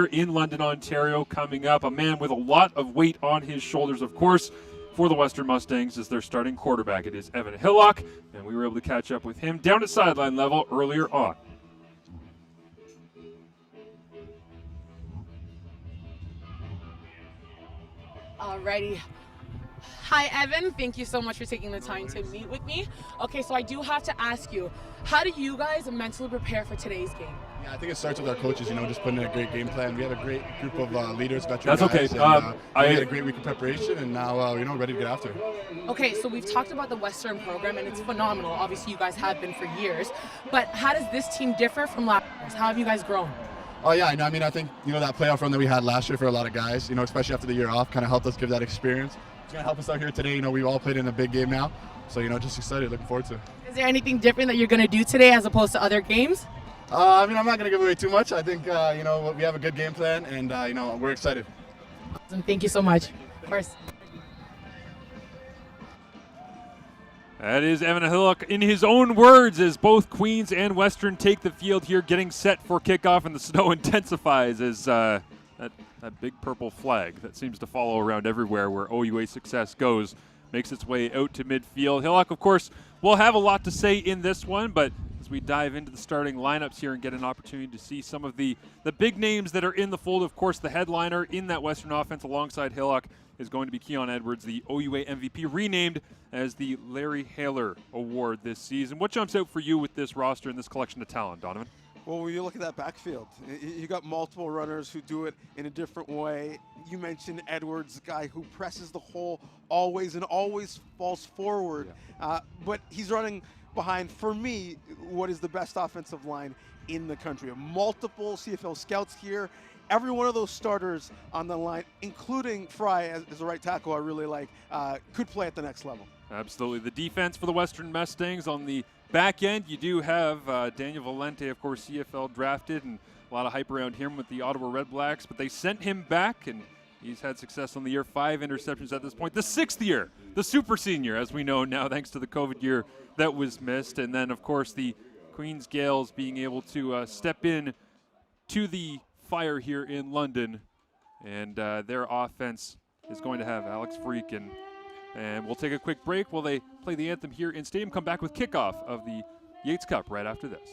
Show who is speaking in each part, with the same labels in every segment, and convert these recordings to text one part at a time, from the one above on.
Speaker 1: in London, Ontario coming up. A man with a lot of weight on his shoulders, of course, for the Western Mustangs is their starting quarterback. It is Evan Hillock, and we were able to catch up with him down at sideline level earlier on.
Speaker 2: Alrighty. Hi, Evan. Thank you so much for taking the time to meet with me. Okay, so I do have to ask you, how do you guys mentally prepare for today's game?
Speaker 3: Yeah, I think it starts with our coaches, just putting in a great game plan. We have a great group of leaders, veteran
Speaker 1: That's
Speaker 3: guys.
Speaker 1: okay.
Speaker 3: And, we had a great week of preparation, and now ready to get after it.
Speaker 2: Okay, so we've talked about the Western program, and it's phenomenal. Obviously, you guys have been for years. But how does this team differ from last year's? How have you guys grown?
Speaker 3: Oh yeah, I think that playoff run that we had last year for a lot of guys, especially after the year off, kind of helped us give that experience. It's gonna help us out here today. We all played in a big game now, so just excited, looking forward to it.
Speaker 2: Is there anything different that you're gonna do today as opposed to other games?
Speaker 3: I'm not gonna give away too much. I think we have a good game plan, and we're excited.
Speaker 2: Awesome. Thank you so much. Of course.
Speaker 1: That is Evan Hillock in his own words as both Queens and Western take the field here, getting set for kickoff, and the snow intensifies as that big purple flag that seems to follow around everywhere where OUA success goes makes its way out to midfield. Hillock, of course, will have a lot to say in this one, but as we dive into the starting lineups here and get an opportunity to see some of the big names that are in the fold, of course, the headliner in that Western offense alongside Hillock is going to be Keon Edwards, the OUA MVP, renamed as the Larry Haler Award this season. What jumps out for you with this roster and this collection of talent, Donovan?
Speaker 4: Well, when you look at that backfield, you got multiple runners who do it in a different way. You mentioned Edwards, the guy who presses the hole always and always falls forward. Yeah. But he's running behind, for me, what is the best offensive line in the country. Multiple CFL scouts here. Every one of those starters on the line, including Fry as a right tackle, I really like, could play at the next level.
Speaker 1: Absolutely. The defense for the Western Mustangs on the back end, you do have Daniel Valente, of course, CFL drafted, and a lot of hype around him with the Ottawa Red Blacks, but they sent him back, and he's had success on the year, 5 interceptions at this point. The 6th year, the super senior, as we know now, thanks to the COVID year that was missed. And then, of course, the Queens Gales being able to step in to the fire here in London, and their offense is going to have Alex Freakin. And we'll take a quick break while they play the anthem here in stadium. Come back with kickoff of the Yates Cup right after this.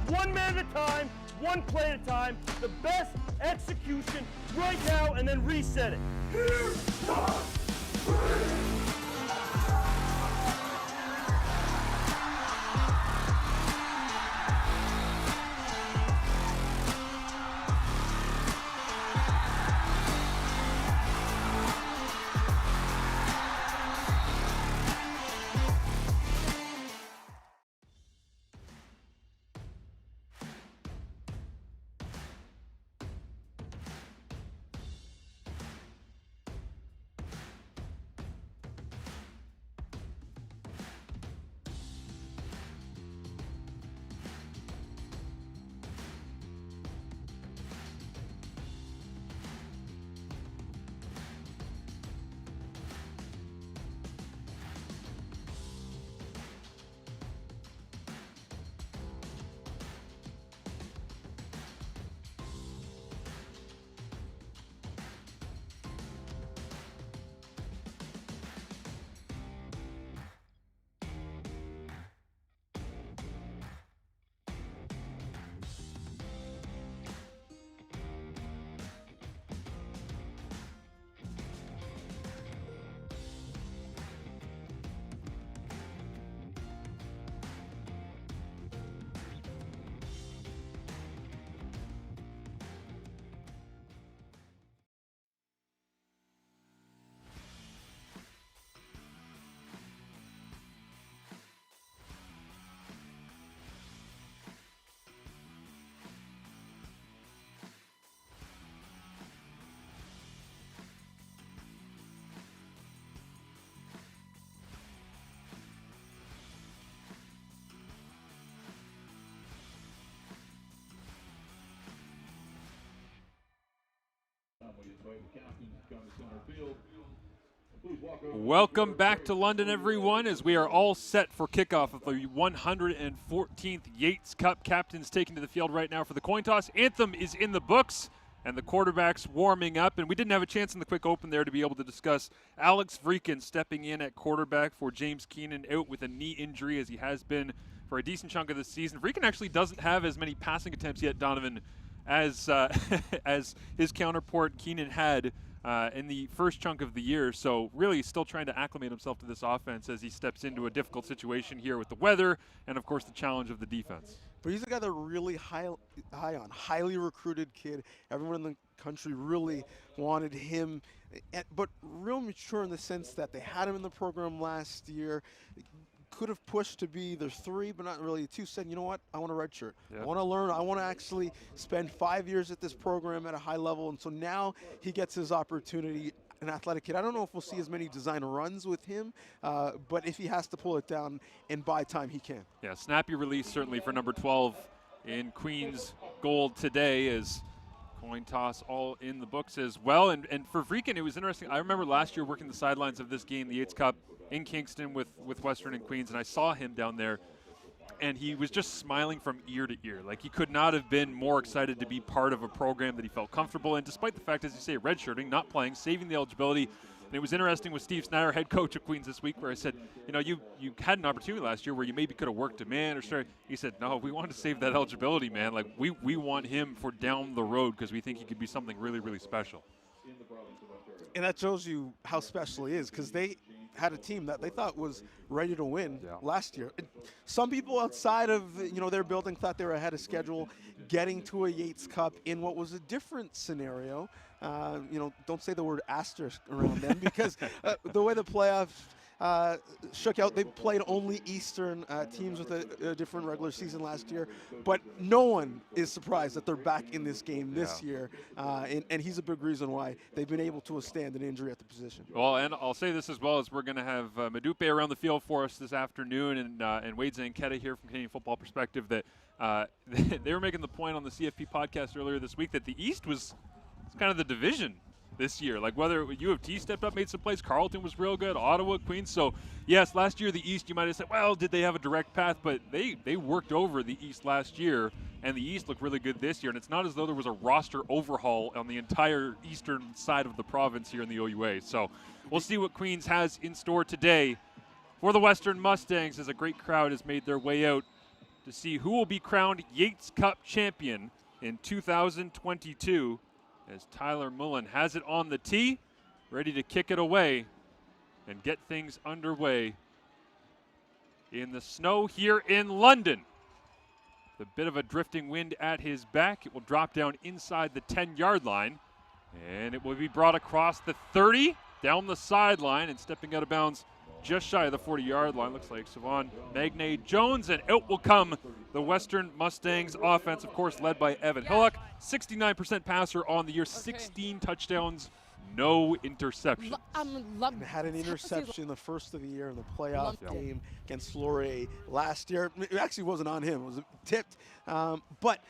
Speaker 5: One man at a time, one play at a time, the best execution right now, and then reset it. Here comes Freakin!
Speaker 6: The captains come to center field.
Speaker 1: Welcome back to London, everyone, as we are all set for kickoff of the 114th Yates Cup. Captains taking to the field right now for the coin toss. Anthem is in the books, and the quarterback's warming up. And we didn't have a chance in the quick open there to be able to discuss Alex Vreeken stepping in at quarterback for James Keenan, out with a knee injury, as he has been for a decent chunk of the season. Vreeken actually doesn't have as many passing attempts yet, Donovan, as as his counterpart Keenan had in the first chunk of the year. So really still trying to acclimate himself to this offense as he steps into a difficult situation here with the weather and, of course, the challenge of the defense.
Speaker 4: But he's a guy they're really high on, highly recruited kid. Everyone in the country really wanted him, but real mature in the sense that they had him in the program last year. Could have pushed to be either 3, but not really 2. Said, you know what, I want a red shirt.
Speaker 1: Yep.
Speaker 4: I want to learn. I want to actually spend 5 years at this program at a high level. And so now he gets his opportunity. An athletic kid. I don't know if we'll see as many design runs with him, but if he has to pull it down and buy time, he can.
Speaker 1: Yeah, snappy release certainly for number 12 in Queens gold today, as coin toss all in the books as well. And for Vreeken, it was interesting. I remember last year working the sidelines of this game, the Yates Cup, in Kingston with Western and Queens, and I saw him down there, and he was just smiling from ear to ear. Like, he could not have been more excited to be part of a program that he felt comfortable in, despite the fact, as you say, redshirting, not playing, saving the eligibility. And it was interesting with Steve Snyder, head coach of Queens this week, where I said, you know, you had an opportunity last year where you maybe could have worked him in or started. He said, no, we wanted to save that eligibility, man. Like, we want him for down the road because we think he could be something really, really special.
Speaker 4: And that shows you how special he is, because they had a team that they thought was ready to win last year. Some people outside of their building thought they were ahead of schedule, getting to a Yates Cup in what was a different scenario. Don't say the word asterisk around them, because the way the playoffs shook out, they played only Eastern teams with a different regular season last year. But no one is surprised that they're back in this game this year, and he's a big reason why they've been able to withstand an injury at the position.
Speaker 1: Well, and I'll say this as well, as we're going to have Madupe around the field for us this afternoon, and Wade Zanketta here from Canadian Football Perspective, that they were making the point on the CFP podcast earlier this week that the East was kind of the division this year. Like, whether U of T stepped up, made some plays, Carleton was real good, Ottawa, Queens. So, yes, last year the East, you might have said, well, did they have a direct path? But they worked over the East last year, and the East looked really good this year. And it's not as though there was a roster overhaul on the entire eastern side of the province here in the OUA. So we'll see what Queens has in store today for the Western Mustangs, as a great crowd has made their way out to see who will be crowned Yates Cup champion in 2022. As Tyler Mullen has it on the tee, ready to kick it away and get things underway in the snow here in London. The bit of a drifting wind at his back. It will drop down inside the 10-yard line, and it will be brought across the 30, down the sideline, and stepping out of bounds just shy of the 40-yard line. Looks like Savon Magne-Jones, and out will come the Western Mustangs offense, of course, led by Evan Hillock. 69% passer on the year, 16 touchdowns, no interceptions.
Speaker 4: And had an interception the first of the year in the playoff game against Laurier last year. It actually wasn't on him. It was tipped. But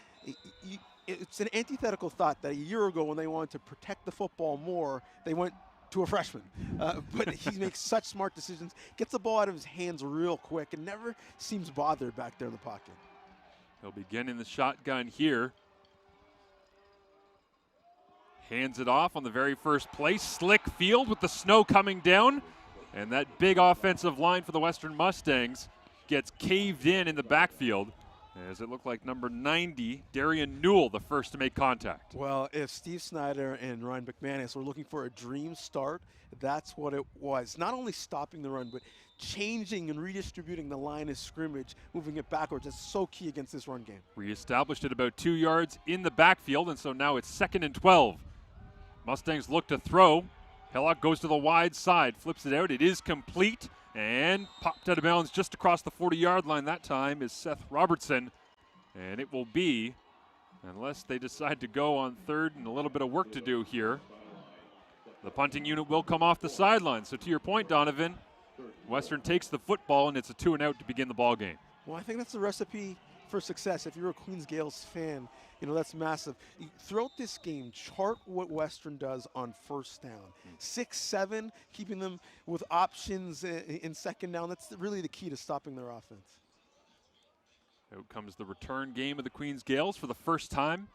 Speaker 4: it's an antithetical thought that a year ago, when they wanted to protect the football more, they went to a freshman. But he makes such smart decisions, gets the ball out of his hands real quick, and never seems bothered back there in the pocket.
Speaker 1: He'll begin in the shotgun here. Hands it off on the very first play. Slick field with the snow coming down. And that big offensive line for the Western Mustangs gets caved in the backfield, as it looked like number 90, Darian Newell, the first to make contact.
Speaker 4: Well, if Steve Snyder and Ryan McManus were looking for a dream start, that's what it was. Not only stopping the run, but changing and redistributing the line of scrimmage, moving it backwards. It's so key against this run game.
Speaker 1: Reestablished it about 2 yards in the backfield, and so now it's 2nd and 12. Mustangs look to throw. Hillock goes to the wide side, flips it out. It is complete, and popped out of bounds just across the 40-yard line that time is Seth Robertson. And it will be, unless they decide to go on third and a little bit of work to do here, the punting unit will come off the sideline. So to your point, Donovan, Western takes the football, and it's a 2-and-out to begin the ball game.
Speaker 4: Well, I think that's the recipe for success. If you're a Queens Gales fan, that's massive. Throughout this game, chart what Western does on first down. 6-7, keeping them with options in second down. That's really the key to stopping their offense.
Speaker 1: Out comes the return game of the Queens Gales for the first time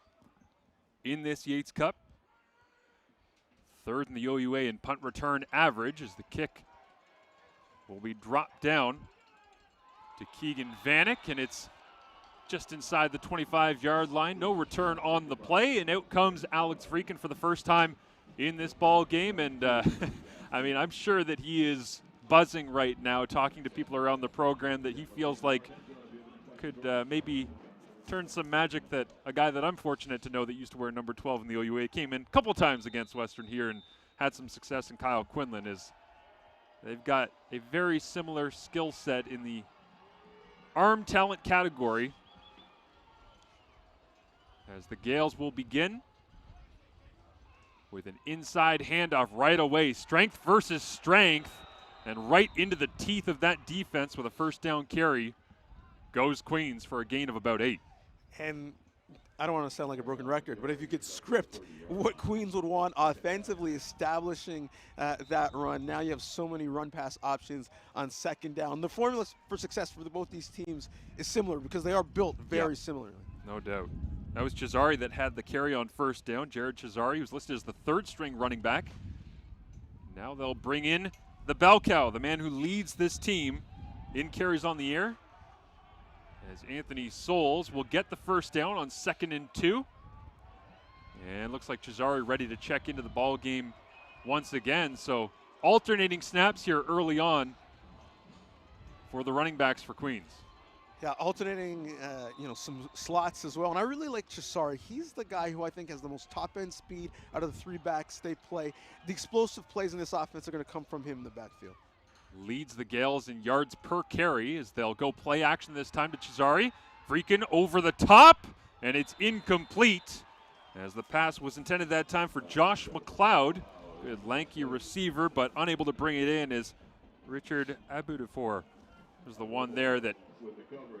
Speaker 1: in this Yates Cup. Third in the OUA in punt return average as the kick will be dropped down to Keegan Vanek, and it's just inside the 25-yard line. No return on the play, and out comes Alex Freakin for the first time in this ball game. And I mean, I'm sure that he is buzzing right now, talking to people around the program that he feels like could maybe turn some magic that a guy that I'm fortunate to know that used to wear number 12 in the OUA came in a couple times against Western here and had some success in Kyle Quinlan. Is they've got a very similar skill set in the arm talent category. As the Gales will begin with an inside handoff right away. Strength versus strength, and right into the teeth of that defense with a first down carry goes Queens for a gain of about 8.
Speaker 4: And I don't want to sound like a broken record, but if you could script what Queens would want offensively, establishing that run, now you have so many run-pass options on second down. The formula for success for both these teams is similar because they are built very similarly. No
Speaker 1: doubt. That was Cesari that had the carry on first down. Jared Cesari, who's listed as the third-string running back. Now they'll bring in the bell cow, the man who leads this team in carries on the air, as Anthony Souls will get the first down on 2nd and 2. And looks like Cesari ready to check into the ball game once again. So alternating snaps here early on for the running backs for Queens.
Speaker 4: Yeah, alternating, some slots as well. And I really like Cesari. He's the guy who I think has the most top-end speed out of the 3 backs they play. The explosive plays in this offense are going to come from him in the backfield.
Speaker 1: Leads the Gales in yards per carry as they'll go play action this time to Cesari. Freakin over the top, and it's incomplete as the pass was intended that time for Josh McLeod. Good lanky receiver, but unable to bring it in as Richard Abudafor was the one there that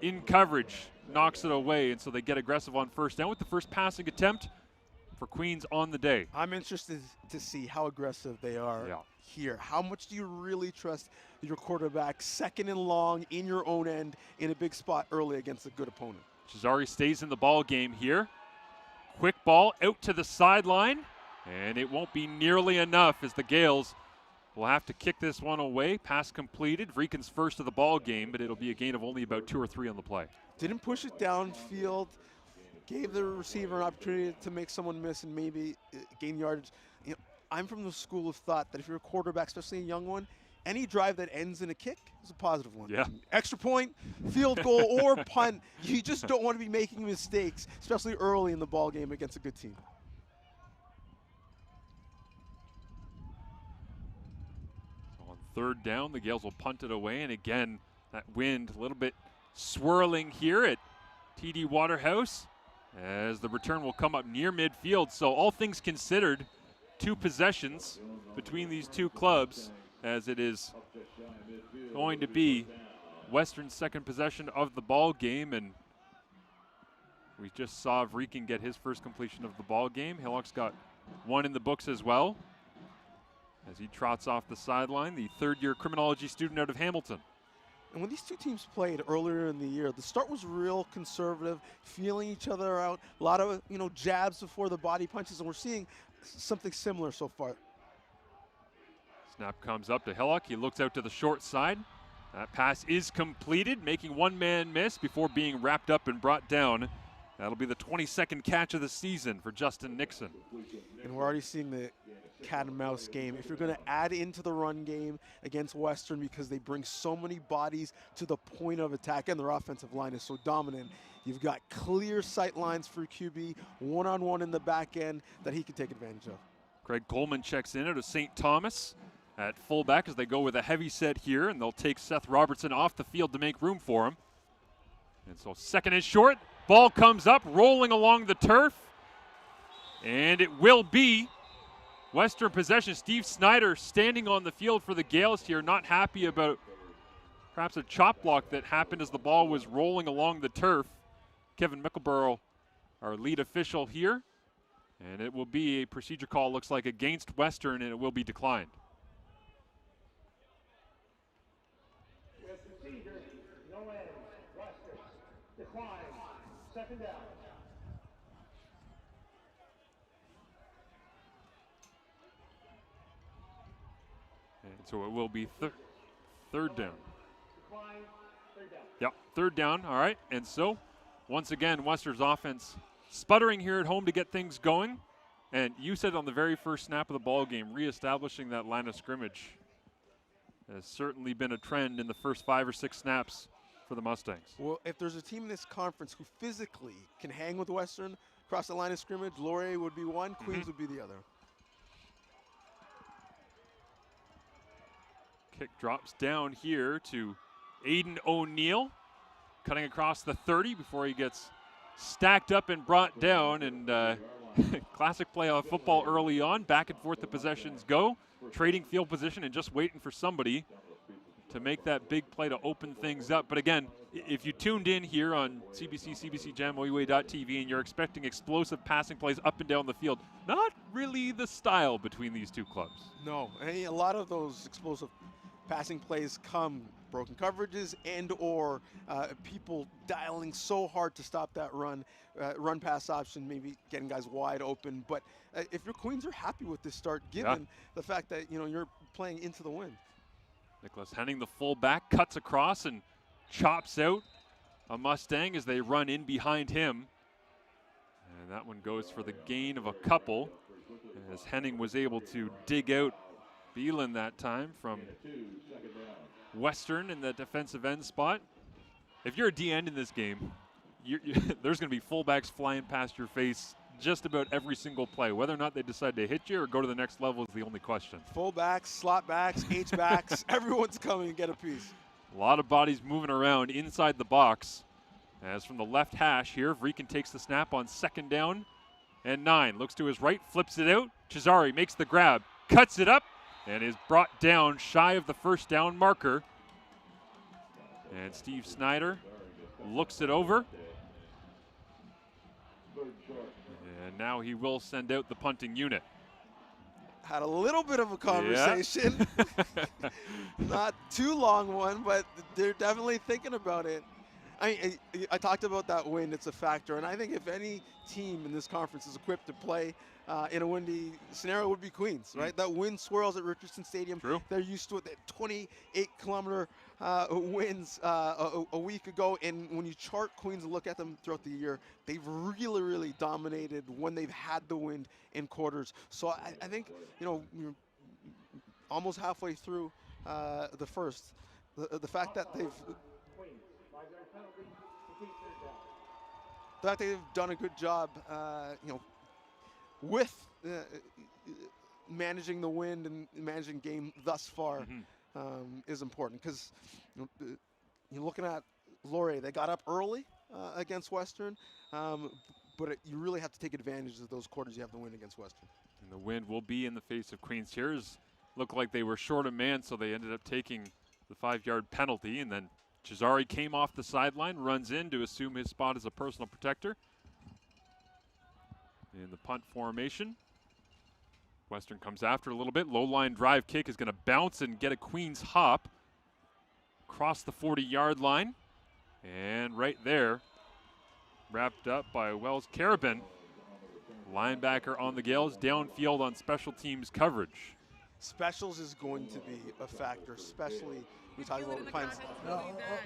Speaker 1: in coverage knocks it away, and so they get aggressive on first down with the first passing attempt for Queens on the day.
Speaker 4: I'm interested to see how aggressive they are here. How much do you really trust your quarterback 2nd and long in your own end in a big spot early against a good opponent?
Speaker 1: Cesari stays in the ball game here. Quick ball out to the sideline, and it won't be nearly enough as the Gales will have to kick this one away. Pass completed. Freakin's first of the ball game, but it'll be a gain of only about 2 or 3 on the play.
Speaker 4: Didn't push it downfield. Gave the receiver an opportunity to make someone miss and maybe gain yardage. I'm from the school of thought that if you're a quarterback, especially a young one, any drive that ends in a kick is a positive one.
Speaker 1: Yeah.
Speaker 4: Extra point, field goal, or punt. You just don't want to be making mistakes, especially early in the ball game against a good team.
Speaker 1: On 3rd down, the Gales will punt it away, and again, that wind a little bit swirling here at TD Waterhouse as the return will come up near midfield. So all things considered, 2 possessions between these 2 clubs, as it is going to be Western's 2nd possession of the ball game. And we just saw Vreekin get his first completion of the ball game. Hillock's got 1 in the books as well as he trots off the sideline, the 3rd-year criminology student out of Hamilton.
Speaker 4: And when these 2 teams played earlier in the year, the start was real conservative, feeling each other out, a lot of jabs before the body punches, and we're seeing something similar so far.
Speaker 1: Snap comes up to Hillock. He looks out to the short side. That pass is completed, making one man miss before being wrapped up and brought down. That'll be the 22nd catch of the season for Justin Nixon.
Speaker 4: And we're already seeing the cat and mouse game. If you're going to add into the run game against Western because they bring so many bodies to the point of attack and their offensive line is so dominant, you've got clear sight lines for QB, one-on-one in the back end that he can take advantage of.
Speaker 1: Craig Coleman checks in out of St. Thomas at fullback as they go with a heavy set here, and they'll take Seth Robertson off the field to make room for him. And so 2nd and short, ball comes up, rolling along the turf, and it will be Western possession. Steve Snyder standing on the field for the Gales here, not happy about perhaps a chop block that happened as the ball was rolling along the turf. Kevin Mickleborough, our lead official here. And it will be a procedure call, looks like, against Western, and it will be declined.
Speaker 5: Procedure, no end. Western, decline. Second down.
Speaker 1: And so it will be third down.
Speaker 5: Decline, third down.
Speaker 1: Yep, third down, all right. And so, once again, Western's offense sputtering here at home to get things going. And you said on the very first snap of the ball game, reestablishing that line of scrimmage has certainly been a trend in the first 5 or 6 snaps for the Mustangs.
Speaker 4: Well, if there's a team in this conference who physically can hang with Western across the line of scrimmage, Laurier would be one, Queens would be the other.
Speaker 1: Kick drops down here to Aiden O'Neill, cutting across the 30 before he gets stacked up and brought down. And classic playoff football early on. Back and forth the possessions go. Trading field position and just waiting for somebody to make that big play to open things up. But again, if you tuned in here on CBC, CBC Jam, OUA.TV, and you're expecting explosive passing plays up and down the field, not really the style between these two clubs.
Speaker 4: No, and a lot of those explosive passing plays come broken coverages and or people dialing so hard to stop that run pass option, maybe getting guys wide open. But if your Queens are happy with this start, given the fact that you're playing into the wind.
Speaker 1: Nicholas Henning, the fullback, cuts across and chops out a Mustang as they run in behind him. And that one goes for the gain of a couple, as Henning was able to dig out Beelan that time from Western in the defensive end spot. If you're a D end in this game, there's going to be fullbacks flying past your face just about every single play. Whether or not they decide to hit you or go to the next level is the only question.
Speaker 4: Fullbacks, slot backs, H-backs, everyone's coming to get a piece.
Speaker 1: A lot of bodies moving around inside the box. As from the left hash here, Vreeken takes the snap on 2nd down and 9. Looks to his right, flips it out. Cesari makes the grab, cuts it up, and is brought down shy of the first down marker. And Steve Snyder looks it over. And now he will send out the punting unit.
Speaker 4: Had a little bit of a conversation.
Speaker 1: Yeah.
Speaker 4: Not too long one, but they're definitely thinking about it. I talked about that wind. It's a factor. And I think if any team in this conference is equipped to play in a windy scenario, it would be Queens, right? That wind swirls at Richardson Stadium.
Speaker 1: True.
Speaker 4: They're used to it. They had 28-kilometer winds a week ago. And when you chart Queens and look at them throughout the year, they've really, really dominated when they've had the wind in quarters. So I think, you're almost halfway through the first. The fact that they've done a good job, with managing the wind and managing game thus far is important. Because you're looking at Laurier, they got up early against Western, but you really have to take advantage of those quarters you have the wind against Western.
Speaker 1: And the wind will be in the face of Queens here. Looked like they were short of man, so they ended up taking the 5-yard penalty, and then Cesari came off the sideline, runs in to assume his spot as a personal protector. In the punt formation, Western comes after a little bit. Low line drive kick is going to bounce and get a Queens hop across the 40-yard line. And right there, wrapped up by Wells Carabin, linebacker on the Gales, downfield on special teams coverage.
Speaker 4: Specials is going to be a factor, especially we talk about playing.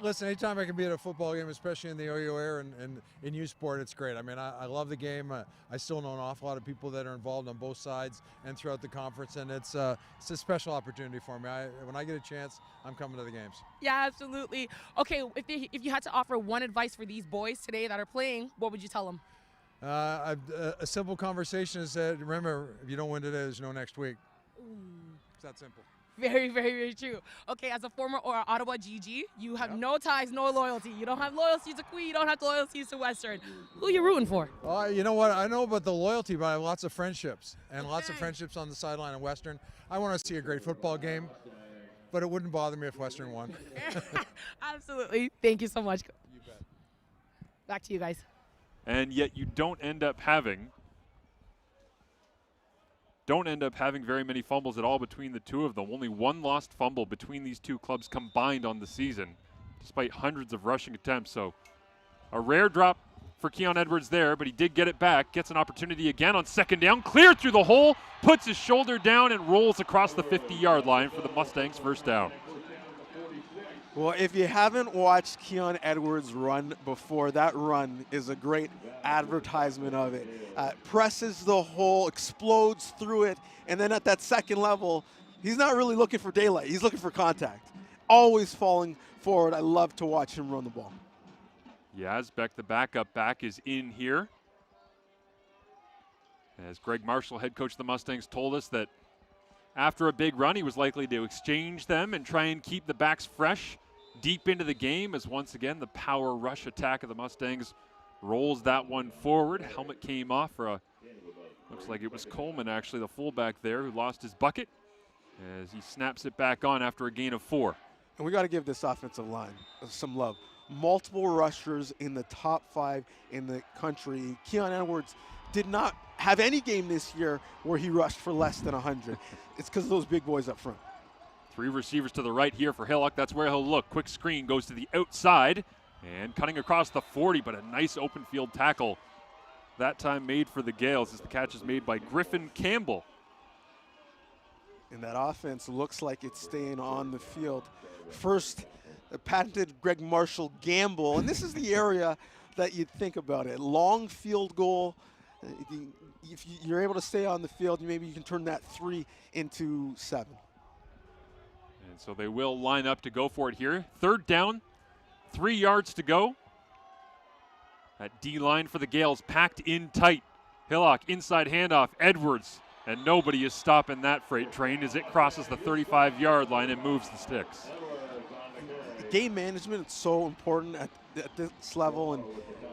Speaker 6: Listen, anytime I can be at a football game, especially in the OUA and in U Sport, it's great. I mean, I love the game. I still know an awful lot of people that are involved on both sides and throughout the conference, and it's a special opportunity for me. When I get a chance, I'm coming to the games.
Speaker 2: Yeah, absolutely. Okay, if you had to offer one advice for these boys today that are playing, what would you tell them?
Speaker 6: A simple conversation is that, remember, if you don't win today, there's no next week. It's that simple.
Speaker 2: Very, very, very true. Okay, as a former Ottawa GG, you have no ties, no loyalty. You don't have loyalties to Queen, you don't have loyalties to Western. Who are you rooting for?
Speaker 6: You know what? I know about the loyalty, but I have lots of friendships. And lots of friendships on the sideline of Western. I want to see a great football game, but it wouldn't bother me if Western won.
Speaker 2: Absolutely. Thank you so much.
Speaker 6: You bet.
Speaker 2: Back to you guys.
Speaker 1: and yet you don't end up having very many fumbles at all between the two of them. Only one lost fumble between these two clubs combined on the season, despite hundreds of rushing attempts. So a rare drop for Keon Edwards there, but he did get it back. Gets an opportunity again on second down. Cleared through the hole, puts his shoulder down, and rolls across the 50-yard line for the Mustangs' first down.
Speaker 4: Well, if you haven't watched Keon Edwards run before, that run is a great advertisement of it. Presses the hole, explodes through it, and then at that second level, he's not really looking for daylight. He's looking for contact. Always falling forward. I love to watch him run the ball.
Speaker 1: Yazbek, the backup back, is in here. As Greg Marshall, head coach of the Mustangs, told us that after a big run, he was likely to exchange them and try and keep the backs fresh deep into the game, as once again the power rush attack of the Mustangs rolls that one forward. Helmet came off for looks like it was Coleman, actually, the fullback there, who lost his bucket as he snaps it back on after a gain of 4.
Speaker 4: And we got to give this offensive line some love. Multiple rushers in the top 5 in the country. Keon Edwards did not have any game this year where he rushed for less than 100. It's because of those big boys up front.
Speaker 1: 3 receivers to the right here for Hillock. That's where he'll look. Quick screen goes to the outside and cutting across the 40, but a nice open field tackle that time made for the Gales as the catch is made by Griffin Campbell.
Speaker 4: And that offense looks like it's staying on the field. First, a patented Greg Marshall gamble, and this is the area that you'd think about it. Long field goal. If you're able to stay on the field, maybe you can turn that 3 into 7.
Speaker 1: And so they will line up to go for it here. Third down, 3 yards to go. That D-line for the Gales packed in tight. Hillock inside handoff, Edwards, and nobody is stopping that freight train as it crosses the 35-yard line and moves the sticks.
Speaker 4: Game management is so important at this level,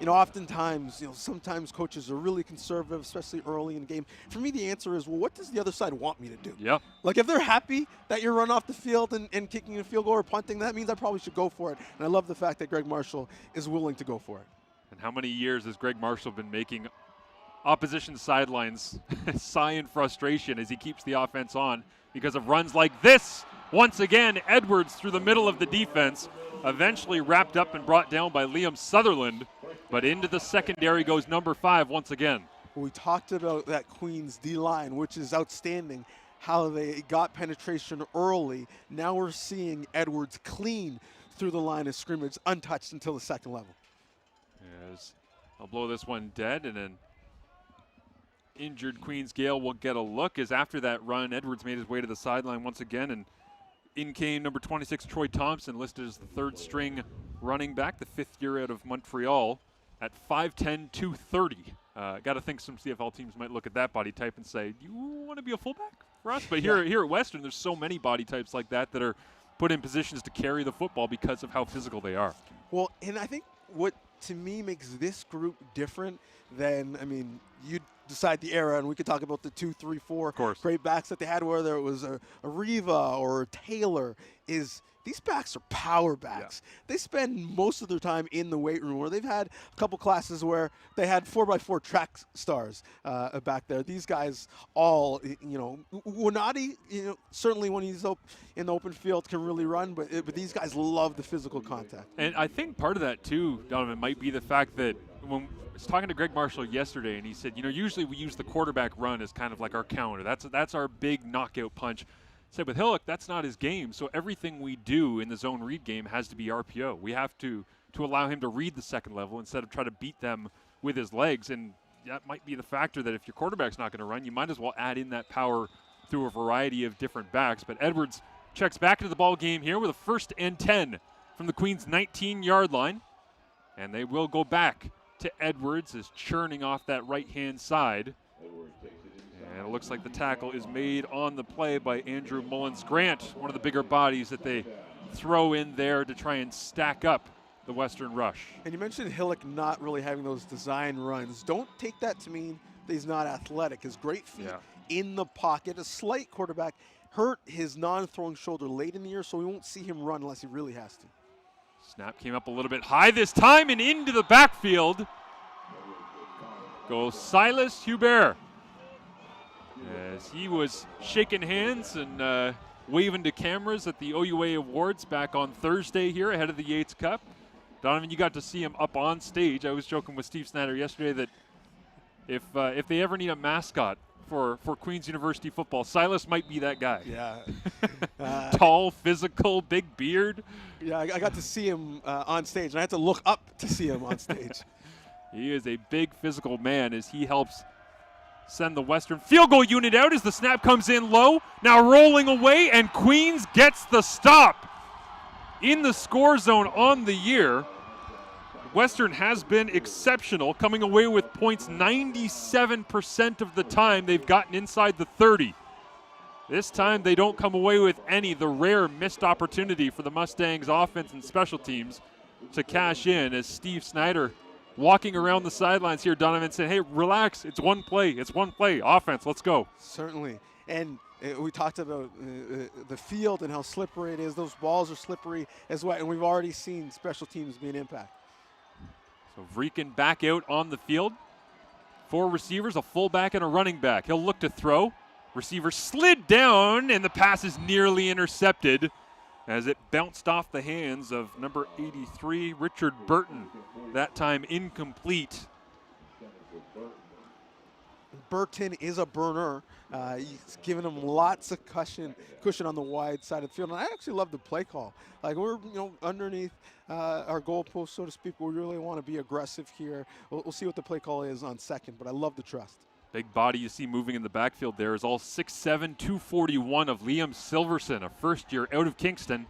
Speaker 4: and oftentimes, sometimes coaches are really conservative, especially early in the game. For me, the answer is, well, what does the other side want me to do?
Speaker 1: Yeah.
Speaker 4: Like, if they're happy that you're run off the field and kicking a field goal or punting, that means I probably should go for it. And I love the fact that Greg Marshall is willing to go for it.
Speaker 1: And how many years has Greg Marshall been making opposition sidelines sigh in frustration as he keeps the offense on because of runs like this? Once again, Edwards through the middle of the defense, eventually wrapped up and brought down by Liam Sutherland, but into the secondary goes number 5 once again.
Speaker 4: We talked about that Queens D-line, which is outstanding, how they got penetration early. Now we're seeing Edwards clean through the line of scrimmage, untouched until the second level.
Speaker 1: As I'll blow this one dead, and an injured Queens Gale will get a look as after that run, Edwards made his way to the sideline once again, and in came number 26, Troy Thompson, listed as the 3rd string running back, the 5th year out of Montreal at 5'10", 230. Got to think some CFL teams might look at that body type and say, "You want to be a fullback for us?" But here at Western, there's so many body types like that that are put in positions to carry the football because of how physical they are.
Speaker 4: Well, and I think what to me makes this group different than, you decide the era, and we could talk about the 2, 3, 4 great backs that they had, whether it was a Riva or a Taylor, is these backs are power backs. Yeah. They spend most of their time in the weight room, where they've had a couple classes where they had 4x4 track stars back there. These guys all, Winati, certainly when he's in the open field can really run, but these guys love the physical contact.
Speaker 1: And I think part of that too, Donovan, might be the fact that when I was talking to Greg Marshall yesterday, and he said, usually we use the quarterback run as kind of like our counter. That's our big knockout punch. Said with Hillock, that's not his game. So everything we do in the zone read game has to be RPO. We have to allow him to read the second level instead of try to beat them with his legs. And that might be the factor that if your quarterback's not going to run, you might as well add in that power through a variety of different backs. But Edwards checks back into the ball game here with a 1st and 10 from the Queens' 19-yard line. And they will go back to Edwards as churning off that right-hand side. And it looks like the tackle is made on the play by Andrew Mullins-Grant, one of the bigger bodies that they throw in there to try and stack up the Western rush.
Speaker 4: And you mentioned Hillock not really having those design runs. Don't take that to mean that he's not athletic. His great feet in the pocket. A slight quarterback hurt his non-throwing shoulder late in the year, so we won't see him run unless he really has to.
Speaker 1: Snap came up a little bit high this time and into the backfield. goes Silas Hubert, as he was shaking hands and waving to cameras at the OUA Awards back on Thursday here ahead of the Yates Cup. Donovan, you got to see him up on stage. I was joking with Steve Snyder yesterday that if they ever need a mascot for Queen's University football, Silas might be that guy.
Speaker 4: Yeah.
Speaker 1: Tall, physical, big beard.
Speaker 4: Yeah, I got to see him on stage, and I had to look up to see him on stage.
Speaker 1: He is a big physical man as he helps send the Western field goal unit out as the snap comes in low. Now rolling away, and Queens gets the stop. In the score zone on the year, Western has been exceptional, coming away with points 97% of the time they've gotten inside the 30. This time they don't come away with any, the rare missed opportunity for the Mustangs offense and special teams to cash in, as Steve Snyder walking around the sidelines here, Donovan, saying, hey, relax, it's one play, offense, let's go.
Speaker 4: Certainly. And we talked about the field and how slippery it is. Those balls are slippery as well, and we've already seen special teams be an impact.
Speaker 1: So Vreeken back out on the field. 4 receivers, a fullback and a running back. He'll look to throw. Receiver slid down, and the pass is nearly intercepted as it bounced off the hands of number 83, Richard Burton. That time incomplete.
Speaker 4: Burton is a burner. He's given him lots of cushion on the wide side of the field. And I actually love the play call. Like, we're underneath our goalpost, so to speak. We really want to be aggressive here. We'll see what the play call is on second, but I love the trust.
Speaker 1: Big body you see moving in the backfield there is all 6'7", 241 of Liam Silverson, a first-year out of Kingston.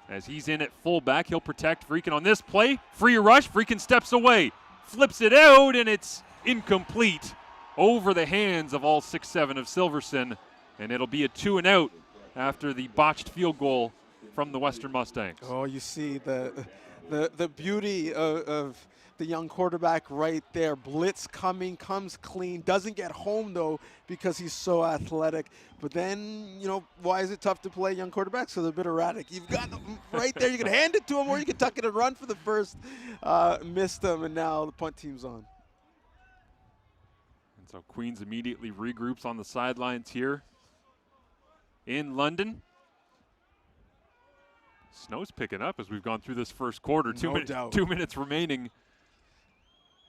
Speaker 1: As he's in at fullback, he'll protect Vreeken on this play. Free rush, Vreeken steps away, flips it out, and it's incomplete over the hands of all 6'7" of Silverson, and it'll be a 2-and-out after the botched field goal from the Western Mustangs.
Speaker 4: Oh, you see the beauty of the young quarterback right there. Blitz coming, comes clean, doesn't get home though because he's so athletic. But then, why is it tough to play young quarterbacks? So they're a bit erratic. You've got them right there. You can hand it to him, or you can tuck it and run for the first. Missed them, and now the punt team's on.
Speaker 1: And so Queens immediately regroups on the sidelines here in London. Snow's picking up as we've gone through this first quarter.
Speaker 4: No
Speaker 1: 2 minutes remaining.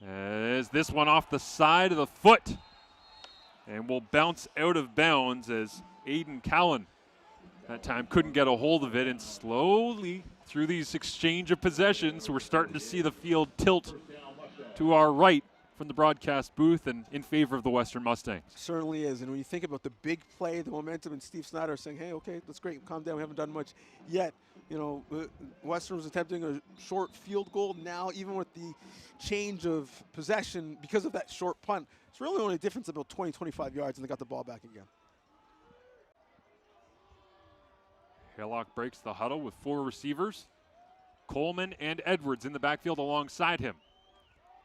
Speaker 1: As this one off the side of the foot and will bounce out of bounds as Aiden Callan that time couldn't get a hold of it, and slowly through these exchange of possessions we're starting to see the field tilt to our right from the broadcast booth and in favor of the Western Mustangs.
Speaker 4: Certainly is. And when you think about the big play, the momentum, and Steve Snyder saying, hey, okay, that's great, calm down, we haven't done much yet. Western was attempting a short field goal. Now, even with the change of possession, because of that short punt, it's really only a difference of about 20, 25 yards, and they got the ball back again.
Speaker 1: Hillock breaks the huddle with 4 receivers. Coleman and Edwards in the backfield alongside him.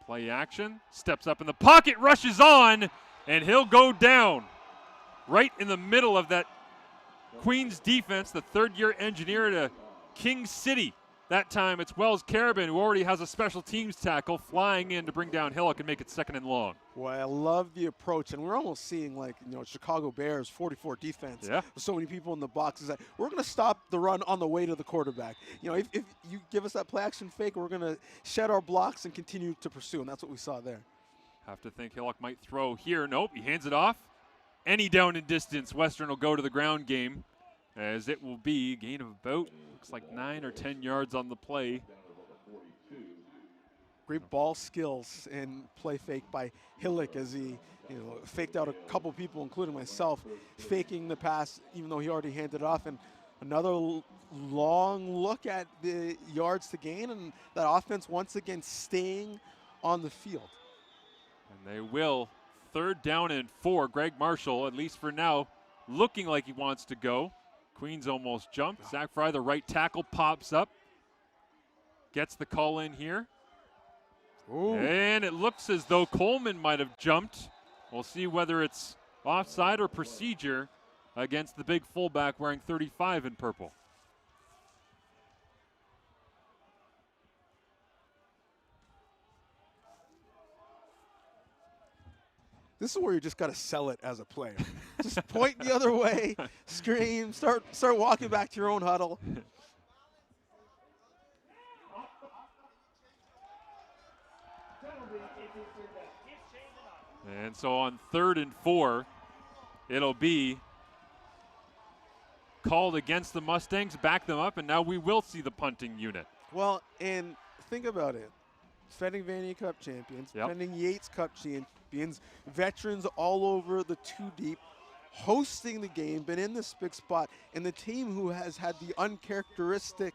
Speaker 1: Play action, steps up in the pocket, rushes on, and he'll go down right in the middle of that Queens defense, the third-year engineer at King City. That time it's Wells Carabin, who already has a special teams tackle, flying in to bring down Hillock and make it 2nd and long.
Speaker 4: Well, I love the approach, and we're almost seeing Chicago Bears 44 defense.
Speaker 1: Yeah.
Speaker 4: With so many people in the boxes that we're going to stop the run on the way to the quarterback. If you give us that play action fake, we're going to shed our blocks and continue to pursue, and that's what we saw there.
Speaker 1: Have to think Hillock might throw here. Nope, he hands it off. Any down and distance, Western will go to the ground game, as it will be a gain of about, looks like 9 or 10 yards on the play.
Speaker 4: Great ball skills and play fake by Hillock as he faked out a couple people, including myself, faking the pass even though he already handed it off. And another long look at the yards to gain, and that offense once again staying on the field.
Speaker 1: And they will. 3rd down and 4. Greg Marshall, at least for now, looking like he wants to go. Queens almost jumped. Zach Fry, the right tackle, pops up. Gets the call in here.
Speaker 4: Ooh.
Speaker 1: And it looks as though Coleman might have jumped. We'll see whether it's offside or procedure against the big fullback wearing 35 in purple.
Speaker 4: This is where you just got to sell it as a player. Just point the other way, scream, start walking back to your own huddle.
Speaker 1: And so on 3rd and 4, it'll be called against the Mustangs, back them up, and now we will see the punting unit.
Speaker 4: Well, and think about it. Defending Vanier Cup champions, defending Yates Cup champions, veterans all over the 2 deep, hosting the game, been in this big spot, and the team who has had the uncharacteristic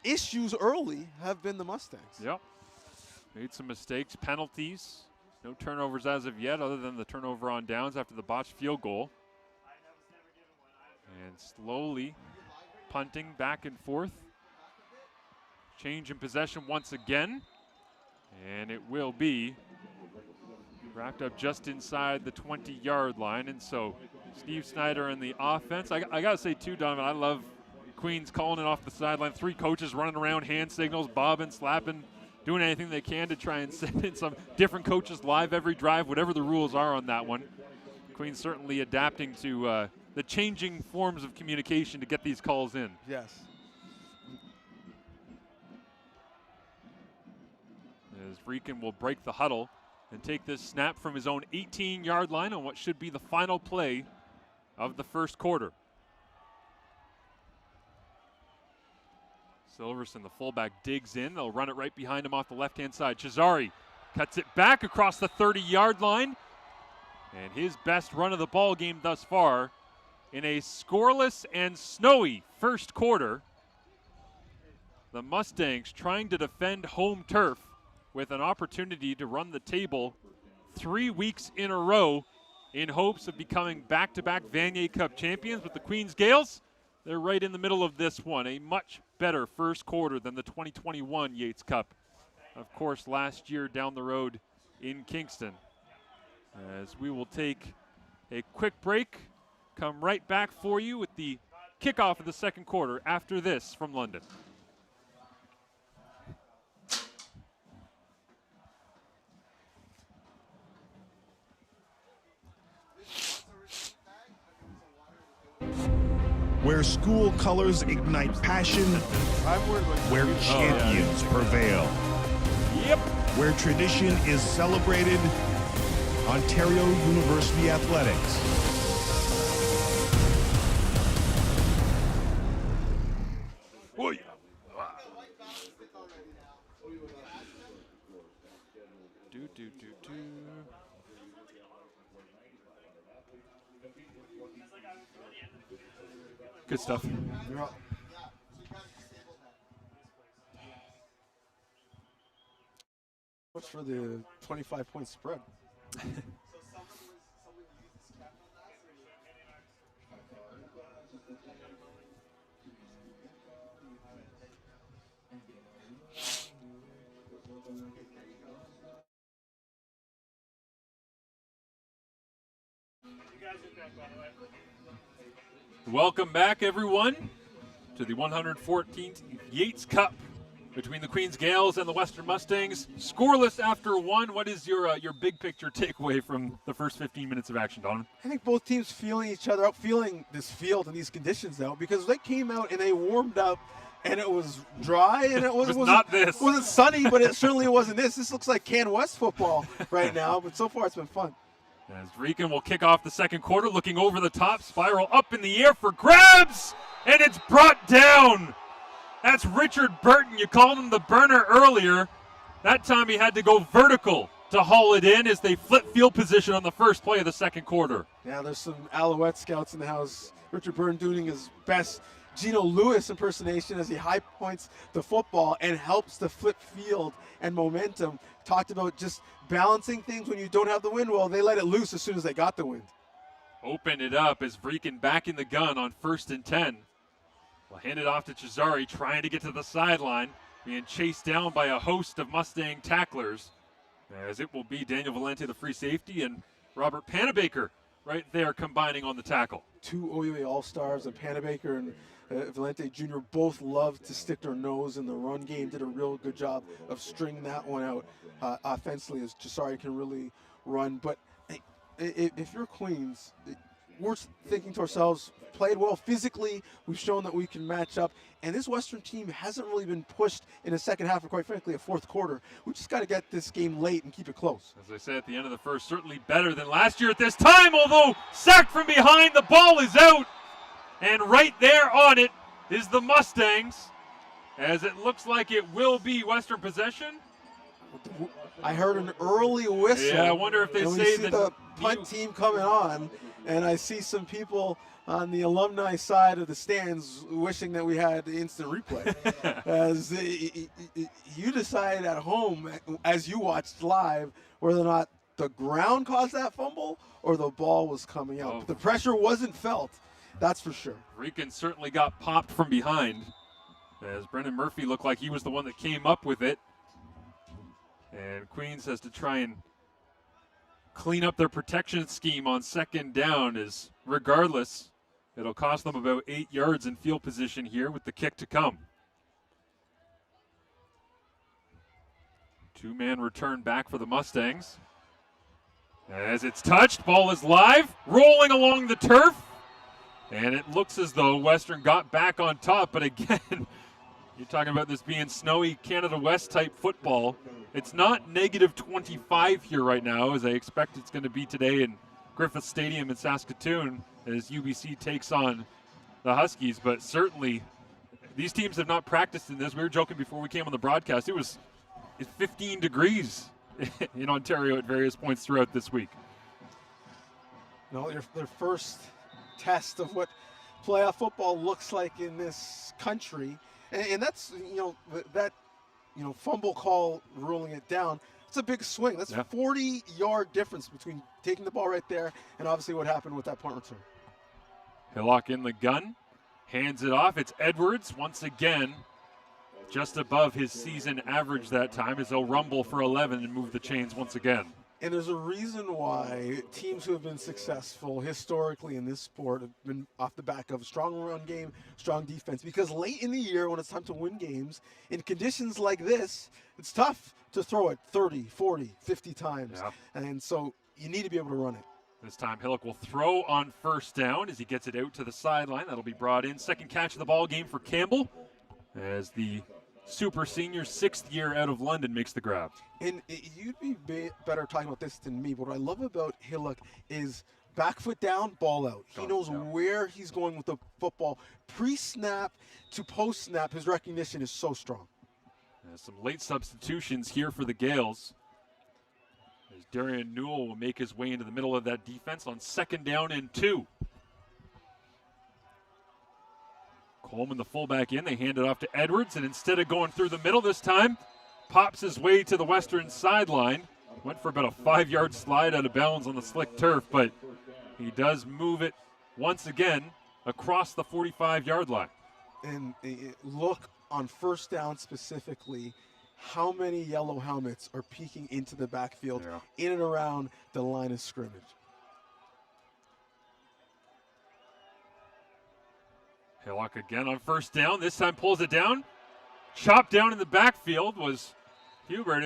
Speaker 4: issues early have been the Mustangs.
Speaker 1: Yep. Made some mistakes, penalties. No turnovers as of yet, other than the turnover on downs after the botched field goal. And slowly punting back and forth. Change in possession once again. And it will be wrapped up just inside the 20-yard line. And so Steve Snyder in the offense. I got to say, too, Donovan, I love Queens calling it off the sideline. 3 coaches running around, hand signals, bobbing, slapping, doing anything they can to try and send in some different coaches live every drive, whatever the rules are on that one. Queens certainly adapting to the changing forms of communication to get these calls in.
Speaker 4: Yes.
Speaker 1: As Vreeken will break the huddle and take this snap from his own 18-yard line on what should be the final play of the first quarter. Silverson, the fullback, digs in. They'll run it right behind him off the left-hand side. Cesari cuts it back across the 30-yard line. And his best run of the ball game thus far in a scoreless and snowy first quarter. The Mustangs trying to defend home turf with an opportunity to run the table 3 weeks in a row in hopes of becoming back-to-back Vanier Cup champions. With the Queens Gales, they're right in the middle of this one. A much better first quarter than the 2021 Yates Cup. Of course, last year down the road in Kingston. As we will take a quick break, come right back for you with the kickoff of the second quarter after this from London.
Speaker 7: Where school colors ignite passion, where champions prevail.
Speaker 1: Yep.
Speaker 7: Where tradition is celebrated, Ontario University Athletics.
Speaker 1: Oy. Good stuff.
Speaker 4: What's for the 25-point spread?
Speaker 1: Welcome back, everyone, to the 114th Yates Cup between the Queens Gales and the Western Mustangs. Scoreless after one. What is your big picture takeaway from the first 15 minutes of action, Donovan?
Speaker 4: I think both teams feeling each other out, feeling this field and these conditions out, because they came out and they warmed up and it was dry and it wasn't
Speaker 1: not this.
Speaker 4: It wasn't sunny, but it certainly wasn't this. This looks like Can West football right now, but so far it's been fun.
Speaker 1: As Vreeken will kick off the second quarter, looking over the top, spiral up in the air for grabs, and it's brought down. That's Richard Burton. You called him the burner earlier. That time he had to go vertical to haul it in as they flip field position on the first play of the second quarter.
Speaker 4: Yeah, there's some Alouette scouts in the house. Richard Burton doing his best Gino Lewis impersonation as he high points the football and helps to flip field and momentum. Talked about just balancing things when you don't have the wind. Well, they let it loose as soon as they got the wind.
Speaker 1: Open it up as Vreeken back in the gun on 1st and 10. We'll hand it off to Cesari, trying to get to the sideline, being chased down by a host of Mustang tacklers, as it will be Daniel Valente, the free safety, and Robert Panabaker right there combining on the tackle. 2
Speaker 4: OUA All-Stars, and Panabaker and Valente Jr. both love to stick their nose in the run game. Did a real good job of stringing that one out offensively, as Cesari can really run. But if you're Queens, we're thinking to ourselves, played well physically. We've shown that we can match up. And this Western team hasn't really been pushed in the second half or, quite frankly, a fourth quarter. We just got to get this game late and keep it close.
Speaker 1: As I said at the end of the first, certainly better than last year at this time, although sacked from behind, the ball is out. And right there on it is the Mustangs, as it looks like it will be Western possession.
Speaker 4: I heard an early whistle.
Speaker 1: Yeah, I wonder if they
Speaker 4: and
Speaker 1: say
Speaker 4: we see
Speaker 1: that
Speaker 4: the punt team coming on, and I see some people on the alumni side of the stands wishing that we had instant replay. As you decide at home, as you watched live, whether or not the ground caused that fumble or the ball was coming out.
Speaker 1: Oh.
Speaker 4: The pressure wasn't felt, that's for sure.
Speaker 1: Rican certainly got popped from behind, as Brendan Murphy looked like he was the one that came up with it. And Queens has to try and clean up their protection scheme on second down, as regardless, it'll cost them about 8 yards in field position here with the kick to come. Two-man return back for the Mustangs. As it's touched, ball is live, rolling along the turf. And it looks as though Western got back on top, but again, you're talking about this being snowy Canada West type football. It's not negative 25 here right now, as I expect it's going to be today in Griffith Stadium in Saskatoon as UBC takes on the Huskies. But certainly, these teams have not practiced in this. We were joking before we came on the broadcast. It's 15 degrees in Ontario at various points throughout this week.
Speaker 4: No, their first test of what playoff football looks like in this country. And that's, that fumble call ruling it down. It's a big swing. That's a 40-yard difference between taking the ball right there and obviously what happened with that punt return.
Speaker 1: Hillock in the gun, hands it off. It's Edwards once again, just above his season average that time, as he'll rumble for 11 and move the chains once again.
Speaker 4: And there's a reason why teams who have been successful historically in this sport have been off the back of a strong run game, strong defense. Because late in the year, when it's time to win games, in conditions like this, it's tough to throw it 30, 40, 50 times.
Speaker 1: Yeah.
Speaker 4: And so you need to be able to run it.
Speaker 1: This time Hillock will throw on first down as he gets it out to the sideline. That'll be brought in. Second catch of the ball game for Campbell, as the super senior, 6th year out of London, makes the grab.
Speaker 4: And you'd be better talking about this than me, but what I love about Hillock is back foot down, ball out. He knows where he's going with the football. Pre-snap to post-snap, his recognition is so strong.
Speaker 1: Some late substitutions here for the Gales, as Darian Newell will make his way into the middle of that defense on 2nd down and 2. Coleman, the fullback, in. They hand it off to Edwards, and instead of going through the middle this time, pops his way to the Western sideline. Went for about a 5-yard slide out of bounds on the slick turf, but he does move it once again across the 45-yard line.
Speaker 4: And look on first down specifically, how many yellow helmets are peeking into the backfield in and around the line of scrimmage.
Speaker 1: Hillock again on first down. This time pulls it down. Chopped down in the backfield was Hubert.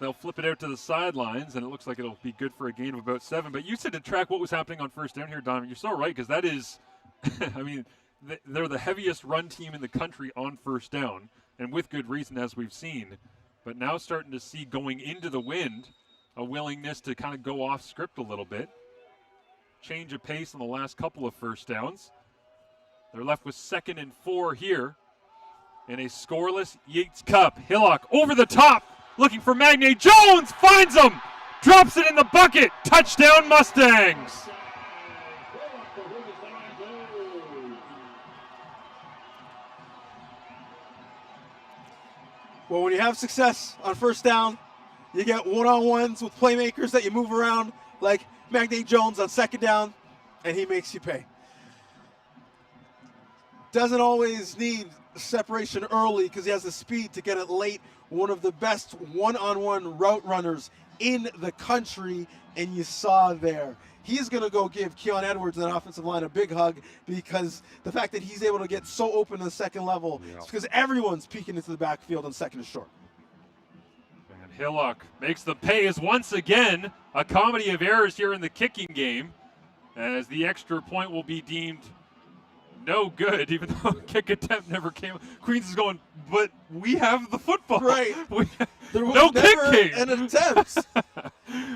Speaker 1: They'll flip it out to the sidelines, and it looks like it'll be good for a gain of about 7. But you said to track what was happening on first down here, Donovan. You're so right, because that is, I mean, they're the heaviest run team in the country on first down, and with good reason, as we've seen. But now starting to see, going into the wind, a willingness to kind of go off script a little bit. Change of pace on the last couple of first downs. They're left with 2nd and 4 here in a scoreless Yates Cup. Hillock over the top, looking for Magne Jones, finds him, drops it in the bucket. Touchdown Mustangs.
Speaker 4: Well, when you have success on first down, you get one-on-ones with playmakers that you move around, like Magne Jones on 2nd down, and he makes you pay. Doesn't always need separation early because he has the speed to get it late. One of the best one-on-one route runners in the country, and you saw there. He's going to go give Keon Edwards and the offensive line a big hug, because the fact that he's able to get so open to the second level is because everyone's peeking into the backfield on 2nd and short.
Speaker 1: And Hillock makes the pays once again. A comedy of errors here in the kicking game, as the extra point will be deemed no good, even though kick attempt never came. Queens is going, but we have the football.
Speaker 4: Right. There was
Speaker 1: no
Speaker 4: never
Speaker 1: kicking.
Speaker 4: an attempt.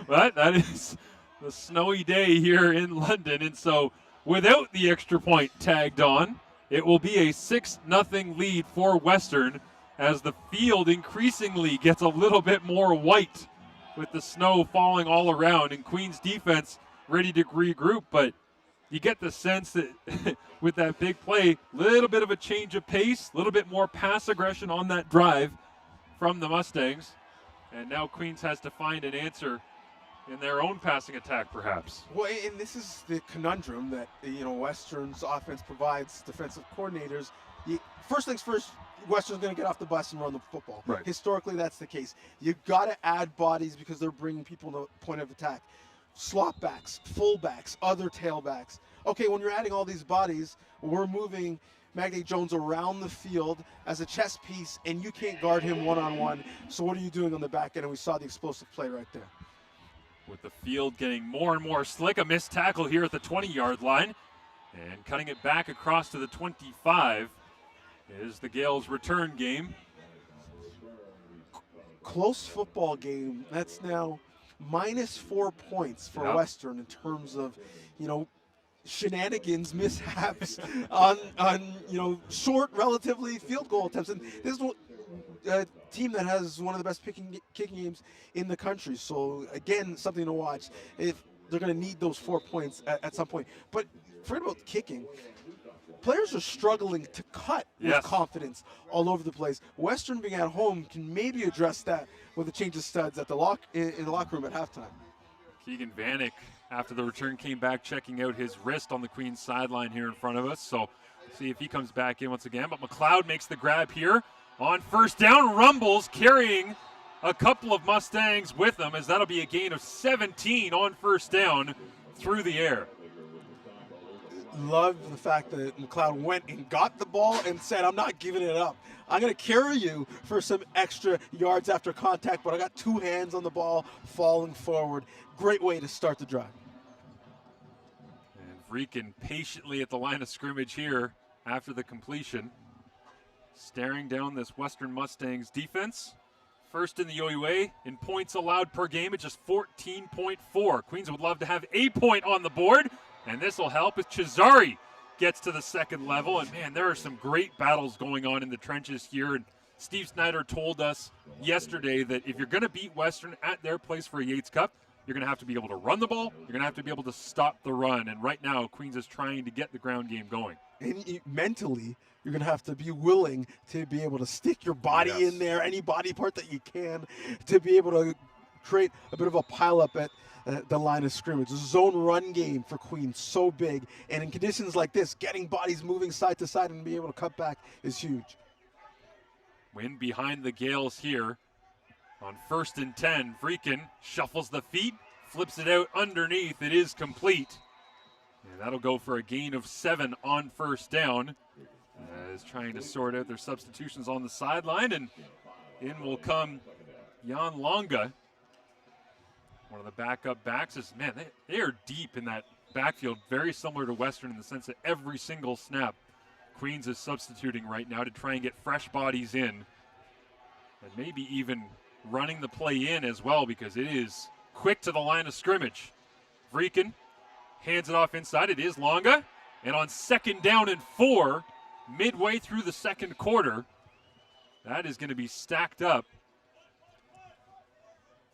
Speaker 1: But that is the snowy day here in London, and so without the extra point tagged on, it will be a 6-0 lead for Western, as the field increasingly gets a little bit more white with the snow falling all around, and Queens defense ready to regroup. But you get the sense that with that big play, a little bit of a change of pace, a little bit more pass aggression on that drive from the Mustangs. And now Queens has to find an answer in their own passing attack, perhaps.
Speaker 4: Well, and this is the conundrum that, Western's offense provides defensive coordinators. First things first, Western's going to get off the bus and run the football.
Speaker 1: Right.
Speaker 4: Historically, that's the case. You got to add bodies because they're bringing people to the point of attack. Slot backs, fullbacks, other tailbacks. Okay, when you're adding all these bodies, we're moving Magnate Jones around the field as a chess piece, and you can't guard him one-on-one. So what are you doing on the back end? And we saw the explosive play right there.
Speaker 1: With the field getting more and more slick, a missed tackle here at the 20-yard line. And cutting it back across to the 25 is the Gales' return game.
Speaker 4: Close football game. That's now -4 points for Western in terms of, shenanigans, mishaps on short, relatively field goal attempts. And this is a team that has one of the best kicking games in the country. So, again, something to watch. If they're going to need those 4 points at some point. But forget about kicking. Players are struggling to cut with confidence all over the place. Western being at home can maybe address that with a change of studs at the in the locker room at halftime.
Speaker 1: Keegan Vanek, after the return, came back checking out his wrist on the Queens sideline here in front of us. So see if he comes back in once again. But McLeod makes the grab here on first down. Rumbles carrying a couple of Mustangs with him, as that'll be a gain of 17 on first down through the air.
Speaker 4: Love the fact that McLeod went and got the ball and said, I'm not giving it up. I'm going to carry you for some extra yards after contact, but I got 2 hands on the ball falling forward. Great way to start the drive.
Speaker 1: And Vreekin patiently at the line of scrimmage here after the completion, staring down this Western Mustangs defense. First in the OUA in points allowed per game at just 14.4. Queens would love to have a point on the board. And this will help as Cesari gets to the second level. And, man, there are some great battles going on in the trenches here. And Steve Snyder told us yesterday that if you're going to beat Western at their place for a Yates Cup, you're going to have to be able to run the ball. You're going to have to be able to stop the run. And right now, Queens is trying to get the ground game going.
Speaker 4: And mentally, you're going to have to be willing to be able to stick your body in there, any body part that you can, to be able to create a bit of a pileup at the line of scrimmage. The zone run game for Queens, so big. And in conditions like this, getting bodies moving side to side and being able to cut back is huge.
Speaker 1: Win behind the Gales here on 1st and 10. Vreekin shuffles the feet, flips it out underneath. It is complete. And that'll go for a gain of 7 on first down. As trying to sort out their substitutions on the sideline. And in will come Jan Longa. One of the backup backs is, man, they are deep in that backfield, very similar to Western in the sense that every single snap Queens is substituting right now to try and get fresh bodies in, and maybe even running the play in as well, because it is quick to the line of scrimmage. Vreekin hands it off inside. It is Longa, and on 2nd down and 4, midway through the second quarter, that is going to be stacked up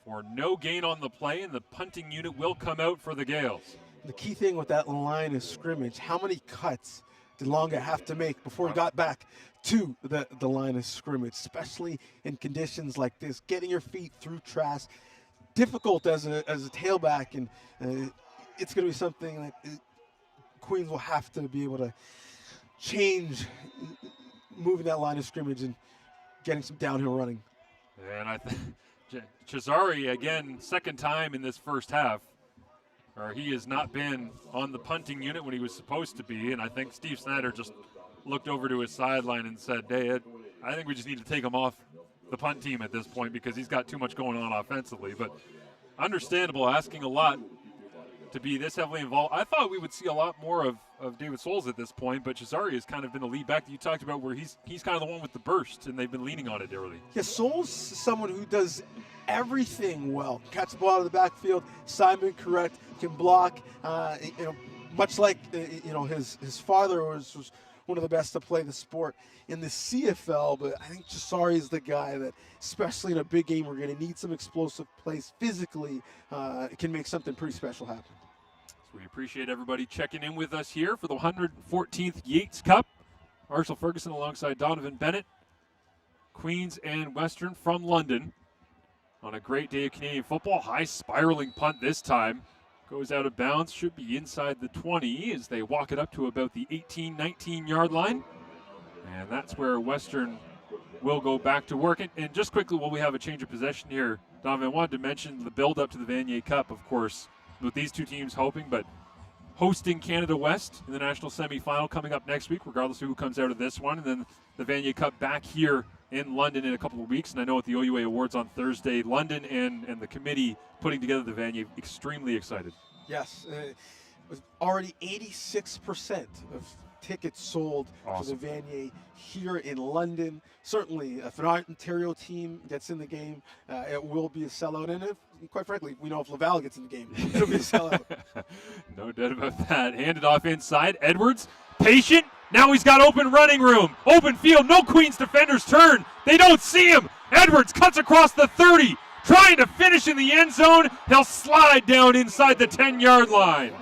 Speaker 1: for no gain on the play, and the punting unit will come out for the Gales.
Speaker 4: The key thing with that line of scrimmage, how many cuts did Longa have to make before he got back to the line of scrimmage, especially in conditions like this, getting your feet through trash, difficult as a tailback, and it's going to be something that Queens will have to be able to change, moving that line of scrimmage and getting some downhill running.
Speaker 1: And I think Cesari, again, 2nd time in this first half, or he has not been on the punting unit when he was supposed to be, and I think Steve Snyder just looked over to his sideline and said, hey, I think we just need to take him off the punt team at this point because he's got too much going on offensively. But understandable, asking a lot to be this heavily involved. I thought we would see a lot more of David Souls at this point, but Cesare has kind of been the lead back that you talked about where he's kind of the one with the burst, and they've been leaning on it early.
Speaker 4: Yeah, Souls is someone who does everything well. Catch the ball out of the backfield, assignment correct, can block, much like his father was one of the best to play the sport in the CFL, but I think Cesare is the guy that, especially in a big game, we're going to need some explosive plays physically, can make something pretty special happen.
Speaker 1: So we appreciate everybody checking in with us here for the 114th Yates Cup. Marshall Ferguson alongside Donovan Bennett, Queens and Western from London on a great day of Canadian football. High spiraling punt this time. Goes out of bounds, should be inside the 20 as they walk it up to about the 18, 19-yard line. And that's where Western will go back to work. And just quickly, while we have a change of possession here, Donovan, I wanted to mention the build-up to the Vanier Cup, of course, with these two teams but hosting Canada West in the national semifinal coming up next week, regardless of who comes out of this one. And then the Vanier Cup back here in London in a couple of weeks. And I know at the OUA Awards on Thursday, London and the committee putting together the Vanier, extremely excited.
Speaker 4: Yes, it was already 86% of tickets sold for the Vanier here in London. Certainly, if an Ontario team gets in the game, it will be a sellout. And quite frankly, we know if Laval gets in the game, it'll be a sellout.
Speaker 1: No doubt about that. Handed off inside. Edwards, patient. Now he's got open running room. Open field. No Queens defenders turn. They don't see him. Edwards cuts across the 30. Trying to finish in the end zone. He'll slide down inside the 10-yard line.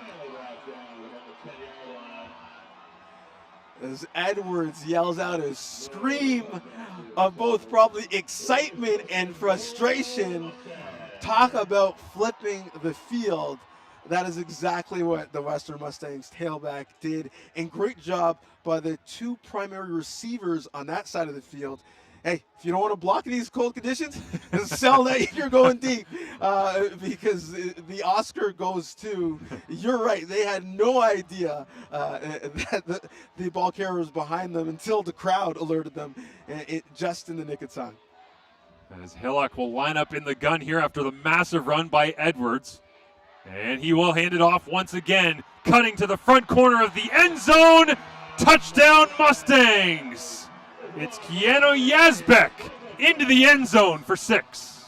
Speaker 4: As Edwards yells out a scream of both probably excitement and frustration. Talk about flipping the field. That is exactly what the Western Mustangs tailback did. And great job by the two primary receivers on that side of the field. Hey, if you don't want to block in these cold conditions, sell that you're going deep because the Oscar goes to, you're right, they had no idea that the ball carrier was behind them until the crowd alerted them just in the nick of time.
Speaker 1: As Hillock will line up in the gun here after the massive run by Edwards. And he will hand it off once again, cutting to the front corner of the end zone. Touchdown Mustangs! It's Keanu Yazbek into the end zone for 6.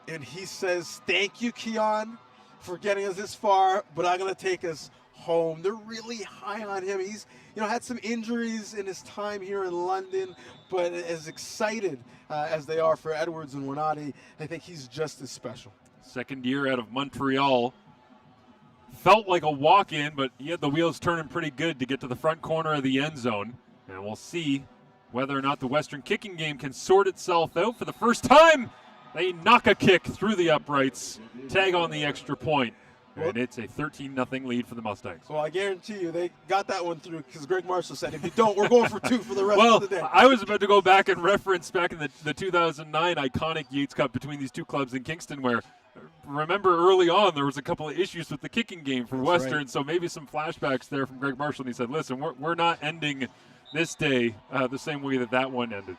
Speaker 4: And he says, thank you, Keon, for getting us this far, but I'm going to take us home. They're really high on him. He's had some injuries in his time here in London, but as excited as they are for Edwards and Winati, I think he's just as special.
Speaker 1: Second year out of Montreal. Felt like a walk-in, but he had the wheels turning pretty good to get to the front corner of the end zone. And we'll see whether or not the Western kicking game can sort itself out. For the first time, they knock a kick through the uprights, tag on the extra point, and it's a 13-0 lead for the Mustangs.
Speaker 4: Well, I guarantee you they got that one through because Greg Marshall said, if you don't, we're going for 2 for the rest of the day.
Speaker 1: I was about to go back and reference back in the 2009 iconic Yates Cup between these two clubs in Kingston where, remember early on there was a couple of issues with the kicking game for Western, right. So maybe some flashbacks there from Greg Marshall, and he said, listen, we're not ending this day the same way that one ended.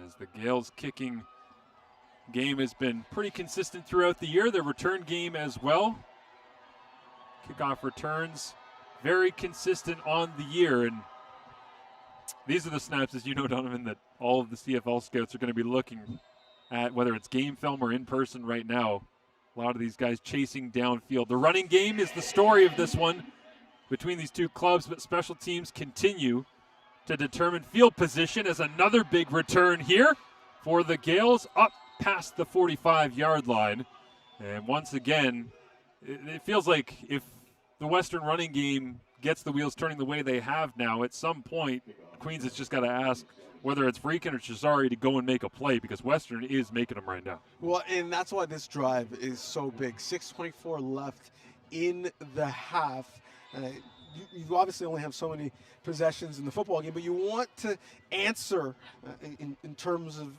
Speaker 1: As the Gales kicking game has been pretty consistent throughout the year, their return game as well. Kickoff returns very consistent on the year, and these are the snaps, as you know, Donovan, that all of the CFL scouts are going to be looking at, whether it's game film or in person right now. A lot of these guys chasing downfield. The running game is the story of this one between these two clubs, but special teams continue to determine field position as another big return here for the Gales up past the 45-yard line. And once again, it feels like if the Western running game gets the wheels turning the way they have now, at some point, Queens has just got to ask whether it's Freakin or Cesare to go and make a play because Western is making them right now.
Speaker 4: Well, and that's why this drive is so big. 6:24 left in the half. You obviously only have so many possessions in the football game, but you want to answer in terms of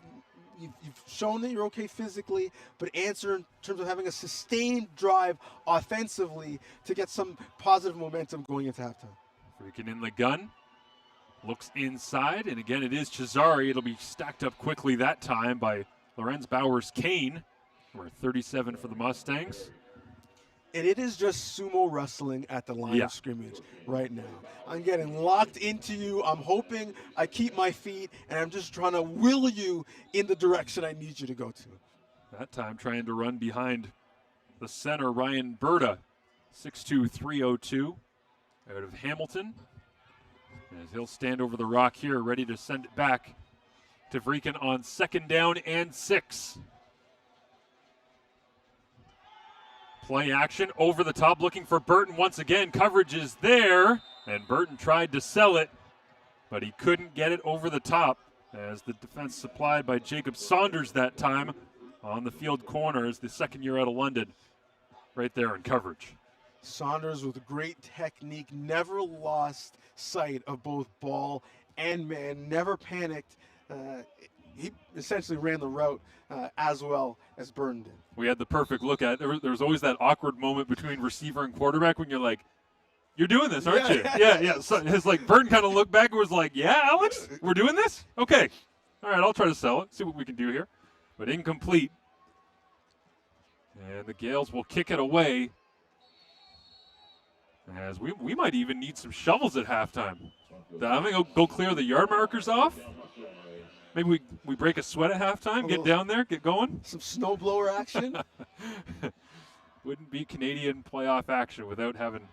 Speaker 4: you've shown that you're okay physically, but answer in terms of having a sustained drive offensively to get some positive momentum going into halftime.
Speaker 1: Freaking in the gun. Looks inside, and again, it is Cesare. It'll be stacked up quickly that time by Lorenz Bowers-Kane. We're 37 for the Mustangs.
Speaker 4: And it is just sumo wrestling at the line of scrimmage right now. I'm getting locked into you. I'm hoping I keep my feet, and I'm just trying to will you in the direction I need you to go to.
Speaker 1: That time trying to run behind the center, Ryan Berta, 6'2", 302, out of Hamilton. As he'll stand over the rock here, ready to send it back to Vreeken on 2nd down and 6. Play action over the top, looking for Burton once again. Coverage is there, and Burton tried to sell it, but he couldn't get it over the top as the defense supplied by Jacob Saunders that time on the field corner as the second year out of London right there in coverage.
Speaker 4: Saunders with great technique, never lost sight of both ball and man, never panicked. He essentially ran the route as well as Burton did.
Speaker 1: We had the perfect look at it. There was always that awkward moment between receiver and quarterback when you're like, you're doing this, aren't you? Yeah. So his Burton kind of looked back and was like, yeah, Alex, we're doing this? Okay. All right, I'll try to sell it, see what we can do here. But incomplete. And the Gales will kick it away. As we might even need some shovels at halftime. I'm going to go clear the yard markers off. Maybe we break a sweat at halftime, get down there, get going.
Speaker 4: Some snowblower action.
Speaker 1: Wouldn't be Canadian playoff action without having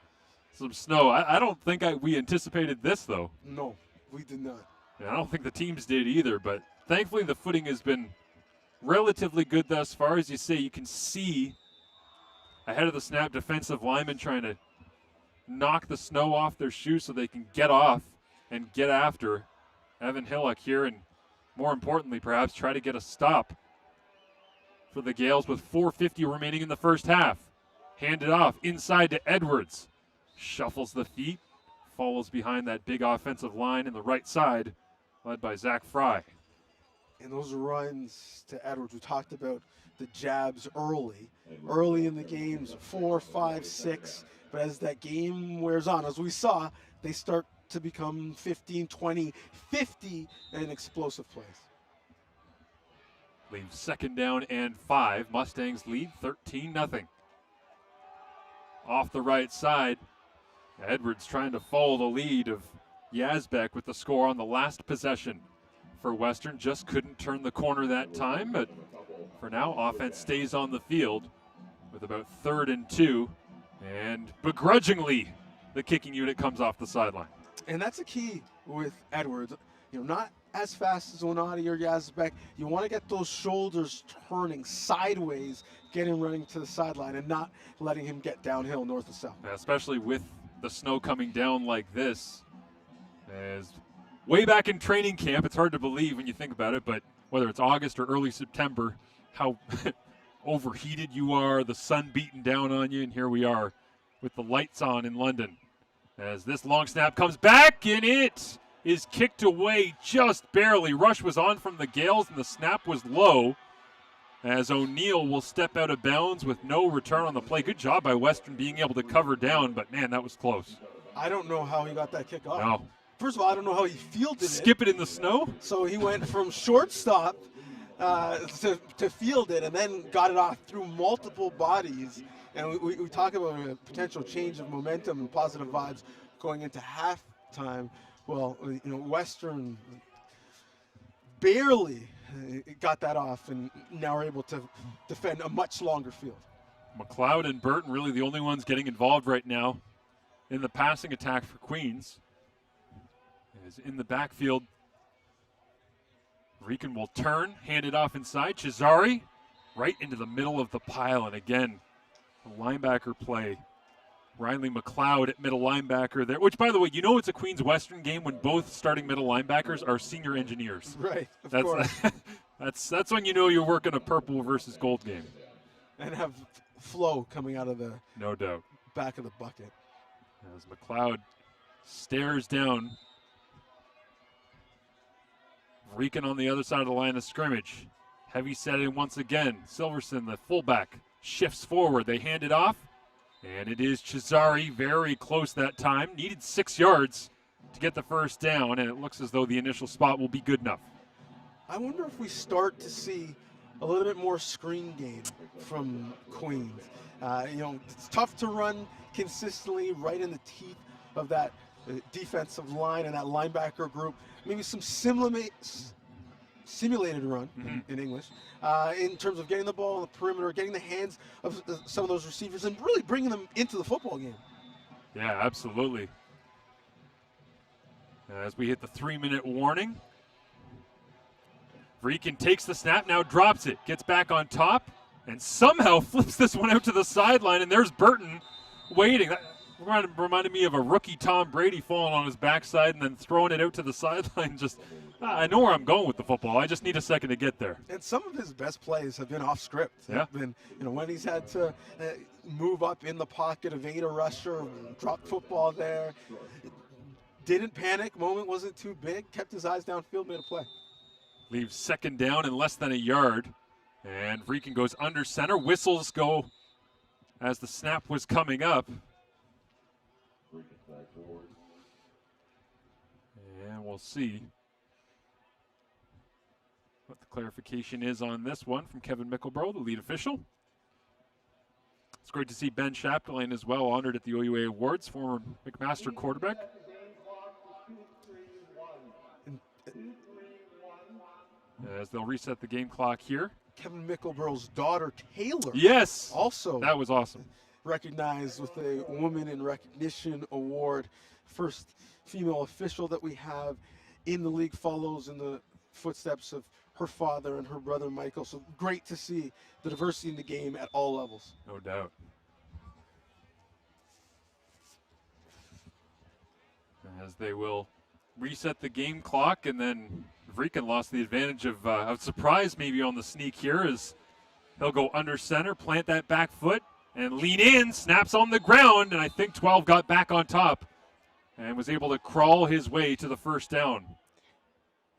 Speaker 1: some snow. I don't think we anticipated this, though.
Speaker 4: No, we did not.
Speaker 1: And I don't think the teams did either, but thankfully the footing has been relatively good thus far. As you say, you can see ahead of the snap defensive linemen trying to knock the snow off their shoes so they can get off and get after Evan Hillock here, and more importantly perhaps try to get a stop for the Gales with 4:50 remaining in the first half. Hand it off inside to Edwards. Shuffles the feet, follows behind that big offensive line in the right side, led by Zach Fry.
Speaker 4: And those runs to Edwards, we talked about the jabs early in the games, 4, 5, 6. But as that game wears on, as we saw, they start to become 15, 20, 50 in explosive plays.
Speaker 1: Leaves 2nd down and 5. Mustangs lead 13-0. Off the right side, Edwards trying to follow the lead of Yazbek with the score on the last possession for Western. Just couldn't turn the corner that time, but for now, offense stays on the field with about 3rd and 2. And begrudgingly, the kicking unit comes off the sideline.
Speaker 4: And that's a key with Edwards. Not as fast as Onati or Yazbek. You want to get those shoulders turning sideways, running to the sideline, and not letting him get downhill north to south.
Speaker 1: Yeah, especially with the snow coming down like this. As way back in training camp, it's hard to believe when you think about it, but whether it's August or early September, how overheated you are, the sun beating down on you, and here we are with the lights on in London. As this long snap comes back, and it is kicked away just barely. Rush was on from the Gales, and the snap was low, as O'Neill will step out of bounds with no return on the play. Good job by Western being able to cover down, but man, that was close.
Speaker 4: I don't know how he got that kick off.
Speaker 1: No.
Speaker 4: First of all, I don't know how he fielded it.
Speaker 1: Skip it in the snow?
Speaker 4: So he went from shortstop to field it, and then got it off through multiple bodies. And we talk about a potential change of momentum and positive vibes going into halftime. Well, Western barely got that off, and now are able to defend a much longer field.
Speaker 1: McLeod and Burton really the only ones getting involved right now in the passing attack for Queens. As in the backfield, Vreeken will turn, hand it off inside. Cesare right into the middle of the pile, and again, the linebacker play. Riley McLeod at middle linebacker there, which, by the way, it's a Queens Western game when both starting middle linebackers are senior engineers.
Speaker 4: Right, of course.
Speaker 1: That's when you're working a purple versus gold game.
Speaker 4: And have flow coming out of the
Speaker 1: no doubt
Speaker 4: back of the bucket.
Speaker 1: As McLeod stares down Vreeken on the other side of the line of scrimmage. Heavy set in once again. Silverson, the fullback, shifts forward. They hand it off, and it is Cesari, very close that time. Needed 6 yards to get the first down, and it looks as though the initial spot will be good enough.
Speaker 4: I wonder if we start to see a little bit more screen game from Queens. It's tough to run consistently right in the teeth of that defensive line and that linebacker group. Maybe some simulated run in English in terms of getting the ball on the perimeter, getting the hands of some of those receivers, and really bringing them into the football game.
Speaker 1: Yeah, absolutely. As we hit the 3-minute warning, Vreekin takes the snap, now drops it, gets back on top, and somehow flips this one out to the sideline, and there's Burton waiting. That reminded me of a rookie Tom Brady falling on his backside and then throwing it out to the sideline. I know where I'm going with the football. I just need a second to get there.
Speaker 4: And some of his best plays have been off script.
Speaker 1: Yeah.
Speaker 4: Been, when he's had to move up in the pocket, evade a rusher, drop football there. Didn't panic, moment wasn't too big, kept his eyes downfield, made a play.
Speaker 1: Leaves second down and less than a yard. And Vreekin goes under center. Whistles go as the snap was coming up. And we'll see what the clarification is on this one from Kevin Mickelbro, the lead official. It's great to see Ben Chapdelaine as well, honored at the OUA Awards, former McMaster quarterback. As they'll reset the game clock here.
Speaker 4: Kevin Mickelbro's daughter, Taylor.
Speaker 1: Yes.
Speaker 4: Also.
Speaker 1: That was awesome.
Speaker 4: Recognized with a Woman in Recognition Award. First female official that we have in the league, follows in the footsteps of her father and her brother Michael. So great to see the diversity in the game at all levels.
Speaker 1: No doubt. As they will reset the game clock, and then Vreekin lost the advantage of surprise maybe on the sneak here, as he'll go under center, plant that back foot, and lean in, snaps on the ground, and I think 12 got back on top and was able to crawl his way to the first down.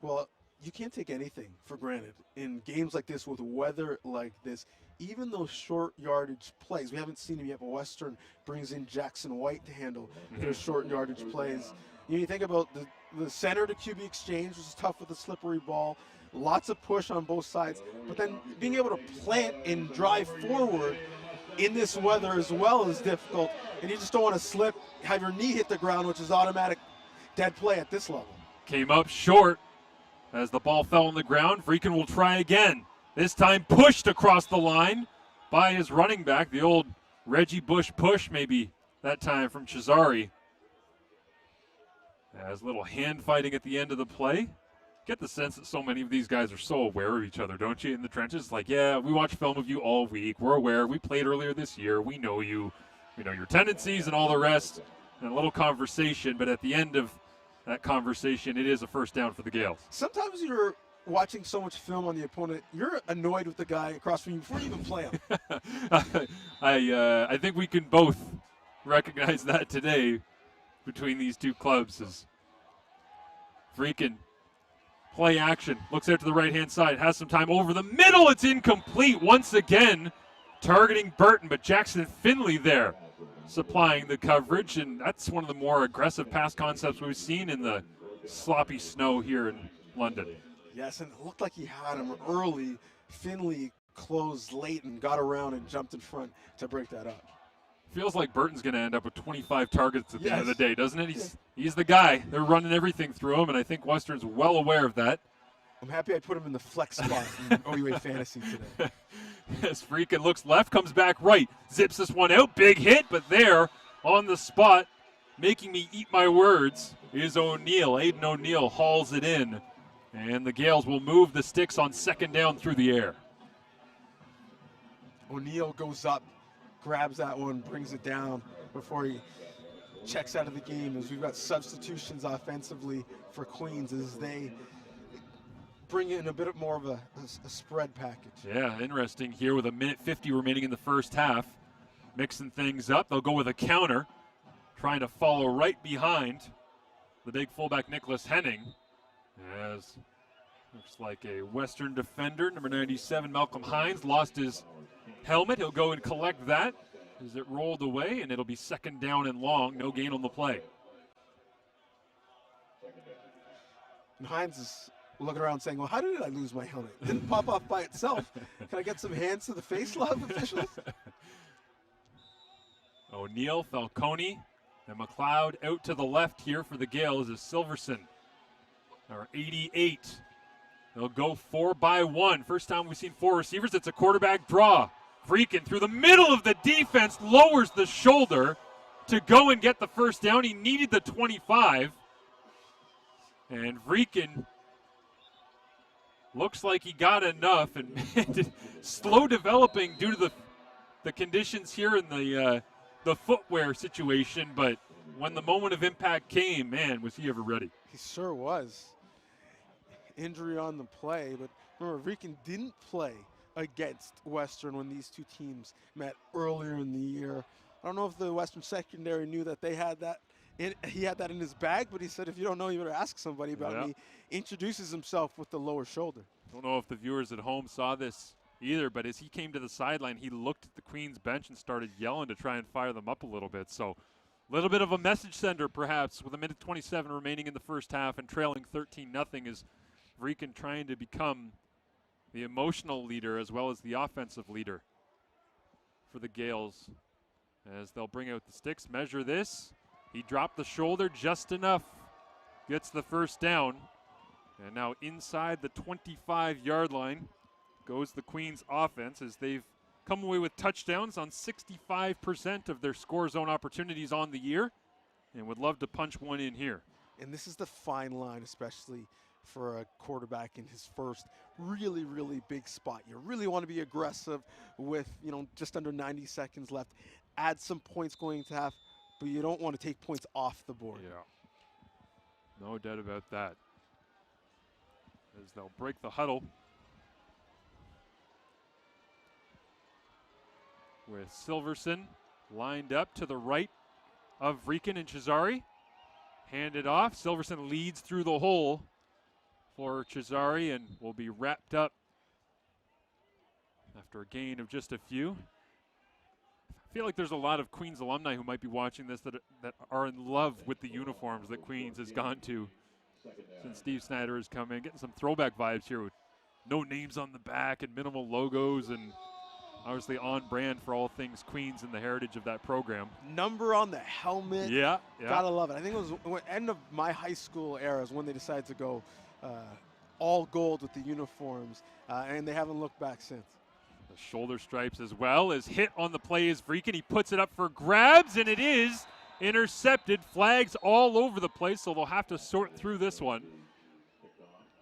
Speaker 4: Well, you can't take anything for granted in games like this with weather like this. Even those short yardage plays, we haven't seen them yet, but Western brings in Jackson White to handle their short yardage plays. You think about the center to QB exchange, which is tough with a slippery ball. Lots of push on both sides. But then being able to plant and drive forward in this weather as well is difficult. And you just don't want to slip, have your knee hit the ground, which is automatic dead play at this level.
Speaker 1: Came up short as the ball fell on the ground. Vreekin will try again. This time pushed across the line by his running back. The old Reggie Bush push maybe that time from Cesari. As little hand fighting at the end of the play. Get the sense that so many of these guys are so aware of each other, don't you, in the trenches? Like, yeah, we watch film of you all week. We're aware. We played earlier this year. We know you. We know your tendencies and all the rest. And a little conversation, but at the end of that conversation, it is a first down for the Gales.
Speaker 4: Sometimes you're watching so much film on the opponent, you're annoyed with the guy across from you before you even play him.
Speaker 1: I think we can both recognize that today between these two clubs. As Vreekin, play action, looks out to the right-hand side, has some time over the middle. It's incomplete once again, targeting Burton, but Jackson Finley there supplying the coverage, and that's one of the more aggressive pass concepts we've seen in the sloppy snow here in London.
Speaker 4: Yes, and it looked like he had him early. Finley closed late and got around and jumped in front to break that up.
Speaker 1: Feels like Burton's going to end up with 25 targets at the end of the day, doesn't it? He's the guy. They're running everything through him, and I think Western's well aware of that.
Speaker 4: I'm happy I put him in the flex spot in OUA Fantasy today.
Speaker 1: As Vreekin looks left, comes back right, zips this one out, big hit, but there on the spot, making me eat my words, is O'Neill. Aiden O'Neill hauls it in, and the Gales will move the sticks on second down through the air.
Speaker 4: O'Neill goes up, grabs that one, brings it down before he checks out of the game, as we've got substitutions offensively for Queens as they bring in a bit more of a spread package.
Speaker 1: Yeah, interesting here with 1:50 remaining in the first half. Mixing things up. They'll go with a counter, trying to follow right behind the big fullback Nicholas Henning, as Looks like a Western defender, number 97, Malcolm Hines, lost his helmet. He'll go and collect that as it rolled away, and it'll be second down and long. No gain on the play.
Speaker 4: And Hines is looking around saying, well, how did I lose my helmet? It didn't pop off by itself. Can I get some hands to the face, love officials?
Speaker 1: O'Neill, Falcone, and McLeod out to the left here for the Gales is Silverson, our 88. They'll go 4-by-1. First time we've seen 4 receivers. It's a quarterback draw. Freakin' through the middle of the defense, lowers the shoulder to go and get the first down. He needed the 25. And Freakin' looks like he got enough, and slow developing due to the conditions here in the footwear situation. But when the moment of impact came, man, was he ever ready.
Speaker 4: He sure was. Injury on the play, but remember, Freakin' didn't play against Western when these two teams met earlier in the year. I don't know if the Western secondary knew that they had that. He had that in his bag, but he said, if you don't know, you better ask somebody about me. Introduces himself with the lower shoulder.
Speaker 1: Don't know if the viewers at home saw this either, but as he came to the sideline, he looked at the Queens bench and started yelling to try and fire them up a little bit. So a little bit of a message sender, perhaps, with 1:27 remaining in the first half and trailing 13-0 is Freakin' trying to become the emotional leader as well as the offensive leader for the Gales. As they'll bring out the sticks, measure this. He dropped the shoulder just enough, gets the first down. And now inside the 25-yard line goes the Queens offense as they've come away with touchdowns on 65% of their score zone opportunities on the year and would love to punch one in here.
Speaker 4: And this is the fine line, especially for a quarterback in his first really, really big spot. You really want to be aggressive with, just under 90 seconds left. Add some points going to half, but you don't want to take points off the board.
Speaker 1: Yeah, no doubt about that. As they'll break the huddle with Silverson lined up to the right of Freakin' and Cesari. Handed off. Silverson leads through the hole for Cesari and will be wrapped up after a gain of just a few. I feel like there's a lot of Queens alumni who might be watching this that are in love with the uniforms that Queens has gone to since Steve Snyder has come in. Getting some throwback vibes here with no names on the back and minimal logos, and obviously on brand for all things Queens and the heritage of that program.
Speaker 4: Number on the helmet.
Speaker 1: Yeah.
Speaker 4: Gotta love it. I think it was end of my high school era is when they decided to go all gold with the uniforms, and they haven't looked back since.
Speaker 1: The shoulder stripes as well as hit on the play is Freakin'. He puts it up for grabs, and it is intercepted. Flags all over the place, so they'll have to sort through this one.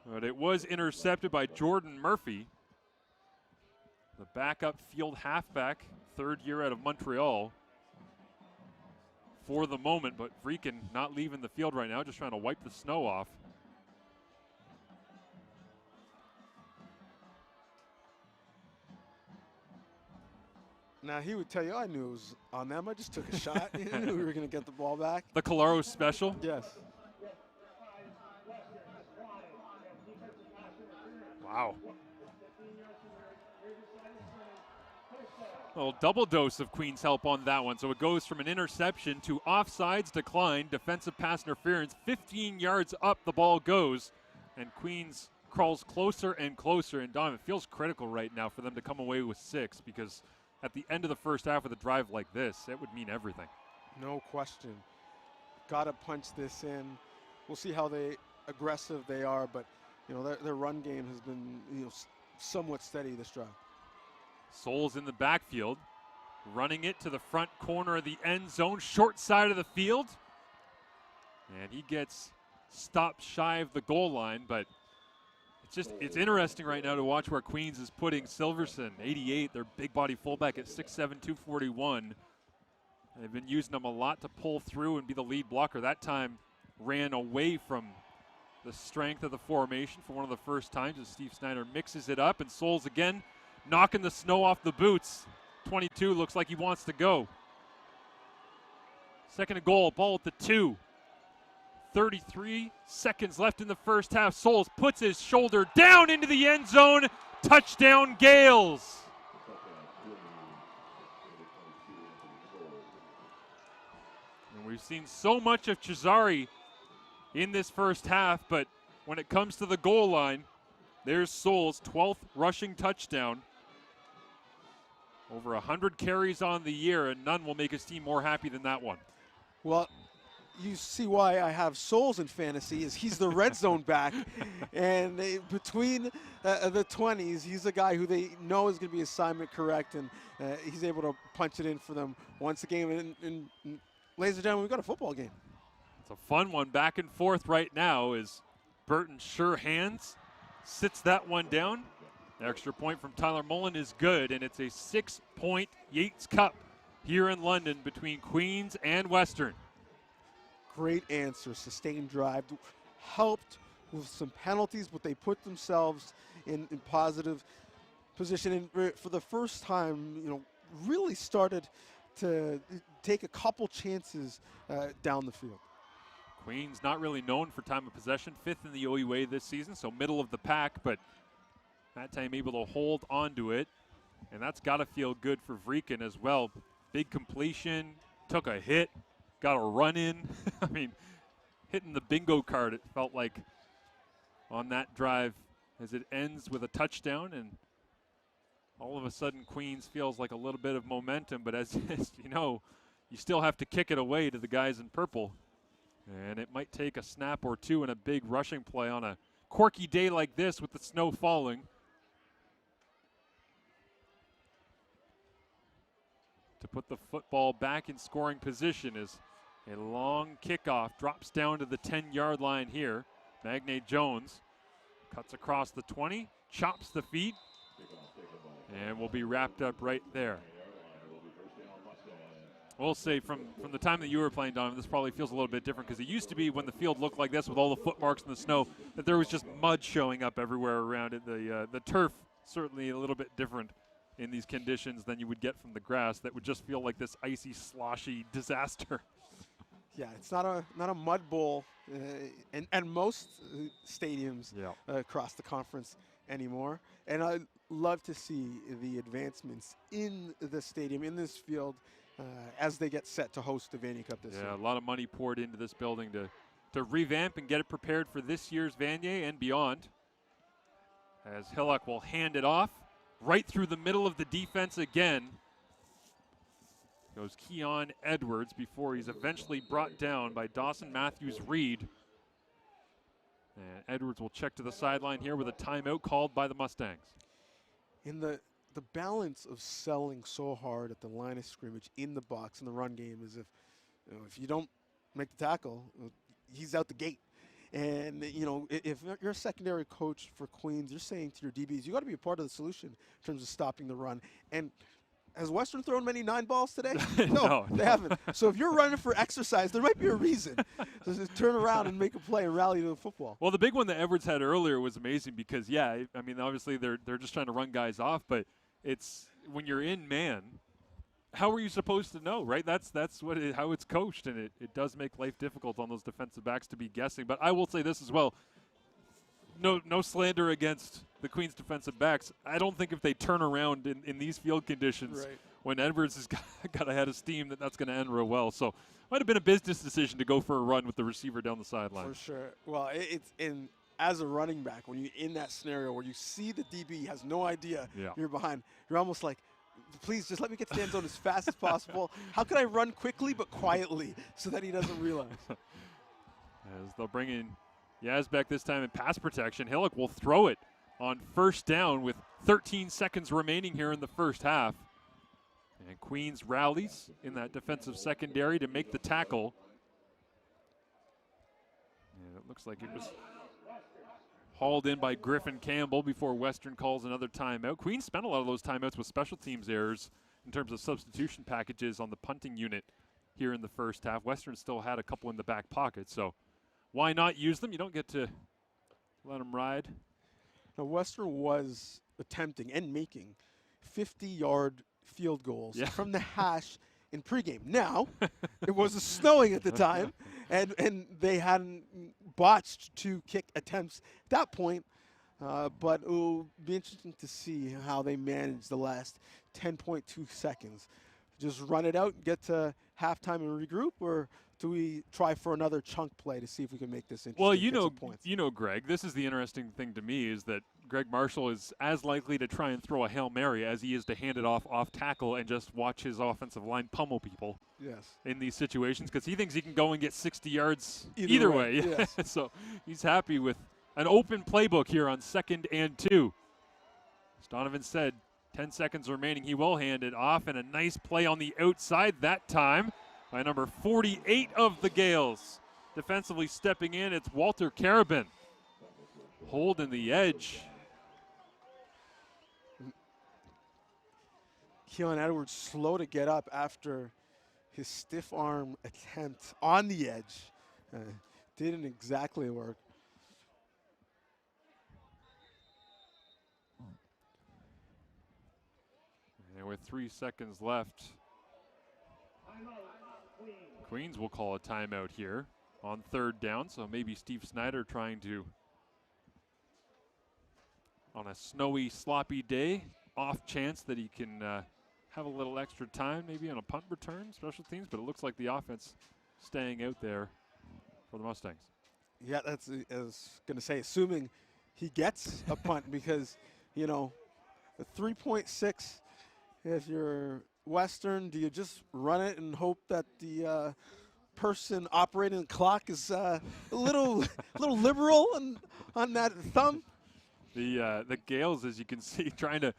Speaker 1: But it was intercepted by Jordan Murphy, the backup field halfback, third year out of Montreal for the moment. But Freakin' not leaving the field right now, just trying to wipe the snow off.
Speaker 4: Now, he would tell you, I knew it was on them. I just took a shot. I knew we were going to get the ball back.
Speaker 1: The Calaro special?
Speaker 4: Yes.
Speaker 1: Wow. A little double dose of Queens help on that one. So it goes from an interception to offsides decline, defensive pass interference, 15 yards up the ball goes, and Queens crawls closer and closer. And Dom, it feels critical right now for them to come away with 6, because at the end of the first half with a drive like this, it would mean everything.
Speaker 4: No question. Got to punch this in. We'll see how aggressive they are, but their run game has been somewhat steady this drive.
Speaker 1: Souls in the backfield, running it to the front corner of the end zone, short side of the field, and he gets stopped shy of the goal line. But it's interesting right now to watch where Queens is putting Silverson, 88, their big body fullback at 6'7", 241. They've been using him a lot to pull through and be the lead blocker. That time ran away from the strength of the formation for one of the first times as Steve Snyder mixes it up, and Souls again knocking the snow off the boots. 22 looks like he wants to go. Second and goal, ball at the 2. 33 seconds left in the first half. Souls puts his shoulder down into the end zone. Touchdown, Gales. And we've seen so much of Cesare in this first half, but when it comes to the goal line, there's Souls' 12th rushing touchdown. Over 100 carries on the year, and none will make his team more happy than that one.
Speaker 4: Well, you see why I have Souls in fantasy is he's the red zone back, and between the 20s, he's a guy who they know is going to be assignment correct, and he's able to punch it in for them once a game. And ladies and gentlemen, we've got a football game.
Speaker 1: It's a fun one. Back and forth right now is Burton's sure hands. Sits that one down. The extra point from Tyler Mullen is good, and it's a 6-point Yates Cup here in London between Queens and Western.
Speaker 4: Great answer, sustained drive, helped with some penalties, but they put themselves in positive position. And for the first time, really started to take a couple chances down the field.
Speaker 1: Queens not really known for time of possession, 5th in the OUA this season, so middle of the pack, but that time able to hold onto it. And that's got to feel good for Vrieken as well. Big completion, took a hit, got a run in. I mean, hitting the bingo card, it felt like, on that drive as it ends with a touchdown. And all of a sudden, Queens feels like a little bit of momentum. But as you know, you still have to kick it away to the guys in purple. And it might take a snap or two and a big rushing play on a quirky day like this with the snow falling to put the football back in scoring position. As a long kickoff drops down to the 10-yard line here. Magne Jones cuts across the 20, chops the feet, and will be wrapped up right there. We'll say from the time that you were playing, Donovan, this probably feels a little bit different, because it used to be when the field looked like this with all the footmarks in the snow that there was just mud showing up everywhere around it. The turf certainly a little bit different in these conditions than you would get from the grass. That would just feel like this icy, sloshy disaster.
Speaker 4: Yeah, it's not a mud bowl, and most stadiums across the conference anymore. And I love to see the advancements in the stadium, in this field, as they get set to host the Vanier Cup this year.
Speaker 1: Yeah, a lot of money poured into this building to revamp and get it prepared for this year's Vanier and beyond. As Hillock will hand it off right through the middle of the defense again. Goes Keon Edwards before he's eventually brought down by Dawson Matthews-Reed. And Edwards will check to the sideline here with a timeout called by the Mustangs.
Speaker 4: In the balance of selling so hard at the line of scrimmage in the box in the run game is if you don't make the tackle, he's out the gate. And, if you're a secondary coach for Queens, you're saying to your DBs, you got to be a part of the solution in terms of stopping the run. And has Western thrown many 9 balls today? No, they haven't. So if you're running for exercise, there might be a reason to just turn around and make a play and rally to the football.
Speaker 1: Well, the big one that Edwards had earlier was amazing because, obviously they're just trying to run guys off, but it's when you're in man, how are you supposed to know, right? That's how it's coached, and it does make life difficult on those defensive backs to be guessing. But I will say this as well. No slander against the Queens defensive backs. I don't think if they turn around in these field conditions when Edwards has got ahead of steam that's going to end real well. So might have been a business decision to go for a run with the receiver down the sideline.
Speaker 4: For sure. Well, as a running back, when you're in that scenario where you see the DB has no idea you're behind, you're almost like, please just let me get to the end zone as fast as possible. How can I run quickly but quietly so that he doesn't realize?
Speaker 1: As they'll bring in Yazbek this time in pass protection. Hillock will throw it on first down with 13 seconds remaining here in the first half. And Queens rallies in that defensive secondary to make the tackle. And it looks like it was hauled in by Griffin Campbell before Western calls another timeout. Queens spent a lot of those timeouts with special teams errors in terms of substitution packages on the punting unit here in the first half. Western still had a couple in the back pocket, so why not use them? You don't get to let them ride.
Speaker 4: Now, Western was attempting and making 50-yard field goals from the hash in pregame. Now, it was snowing at the time, and they hadn't botched 2 kick attempts at that point. But it will be interesting to see how they manage the last 10.2 seconds. Just run it out and get to halftime and regroup, or do we try for another chunk play to see if we can make this interesting?
Speaker 1: Well,
Speaker 4: points?
Speaker 1: Greg, this is the interesting thing to me is that Greg Marshall is as likely to try and throw a Hail Mary as he is to hand it off tackle and just watch his offensive line pummel people.
Speaker 4: Yes.
Speaker 1: In these situations, because he thinks he can go and get 60 yards either way.
Speaker 4: Yes.
Speaker 1: So he's happy with an open playbook here on 2nd and 2. As Donovan said, 10 seconds remaining. He will hand it off, and a nice play on the outside that time by number 48 of the Gales. Defensively stepping in, it's Walter Carabin. Holding the edge.
Speaker 4: Keelan Edwards slow to get up after his stiff arm attempt on the edge. Didn't exactly work.
Speaker 1: And with 3 seconds left, Queens will call a timeout here on 3rd down. So maybe Steve Snyder trying to, on a snowy, sloppy day, off chance that he can have a little extra time, maybe on a punt return, special teams. But it looks like the offense staying out there for the Mustangs.
Speaker 4: Yeah, I was going to say, assuming he gets a punt, because, you know, the 3.6, if you're Western, do you just run it and hope that the person operating the clock is a little liberal on that thumb?
Speaker 1: The Gales, as you can see, trying to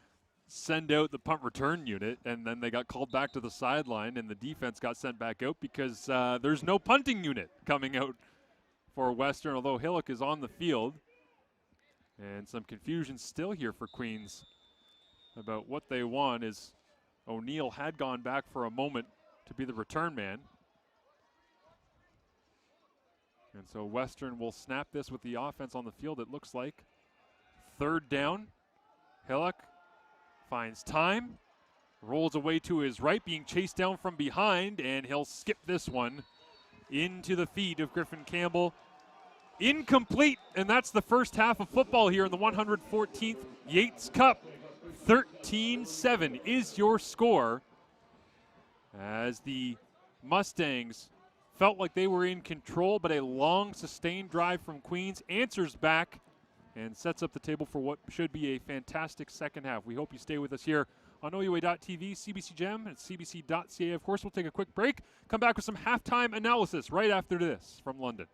Speaker 1: send out the punt return unit, and then they got called back to the sideline, and the defense got sent back out because there's no punting unit coming out for Western, although Hillock is on the field. And some confusion still here for Queens about what they want, is O'Neill had gone back for a moment to be the return man. And so Western will snap this with the offense on the field, it looks like. 3rd down. Hillock finds time, rolls away to his right, being chased down from behind, and he'll skip this one into the feet of Griffin Campbell. Incomplete, and that's the first half of football here in the 114th Yates Cup. 13-7 is your score, as the Mustangs felt like they were in control, but a long, sustained drive from Queens answers back and sets up the table for what should be a fantastic second half. We hope you stay with us here on OUA.TV, CBC Gem, and CBC.ca. Of course, we'll take a quick break, come back with some halftime analysis right after this from London.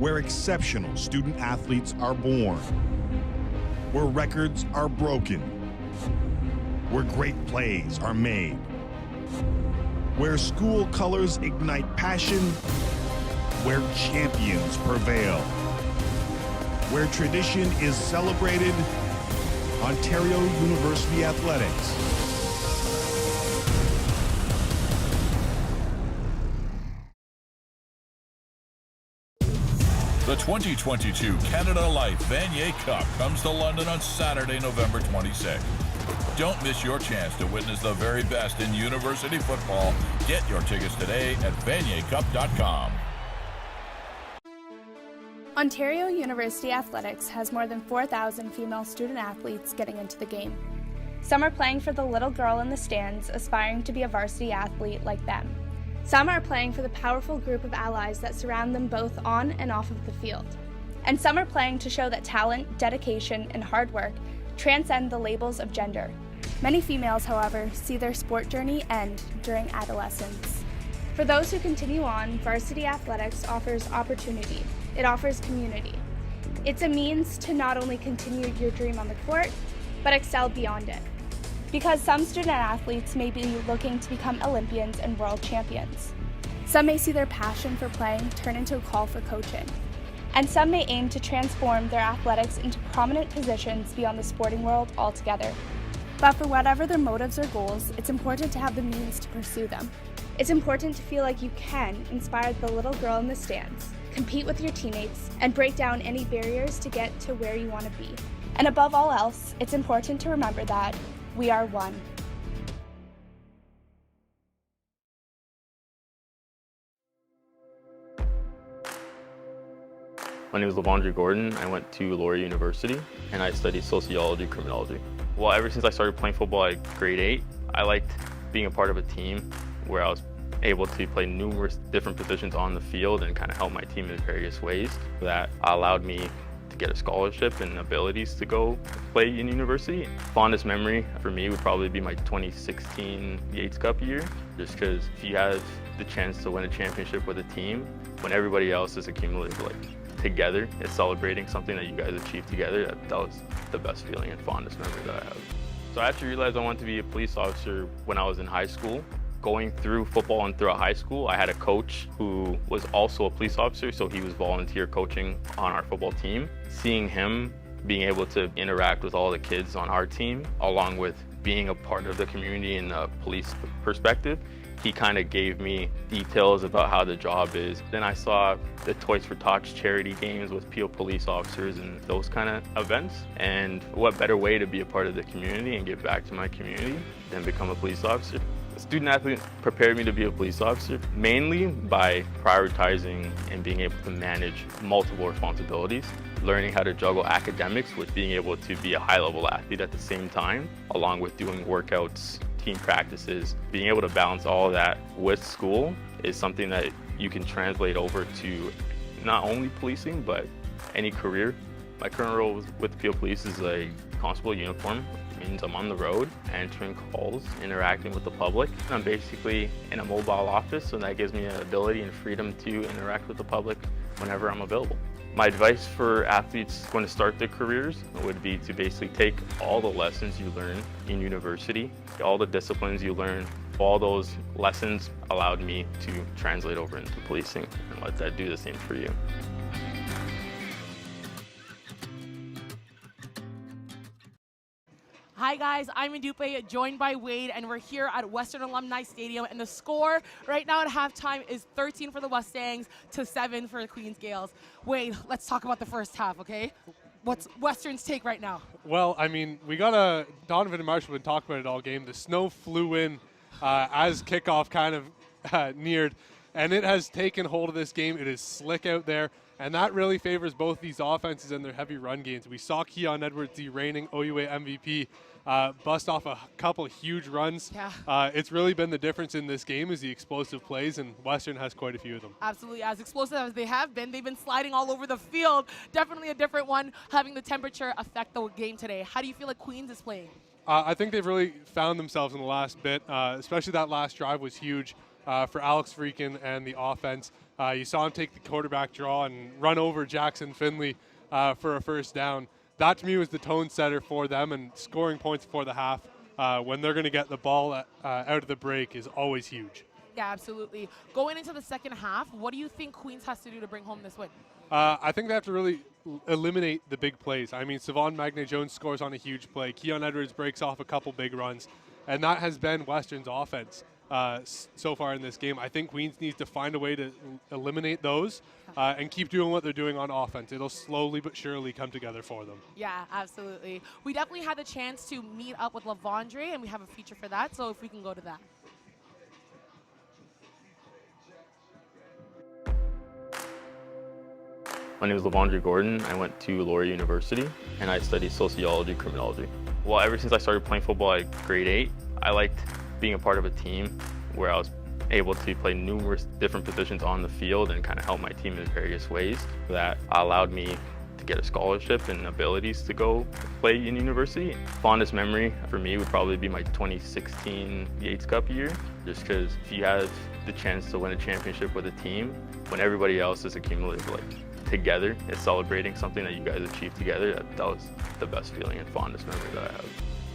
Speaker 7: Where exceptional student athletes are born, where records are broken, where great plays are made, where school colors ignite passion, where champions prevail, where tradition is celebrated, Ontario University Athletics.
Speaker 8: The 2022 Canada Life Vanier Cup comes to London on Saturday, November 26th. Don't miss your chance to witness the very best in university football. Get your tickets today at vaniercup.com.
Speaker 9: Ontario University Athletics has more than 4,000 female student athletes getting into the game. Some are playing for the little girl in the stands, aspiring to be a varsity athlete like them. Some are playing for the powerful group of allies that surround them both on and off of the field. And some are playing to show that talent, dedication, and hard work transcend the labels of gender. Many females, however, see their sport journey end during adolescence. For those who continue on, varsity athletics offers opportunity. It offers community. It's a means to not only continue your dream on the court, but excel beyond it. Because some student athletes may be looking to become Olympians and world champions. Some may see their passion for playing turn into a call for coaching. And some may aim to transform their athletics into prominent positions beyond the sporting world altogether. But for whatever their motives or goals, it's important to have the means to pursue them. It's important to feel like you can inspire the little girl in the stands, compete with your teammates, and break down any barriers to get to where you want to be. And above all else, it's important to remember that we are one.
Speaker 10: My name is Lavondre Gordon. I went to Laurier University and I studied sociology, criminology. Well, ever since I started playing football at grade 8, I liked being a part of a team where I was able to play numerous different positions on the field and kind of help my team in various ways. That allowed me to get a scholarship and abilities to go play in university. Fondest memory for me would probably be my 2016 Yates Cup year, just because if you have the chance to win a championship with a team, when everybody else is accumulated together, is celebrating something that you guys achieved together, that was the best feeling and fondest memory that I have. So I actually realized I wanted to be a police officer when I was in high school. Going through football and throughout high school, I had a coach who was also a police officer, so he was volunteer coaching on our football team. Seeing him being able to interact with all the kids on our team, along with being a part of the community in a police perspective, he kind of gave me details about how the job is. Then I saw the Toys for Tots charity games with Peel police officers and those kind of events. And what better way to be a part of the community and give back to my community than become a police officer? The student athlete prepared me to be a police officer, mainly by prioritizing and being able to manage multiple responsibilities, learning how to juggle academics with being able to be a high-level athlete at the same time, along with doing workouts, team practices. Being able to balance all of that with school is something that you can translate over to not only policing, but any career. My current role with the Peel Police is a constable uniform. It means I'm on the road, answering calls, interacting with the public. I'm basically in a mobile office, so that gives me an ability and freedom to interact with the public whenever I'm available. My advice for athletes going to start their careers would be to basically take all the lessons you learn in university, all the disciplines you learn, all those lessons allowed me to translate over into policing, and let that do the same for you.
Speaker 2: Hi guys, I'm Ndupe, joined by Wade, and we're here at Western Alumni Stadium, and the score right now at halftime is 13 for the Mustangs to 7 for the Queens Gales. Wade, let's talk about the first half, okay? What's Western's take right now?
Speaker 11: Well, I mean, Donovan and Marshall have been talking about it all game. The snow flew in as kickoff kind of neared, and it has taken hold of this game. It is slick out there. And that really favors both these offenses and their heavy run games. We saw Keon Edwards, the reigning OUA MVP, bust off a couple huge runs.
Speaker 2: Yeah.
Speaker 11: It's really been the difference in this game is the explosive plays, and Western has quite a few of them.
Speaker 2: Absolutely. As explosive as they have been, they've been sliding all over the field. Definitely a different one, having the temperature affect the game today. How do you feel like Queens is playing?
Speaker 11: I think they've really found themselves in the last bit, especially that last drive was huge for Alex Freakin and the offense. You saw him take the quarterback draw and run over Jackson Finley for a first down. That, to me, was the tone setter for them, and scoring points before the half when they're going to get the ball out of the break is always huge.
Speaker 2: Yeah, absolutely. Going into the second half, what do you think Queens has to do to bring home this win?
Speaker 11: I think they have to really eliminate the big plays. I mean, Savon Magne-Jones scores on a huge play. Keon Edwards breaks off a couple big runs, and that has been Western's offense so far in this game. I think Queens needs to find a way to eliminate those and keep doing what they're doing on offense. It'll slowly but surely come together for them.
Speaker 2: Yeah, absolutely. We definitely had the chance to meet up with Lavondre, and we have a feature for that, so if we can go to that.
Speaker 10: My name is Lavondre Gordon. I went to Laurier University and I studied sociology, criminology. Well, ever since I started playing football at grade 8, I liked being a part of a team where I was able to play numerous different positions on the field and kind of help my team in various ways. That allowed me to get a scholarship and abilities to go play in university. Fondest memory for me would probably be my 2016 Yates Cup year, just because if you have the chance to win a championship with a team, when everybody else is accumulated together, is celebrating something that you guys achieved together, that was the best feeling and fondest memory that I have.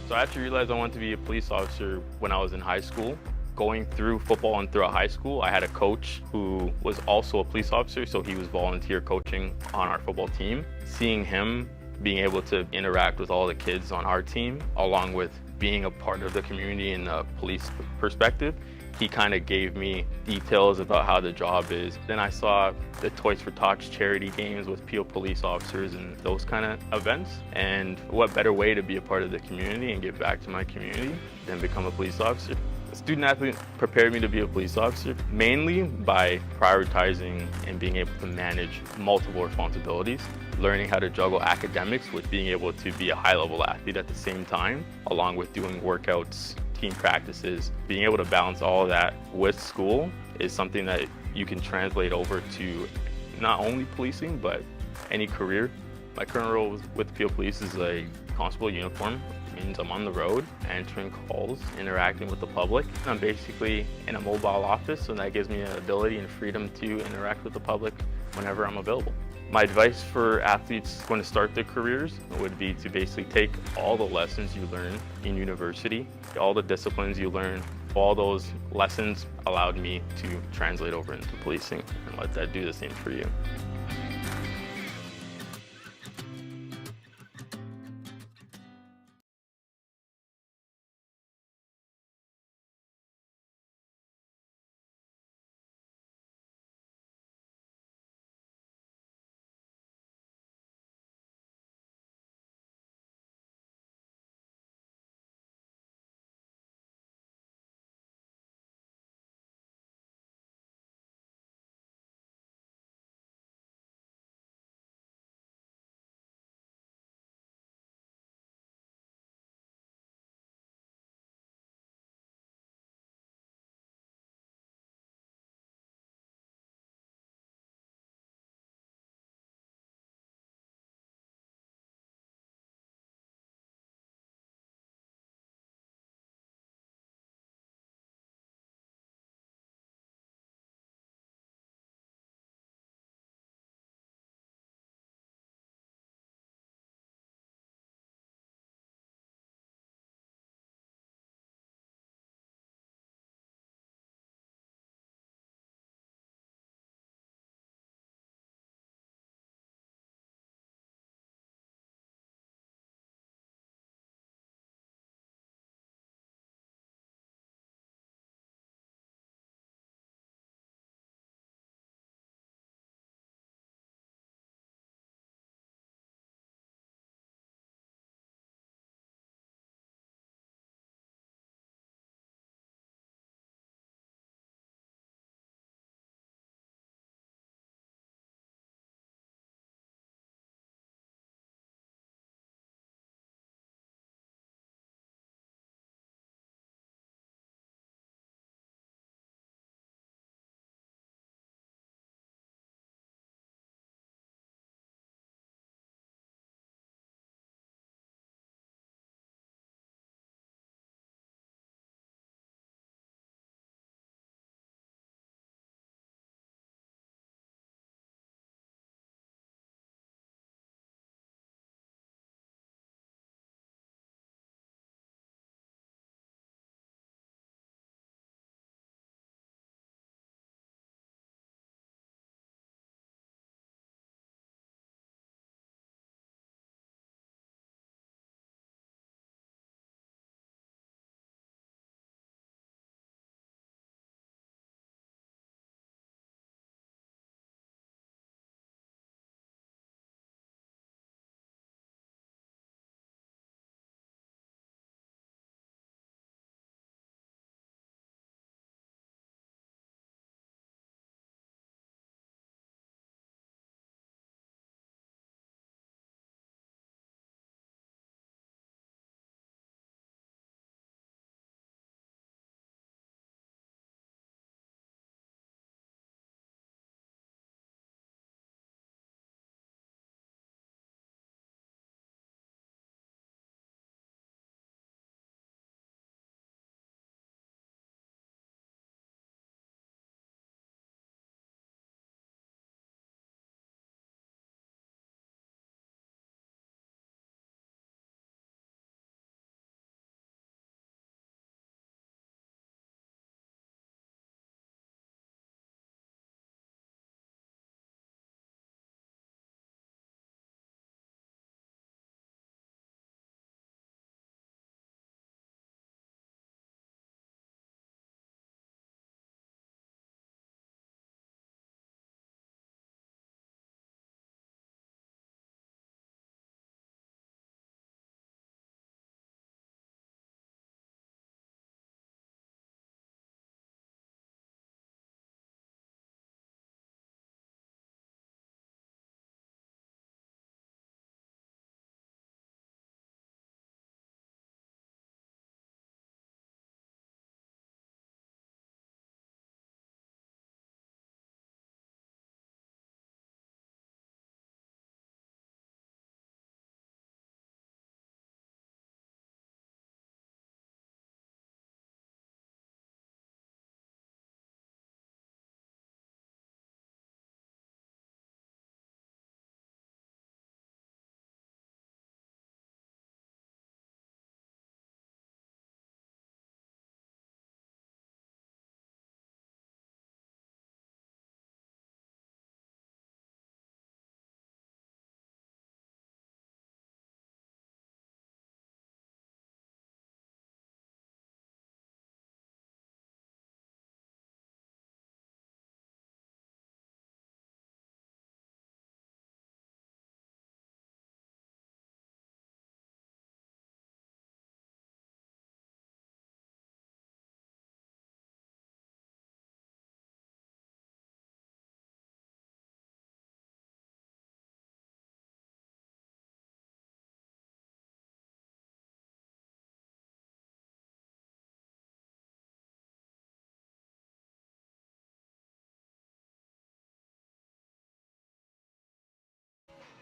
Speaker 10: So I actually realized I wanted to be a police officer when I was in high school. Going through football and throughout high school, I had a coach who was also a police officer, so he was volunteer coaching on our football team. Seeing him being able to interact with all the kids on our team, along with being a part of the community in a police perspective, he kind of gave me details about how the job is. Then I saw the Toys for Tots charity games with Peel police officers and those kind of events. And what better way to be a part of the community and give back to my community than become a police officer? A student athlete prepared me to be a police officer mainly by prioritizing and being able to manage multiple responsibilities, learning how to juggle academics with being able to be a high-level athlete at the same time, along with doing workouts, team practices. Being able to balance all of that with school is something that you can translate over to not only policing, but any career. My current role with Peel Police is a constable uniform. It means I'm on the road, answering calls, interacting with the public. I'm basically in a mobile office, and that gives me an ability and freedom to interact with the public whenever I'm available. My advice for athletes going to start their careers would be to basically take all the lessons you learn in university, all the disciplines you learn, all those lessons allowed me to translate over into policing, and let that do the same for you.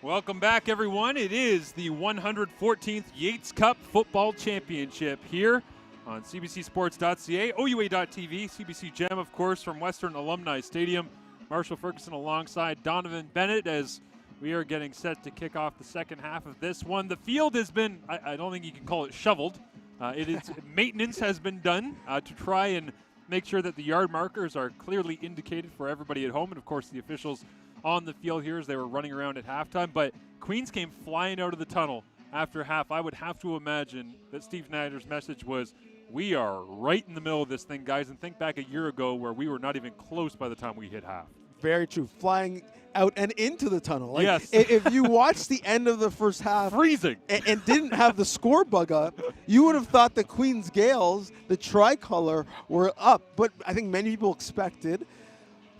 Speaker 1: Welcome back, everyone. It is the 114th Yates Cup Football Championship here on CBCSports.ca, OUA.tv, CBC Gem, of course, from Western Alumni Stadium. Marshall Ferguson alongside Donovan Bennett as we are getting set to kick off the second half of this one. The field has been, I don't think you can call it shoveled. It is maintenance has been done to try and make sure that the yard markers are clearly indicated for everybody at home, and of course the officials on the field here as they were running around at halftime. But Queens came flying out of the tunnel after half. I would have to imagine that Steve Snyder's message was, we are right in the middle of this thing, guys, and think back a year ago where we were not even close by the time we hit half.
Speaker 4: Very true. Flying out and into the tunnel. Like,
Speaker 1: yes.
Speaker 4: If you watched the end of the first half,
Speaker 1: freezing,
Speaker 4: and didn't have the score bug up, you would have thought the Queens Gales, the tricolor, were up. But I think many people expected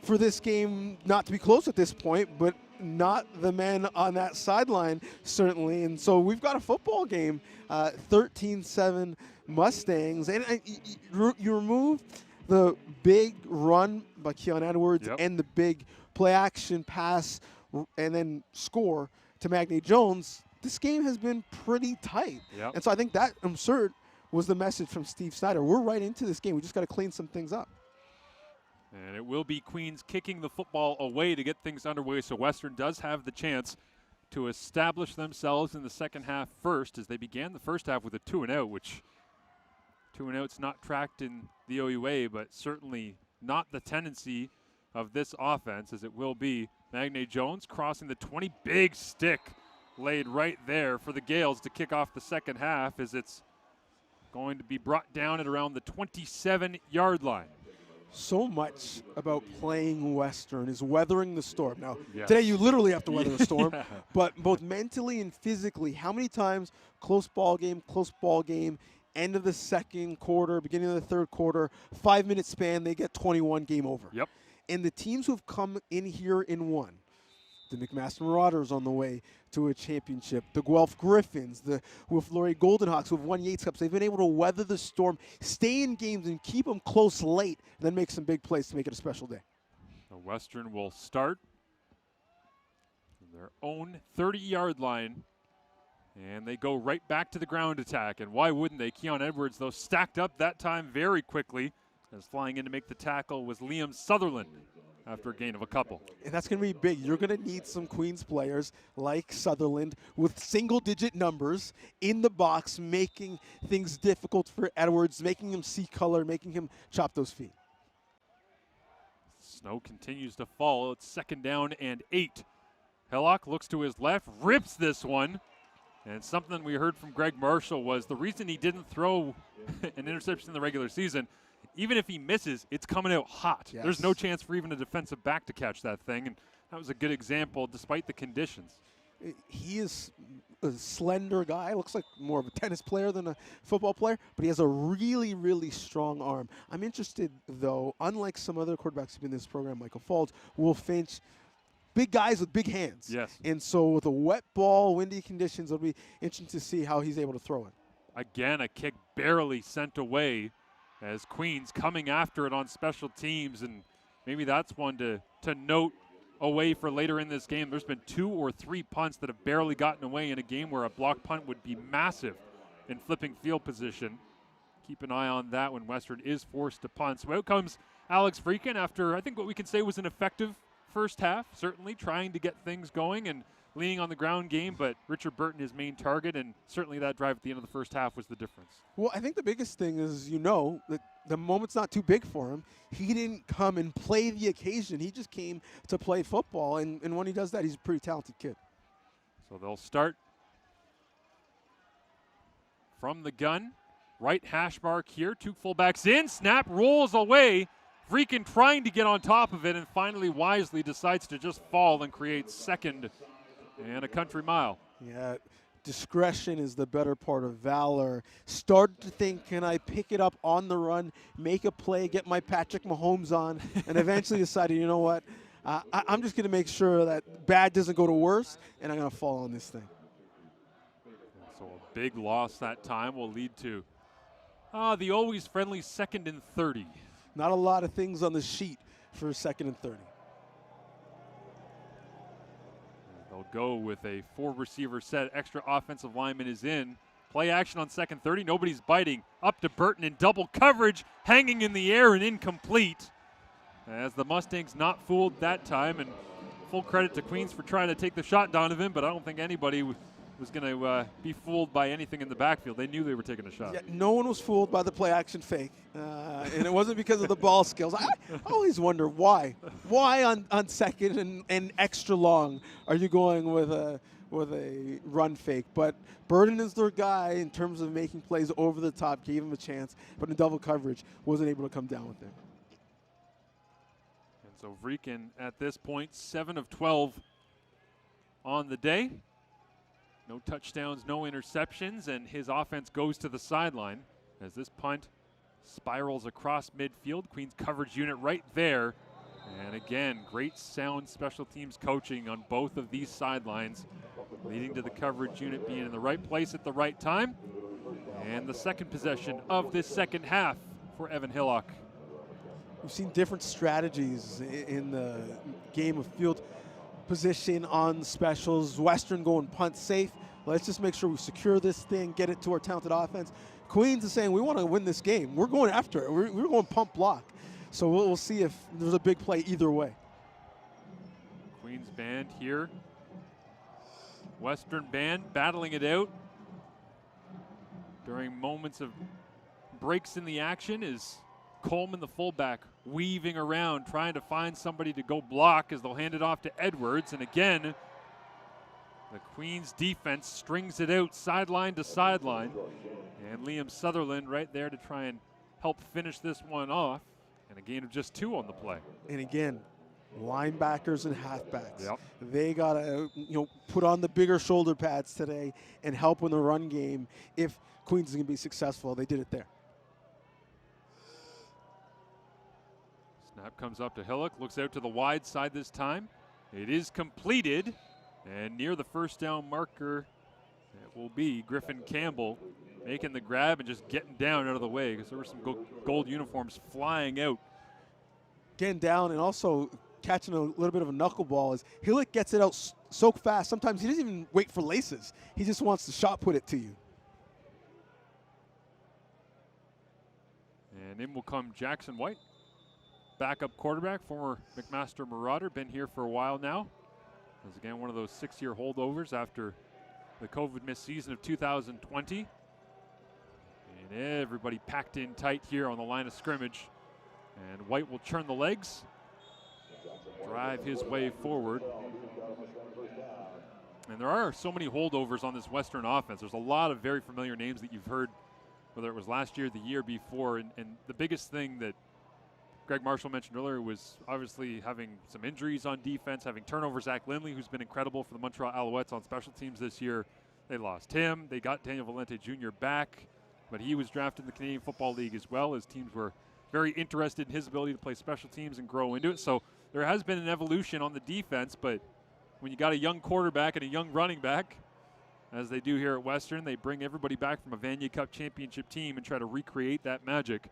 Speaker 4: for this game not to be close at this point, but not the men on that sideline, certainly. And so we've got a football game, 13-7 Mustangs. And you remove the big run by Keon Edwards and the big play-action pass and then score to Magnay Jones, this game has been pretty tight. And so I think that absurd was the message from Steve Snyder. We're right into this game. We just got to clean some things up.
Speaker 1: And it will be Queens kicking the football away to get things underway, so Western does have the chance to establish themselves in the second half first, as they began the first half with a 2-and-out, which 2-and-out's not tracked in the OUA, but certainly not the tendency of this offense, as it will be Magnay Jones crossing the 20. Big stick laid right there for the Gales to kick off the second half, as it's going to be brought down at around the 27-yard line.
Speaker 4: So much about playing Western is weathering the storm. Now, today you literally have to weather the storm, but both mentally and physically, how many times close ball game, end of the second quarter, beginning of the third quarter, 5-minute span, they get 21, game over. And the teams who have come in here and won, the McMaster Marauders on the way to a championship, the Guelph Griffins, the with Laurier Golden Hawks who have won Yates Cups, they've been able to weather the storm, stay in games and keep them close late, and then make some big plays to make it a special day.
Speaker 1: The Western will start their own 30-yard line, and they go right back to the ground attack. And why wouldn't they? Keon Edwards, though, stacked up that time very quickly, as flying in to make the tackle was Liam Sutherland after a gain of a couple.
Speaker 4: And that's going to be big. You're going to need some Queens players like Sutherland with single-digit numbers in the box, making things difficult for Edwards, making him see color, making him chop those feet.
Speaker 1: Snow continues to fall. It's 2nd down and 8. Hillock looks to his left, rips this one. And something we heard from Greg Marshall was the reason he didn't throw an interception in the regular season, even if he misses, it's coming out hot. There's no chance for even a defensive back to catch that thing, and that was a good example despite the conditions.
Speaker 4: He is a slender guy, looks like more of a tennis player than a football player, but he has a really, really strong arm. I'm interested, though, unlike some other quarterbacks who've been in this program, Michael Falls, Will Finch, big guys with big hands. And so with a wet ball, windy conditions, it'll be interesting to see how he's able to throw it.
Speaker 1: Again, a kick barely sent away as Queens coming after it on special teams, and maybe that's one to note away for later in this game. There's been 2 or 3 punts that have barely gotten away in a game where a block punt would be massive in flipping field position. Keep an eye on that when Western is forced to punt. So out comes Alex Freakin after I think what we can say was an effective first half, certainly trying to get things going and leaning on the ground game, but Richard Burton his main target, and certainly that drive at the end of the first half was the difference.
Speaker 4: Well, I think the biggest thing is, that the moment's not too big for him. He didn't come and play the occasion. He just came to play football, and when he does that, he's a pretty talented kid.
Speaker 1: So they'll start from the gun. Right hash mark here. 2 fullbacks in. Snap rolls away. Freakin trying to get on top of it, and finally wisely decides to just fall and create 2nd and a country mile.
Speaker 4: Yeah, discretion is the better part of valor. Started to think, can I pick it up on the run, make a play, get my Patrick Mahomes on, and eventually decided, you know what, I'm just going to make sure that bad doesn't go to worse, and I'm going to fall on this thing.
Speaker 1: So a big loss that time will lead to the always friendly 2nd and 30.
Speaker 4: Not a lot of things on the sheet for 2nd and 30.
Speaker 1: They'll They'll go with a 4-receiver set. Extra offensive lineman is in. Play action on second 30. Nobody's biting. Up to Burton in double coverage, hanging in the air and incomplete. As the Mustangs not fooled that time, and full credit to Queens for trying to take the shot, Donovan, but I don't think anybody was going to be fooled by anything in the backfield. They knew they were taking a shot.
Speaker 4: Yeah, no one was fooled by the play action fake, and it wasn't because of the ball skills. I always wonder why. Why on second and extra long are you going with a run fake? But Burden is their guy in terms of making plays over the top, gave him a chance, but in double coverage wasn't able to come down with it.
Speaker 1: And so Vreeken at this point, 7 of 12 on the day. No touchdowns, no interceptions, and his offense goes to the sideline as this punt spirals across midfield. Queens coverage unit right there. And again, great sound special teams coaching on both of these sidelines, leading to the coverage unit being in the right place at the right time. And the second possession of this second half for Evan Hillock.
Speaker 4: We've seen different strategies in the game of field position on specials. Western going punt safe. Let's just make sure we secure this thing, get it to our talented offense. Queens is saying we want to win this game. We're going after it. We're going pump block. So we'll see if there's a big play either way.
Speaker 1: Queens band here. Western band battling it out. During moments of breaks in the action is Coleman, the fullback, weaving around, trying to find somebody to go block as they'll hand it off to Edwards. And again, the Queens defense strings it out sideline to sideline. And Liam Sutherland right there to try and help finish this one off. And a gain of just 2 on the play.
Speaker 4: And again, linebackers and halfbacks.
Speaker 1: Yep.
Speaker 4: They got to put on the bigger shoulder pads today and help in the run game if Queens is going to be successful. They did it there.
Speaker 1: Snap comes up to Hillock, looks out to the wide side this time. It is completed, and near the first down marker, it will be Griffin Campbell making the grab and just getting down out of the way because there were some gold uniforms flying out.
Speaker 4: Getting down and also catching a little bit of a knuckleball as Hillock gets it out so fast. Sometimes he doesn't even wait for laces. He just wants to shot put it to you.
Speaker 1: And in will come Jackson White. Backup quarterback, former McMaster Marauder, been here for a while now. Was again one of those 6-year holdovers after the COVID missed season of 2020. And everybody packed in tight here on the line of scrimmage. And White will churn the legs, drive his way forward. And there are so many holdovers on this Western offense. There's a lot of very familiar names that you've heard, whether it was last year, the year before. And the biggest thing that Greg Marshall mentioned earlier was obviously having some injuries on defense, having turnovers. Zach Lindley, who's been incredible for the Montreal Alouettes on special teams this year. They lost him. They got Daniel Valente Jr. back, but he was drafted in the Canadian Football League as well, as teams were very interested in his ability to play special teams and grow into it. So there has been an evolution on the defense, but when you got a young quarterback and a young running back, as they do here at Western, they bring everybody back from a Vanier Cup championship team and try to recreate that magic.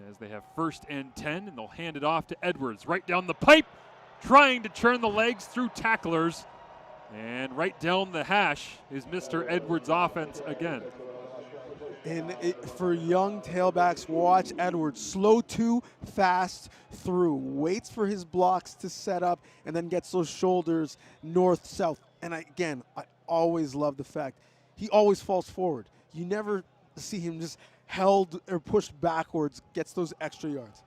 Speaker 1: As they have 1st and 10, and they'll hand it off to Edwards. Right down the pipe, trying to churn the legs through tacklers. And right down the hash is Mr. Edwards' offense again.
Speaker 4: And for young tailbacks, watch Edwards. Slow to, fast through. Waits for his blocks to set up, and then gets those shoulders north-south. And I always love the fact he always falls forward. You never see him just held or pushed backwards, gets those extra yards.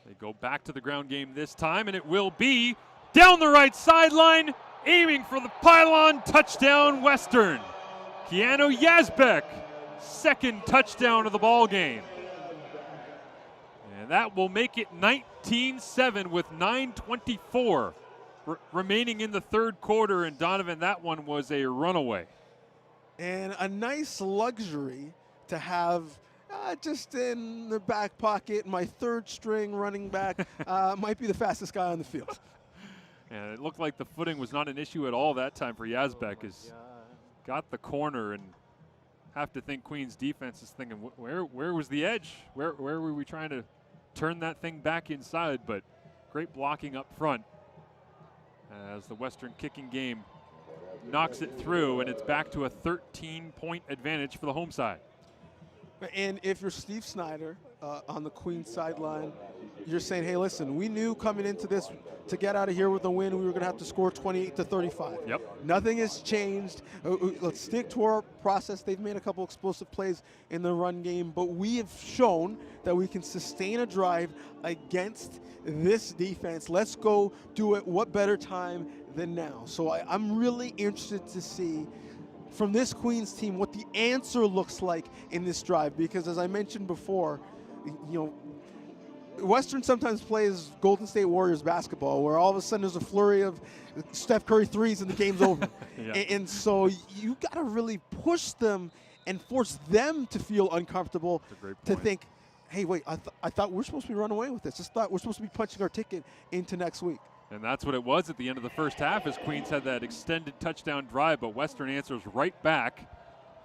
Speaker 1: They go back to the ground game this time, and it will be down the right sideline, aiming for the pylon, touchdown Western. Keanu Yazbek, 2nd touchdown of the ball game. And that will make it 19-7 with 9:24 remaining in the 3rd quarter. And Donovan, that one was a runaway.
Speaker 4: And a nice luxury to have just in the back pocket. My 3rd string running back might be the fastest guy on the field.
Speaker 1: And it looked like the footing was not an issue at all that time for Yazbek, as got the corner, and have to think Queens defense is thinking, where was the edge? Where were we trying to turn that thing back inside? But great blocking up front as the Western kicking game knocks it through, and it's back to a 13-point advantage for the home side.
Speaker 4: And if you're Steve Snyder on the Queens sideline, you're saying, hey, listen, we knew coming into this to get out of here with a win, we were going to have to score 28-35.
Speaker 1: Yep.
Speaker 4: Nothing has changed. Let's stick to our process. They've made a couple explosive plays in the run game, but we have shown that we can sustain a drive against this defense. Let's go do it. What better time than now? So I'm really interested to see from this Queens team what the answer looks like in this drive, because as I mentioned before, Western sometimes plays Golden State Warriors basketball, where all of a sudden there's a flurry of Steph Curry threes and the game's over.
Speaker 1: Yeah.
Speaker 4: And so you got to really push them and force them to feel uncomfortable, to think, hey, wait, I thought we're supposed to be running away with this. I thought we're supposed to be punching our ticket into next week.
Speaker 1: And that's what it was at the end of the first half, as Queens had that extended touchdown drive, but Western answers right back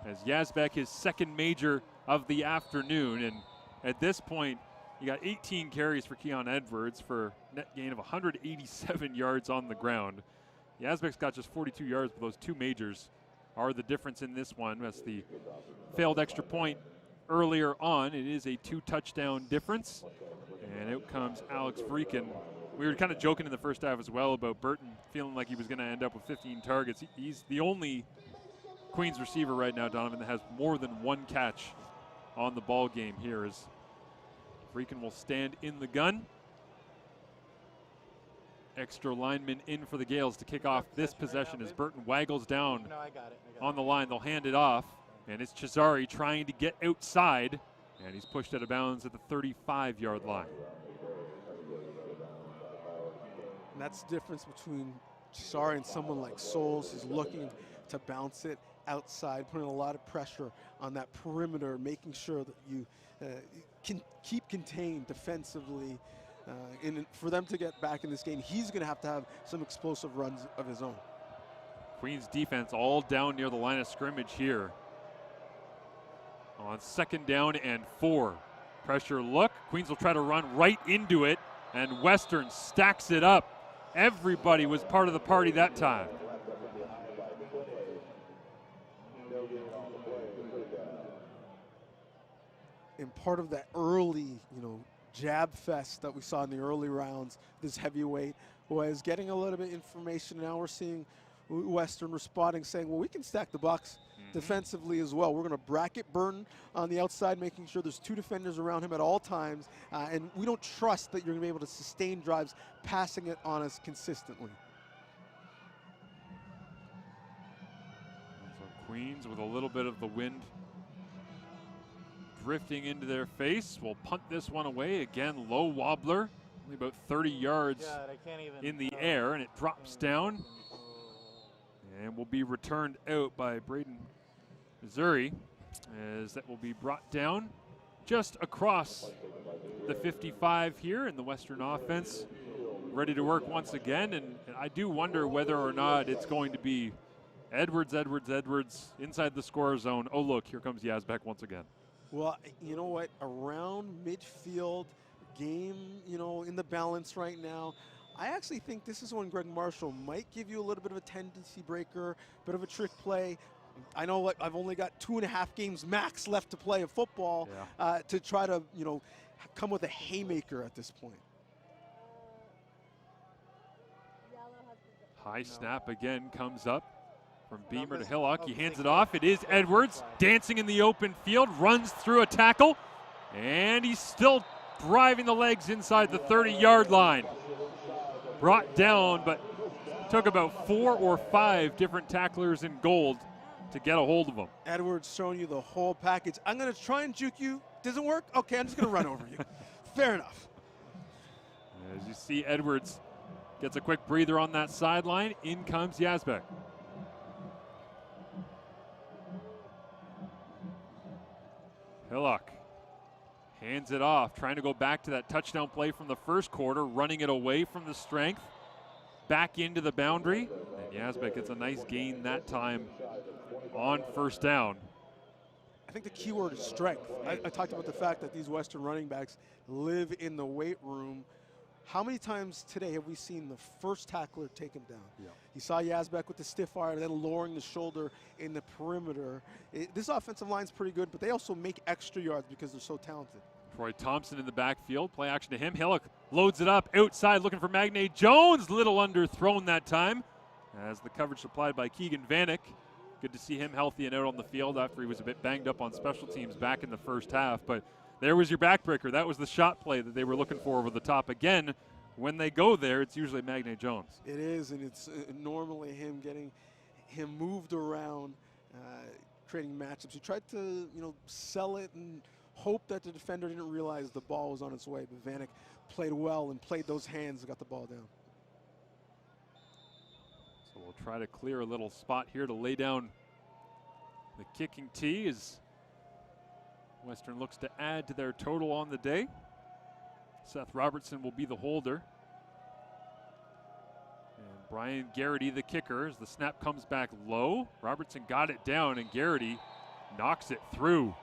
Speaker 1: as Yazbek, his second major of the afternoon. And at this point, you got 18 carries for Keon Edwards for net gain of 187 yards on the ground. Yazbek's got just 42 yards, but those two majors are the difference in this one. That's the failed extra point earlier on. It is a 2-touchdown difference. And out comes Alex Freakin. We were kind of joking in the first half as well about Burton feeling like he was going to end up with 15 targets. He's the only Queens receiver right now, Donovan, that has more than one catch on the ball game here, as Freakin will stand in the gun. Extra lineman in for the Gales to kick off this possession as Burton waggles down on the line. They'll hand it off, and it's Cesari trying to get outside, and he's pushed out of bounds at the 35-yard line.
Speaker 4: And that's the difference between Cesari and someone like Souls, who's looking to bounce it outside, putting a lot of pressure on that perimeter, making sure that you can keep contained defensively. And for them to get back in this game, he's going to have some explosive runs of his own.
Speaker 1: Queens defense all down near the line of scrimmage here. On 2nd down and 4. Pressure look. Queens will try to run right into it, and Western stacks it up. Everybody was part of the party that time.
Speaker 4: And part of that early, jab fest that we saw in the early rounds, this heavyweight, was getting a little bit of information. Now we're seeing Western responding, saying, well, we can stack the box defensively as well. We're going to bracket Burton on the outside, making sure there's 2 defenders around him at all times, and we don't trust that you're going to be able to sustain drives passing it on us consistently.
Speaker 1: So Queens, with a little bit of the wind drifting into their face, will punt this one away. Again, low wobbler, only about 30 yards in the air, and it drops down and will be returned out by Braden Missouri, as that will be brought down just across the 55 here, and the Western offense ready to work once again. And I do wonder whether or not it's going to be Edwards inside the score zone. Oh, look, here comes Yazbek once again.
Speaker 4: Well, you know what? Around midfield, game, in the balance right now, I actually think this is when Greg Marshall might give you a little bit of a tendency breaker, bit of a trick play. I know I've only got 2.5 games max left to play of football, to try to, come with a haymaker at this point.
Speaker 1: High snap again comes up from Beamer to Hillock. He hands it off. It is Edwards dancing in the open field, runs through a tackle, and he's still driving the legs inside the 30-yard line. Brought down, but took about 4 or 5 different tacklers in gold to get a hold of him.
Speaker 4: Edwards showing you the whole package. I'm going to try and juke you. Doesn't work? Okay, I'm just going to run over you. Fair enough.
Speaker 1: As you see, Edwards gets a quick breather on that sideline. In comes Yazbek. Hillock hands it off, trying to go back to that touchdown play from the first quarter, running it away from the strength, back into the boundary, and Yazbek gets a nice gain that time on 1st down.
Speaker 4: I think the key word is strength. I talked about the fact that these Western running backs live in the weight room. How many times today have we seen the first tackler take him down?
Speaker 1: Yeah.
Speaker 4: You saw Yazbek with the stiff arm, then lowering the shoulder in the perimeter. This offensive line's pretty good, but they also make extra yards because they're so talented.
Speaker 1: Troy Thompson in the backfield. Play action to him. Hillock loads it up outside looking for Magne Jones. Little underthrown that time as the coverage supplied by Keegan Vanek. Good to see him healthy and out on the field after he was a bit banged up on special teams back in the first half. But there was your backbreaker. That was the shot play that they were looking for over the top. Again, when they go there, it's usually Magne Jones.
Speaker 4: It is, and it's normally him getting him moved around, creating matchups. He tried to, sell it and hope that the defender didn't realize the ball was on its way, but Vanek played well and played those hands and got the ball down.
Speaker 1: So we'll try to clear a little spot here to lay down the kicking tee as Western looks to add to their total on the day. Seth Robertson will be the holder. And Brian Garrity, the kicker, as the snap comes back low. Robertson got it down, and Garrity knocks it through.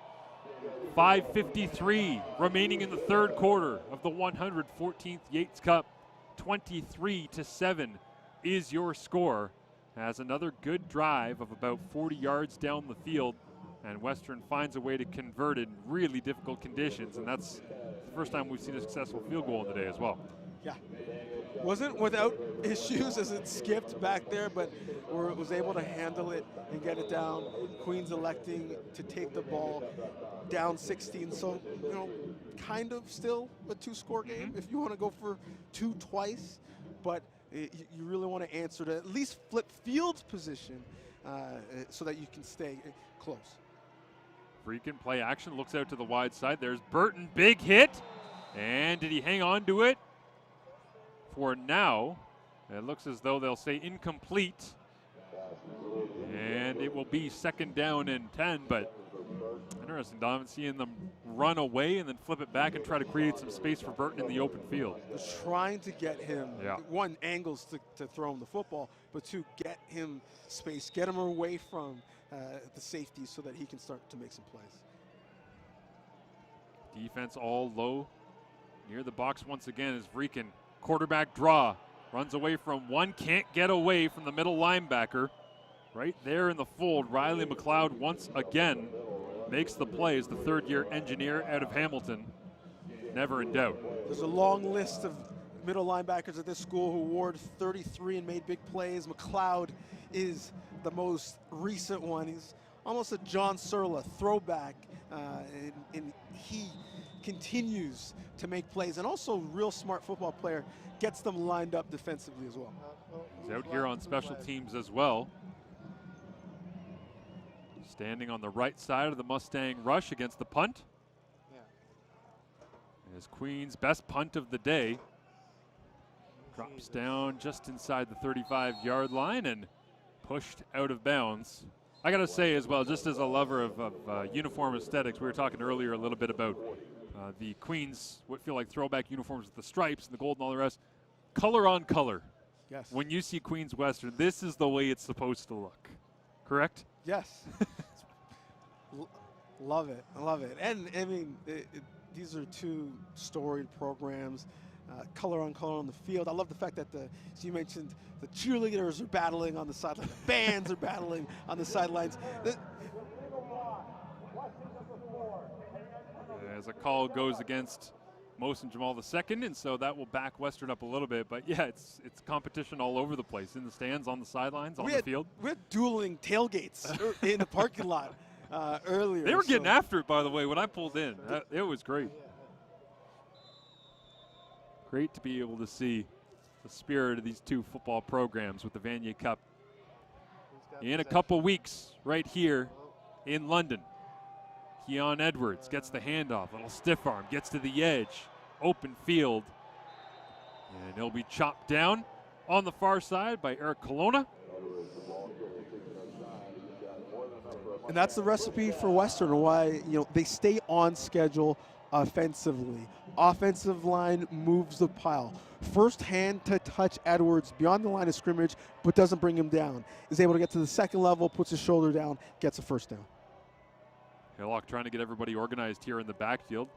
Speaker 1: 5:53 remaining in the third quarter of the 114th Yates Cup. 23-7 is your score, as another good drive of about 40 yards down the field, and Western finds a way to convert it in really difficult conditions, and that's the first time we've seen a successful field goal in the day as well.
Speaker 4: Yeah. Wasn't without issues as it skipped back there, but was able to handle it and get it down. Queens electing to take the ball down 16. So, kind of still a two-score game if you want to go for two twice. But you really want to answer to at least flip field position so that you can stay close.
Speaker 1: Freakin play action, looks out to the wide side. There's Burton, big hit. And did he hang on to it? For now, it looks as though they'll say incomplete. And it will be 2nd down and 10, but interesting, Dom, seeing them run away and then flip it back and try to create some space for Burton in the open field.
Speaker 4: They're trying to get him, one, angles to throw him the football, but two, get him space, get him away from the safety so that he can start to make some plays.
Speaker 1: Defense all low near the box once again as Vreekin, quarterback draw, runs away from one, can't get away from the middle linebacker. Right there in the fold, Riley McLeod once again makes the play as the third-year engineer out of Hamilton. Never in doubt.
Speaker 4: There's a long list of middle linebackers at this school who wore 33 and made big plays. McLeod is the most recent one. He's almost a John Surla throwback, and he continues to make plays. And also real smart football player, gets them lined up defensively as well.
Speaker 1: He's out here on special teams as well. Standing on the right side of the Mustang rush against the punt. As Queen's best punt of the day drops down just inside the 35-yard line and pushed out of bounds. I got to say as well, just as a lover of uniform aesthetics, we were talking earlier a little bit about the Queens, what feel like throwback uniforms with the stripes and the gold and all the rest. Color on color.
Speaker 4: Yes.
Speaker 1: When you see Queens Western, this is the way it's supposed to look. Correct?
Speaker 4: Yes. Love it. I love it. And, I mean, these are two storied programs, color on color on the field. I love the fact that, so you mentioned the cheerleaders are battling on the sideline, the bands are battling on the sidelines.
Speaker 1: As a call goes against Mohsen Jamal II, and so that will back Western up a little bit. But, yeah, it's competition all over the place, in the stands, on the sidelines, on the field.
Speaker 4: We had dueling tailgates in the parking lot earlier.
Speaker 1: They were getting after it, by the way, when I pulled in. It was great. Great to be able to see the spirit of these two football programs with the Vanier Cup in a couple weeks right here in London. Keon Edwards gets the handoff, little stiff arm, gets to the edge, open field, and he'll be chopped down on the far side by Eric Colonna.
Speaker 4: And that's the recipe for Western, why they stay on schedule offensively. Offensive line moves the pile. First hand to touch Edwards beyond the line of scrimmage, but doesn't bring him down. Is able to get to the second level, puts his shoulder down, gets a first down.
Speaker 1: Hillock trying to get everybody organized here in the backfield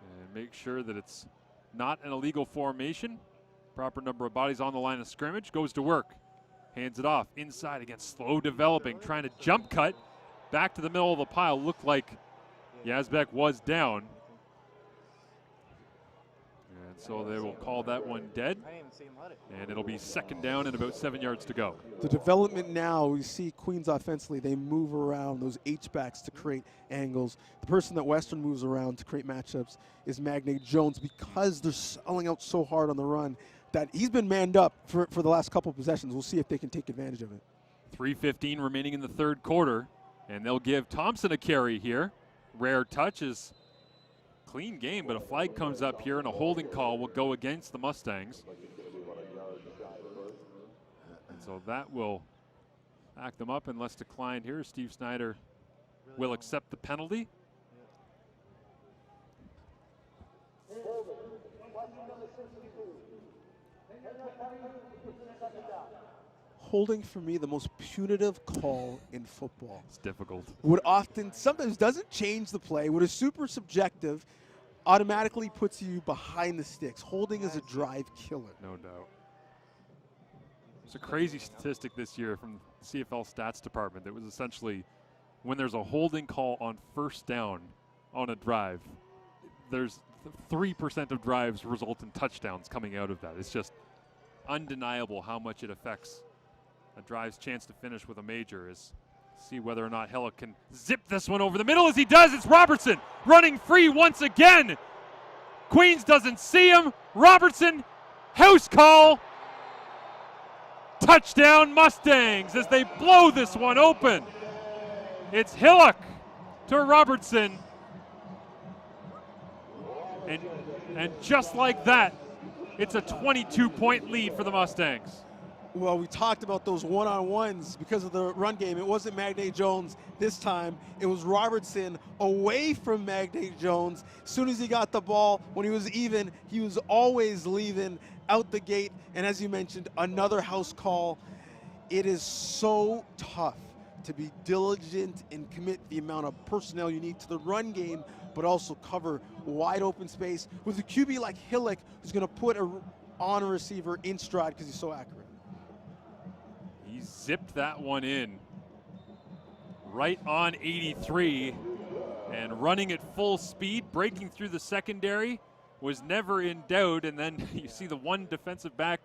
Speaker 1: and make sure that it's not an illegal formation. Proper number of bodies on the line of scrimmage. Goes to work. Hands it off. Inside against slow developing. Trying to jump cut. Back to the middle of the pile. Looked like Yazbek was down. And so they will call that one dead. And it'll be second down and about 7 yards to go.
Speaker 4: The development now, we see Queens offensively, they move around those H-backs to create angles. The person that Western moves around to create matchups is Magnay Jones, because they're selling out so hard on the run that he's been manned up for the last couple of possessions. We'll see if they can take advantage of it.
Speaker 1: 3:15 remaining in the third quarter, and they'll give Thompson a carry here. Rare touches. Clean game, but a flag comes up here and a holding call will go against the Mustangs. And so that will back them up unless declined here. Steve Snyder will accept the penalty.
Speaker 4: Holding, for me, the most punitive call in football.
Speaker 1: It's difficult.
Speaker 4: Would often, sometimes doesn't change the play. Would is super subjective, automatically puts you behind the sticks. Holding is a drive killer.
Speaker 1: No doubt. It's a crazy statistic this year from the CFL stats department. That was essentially when there's a holding call on first down on a drive, there's 3% of drives result in touchdowns coming out of that. It's just undeniable how much it affects a drive's chance to finish with a major. Is see whether or not Hillock can zip this one over the middle. As he does, it's Robertson running free once again. Queens doesn't see him. Robertson, house call. Touchdown Mustangs as they blow this one open. It's Hillock to Robertson. And just like that, it's a 22-point lead for the Mustangs.
Speaker 4: Well, we talked about those one-on-ones because of the run game. It wasn't Magnay Jones this time. It was Robertson away from Magnay Jones. As soon as he got the ball, when he was even, he was always leaving out the gate. And as you mentioned, another house call. It is so tough to be diligent and commit the amount of personnel you need to the run game, but also cover wide open space with a QB like Hillock, who's going to put on a receiver in stride because he's so accurate.
Speaker 1: He zipped that one in right on 83 and running at full speed, breaking through the secondary, was never in doubt. And then you see the one defensive back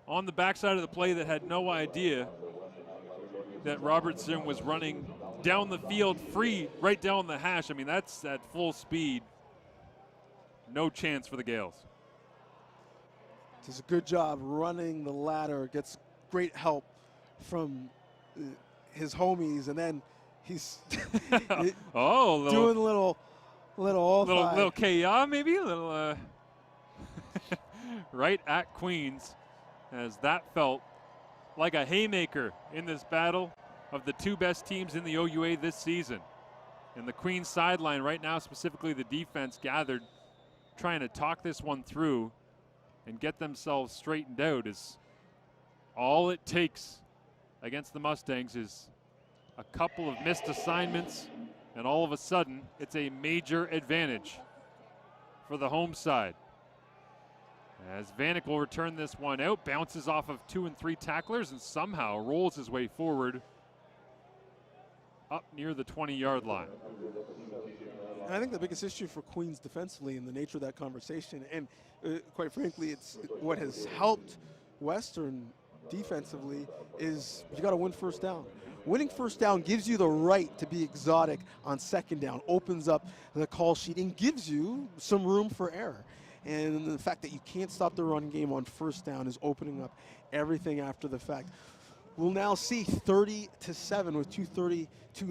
Speaker 1: on the backside of the play that had no idea that Robertson was running down the field free right down the hash. I mean, that's at full speed. No chance for the Gales.
Speaker 4: Does a good job running the ladder, gets great help from his homies, and then he's doing a little
Speaker 1: chaos, maybe a little right at Queens, as that felt like a haymaker in this battle of the two best teams in the OUA this season. And the Queens sideline right now, specifically the defense, gathered, trying to talk this one through and get themselves straightened out. Is all it takes against the Mustangs is a couple of missed assignments, and all of a sudden it's a major advantage for the home side. As Vanek will return this one out, bounces off of 2 and 3 tacklers and somehow rolls his way forward up near the 20-yard line.
Speaker 4: And I think the biggest issue for Queens defensively in the nature of that conversation, and quite frankly, it's what has helped Western defensively, is you got to win first down. Winning first down gives you the right to be exotic on second down, opens up the call sheet, and gives you some room for error. And the fact that you can't stop the run game on first down is opening up everything after the fact. We'll now see 30-7 with 2:32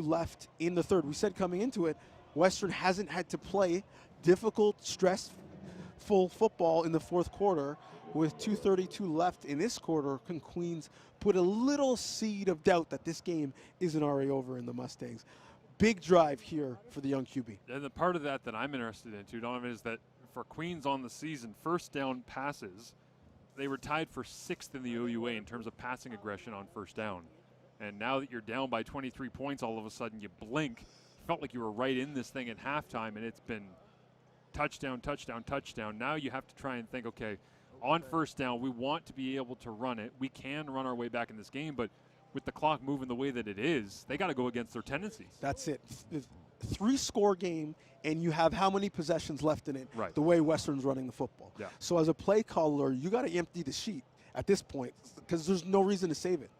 Speaker 4: left in the third. We said coming into it, Western hasn't had to play difficult, stressful football in the fourth quarter. With 2:32 left in this quarter, can Queens put a little seed of doubt that this game isn't already over in the Mustangs? Big drive here for the young QB.
Speaker 1: And the part of that I'm interested in too, Donovan, is that for Queens on the season, first down passes, they were tied for 6th in the OUA in terms of passing aggression on first down. And now that you're down by 23 points, all of a sudden you blink. Felt like you were right in this thing at halftime, and it's been touchdown, touchdown, touchdown. Now you have to try and think, okay, on first down, we want to be able to run it. We can run our way back in this game, but with the clock moving the way that it is, they got to go against their tendencies.
Speaker 4: That's it. 3-score game, and you have how many possessions left in it,
Speaker 1: Right.
Speaker 4: the way Western's running the football.
Speaker 1: Yeah.
Speaker 4: So as a play caller, you got to empty the sheet at this point because there's no reason to save it.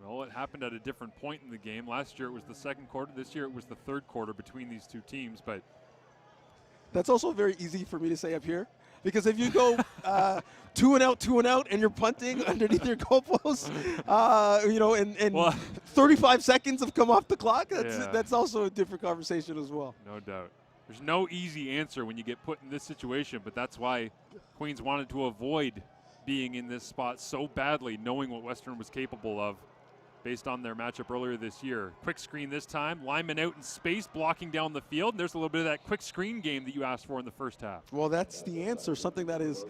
Speaker 1: Well, it happened at a different point in the game. Last year it was the second quarter. This year it was the third quarter between these two teams. But
Speaker 4: That's also very easy for me to say up here because if you go 2 and out, and you're punting underneath your goalpost, and
Speaker 1: Well,
Speaker 4: 35 seconds have come off the clock,
Speaker 1: Yeah.
Speaker 4: that's also a different conversation as well.
Speaker 1: no doubt. There's no easy answer when you get put in this situation, but that's why Queens wanted to avoid being in this spot so badly, knowing what Western was capable of based on their matchup earlier this year. Quick screen this time, lineman out in space, blocking down the field. And there's a little bit of that quick screen game that you asked for in the first half.
Speaker 4: Well, that's the answer, something that is,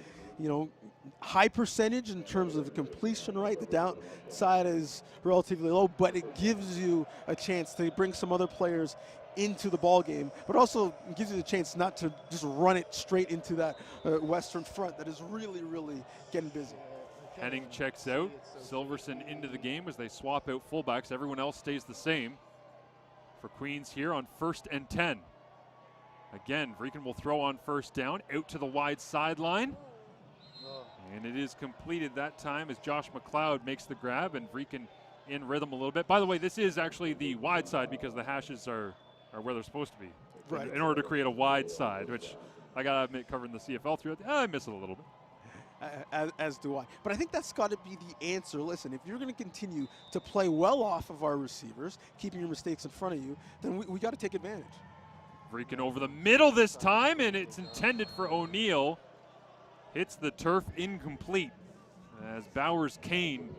Speaker 4: high percentage in terms of completion rate. The downside is relatively low, but it gives you a chance to bring some other players into the ball game, but also gives you the chance not to just run it straight into that Western front that is really, really getting busy.
Speaker 1: Henning checks out. Silverson into the game as they swap out fullbacks. Everyone else stays the same for Queens here on 1st and 10. Again, Vreeken will throw on first down, out to the wide sideline. And it is completed that time as Josh McLeod makes the grab and Vreeken in rhythm a little bit. By the way, this is actually the wide side because the hashes are where they're supposed to be.
Speaker 4: Right.
Speaker 1: In order to create a wide side, which I got to admit, covering the CFL through it, I miss it a little bit.
Speaker 4: As do I. But I think that's got to be the answer. Listen, if you're going to continue to play well off of our receivers, keeping your mistakes in front of you, then we got to take advantage.
Speaker 1: Vreeken over the middle this time, and it's intended for O'Neill. Hits the turf, incomplete. As Bowers Kane,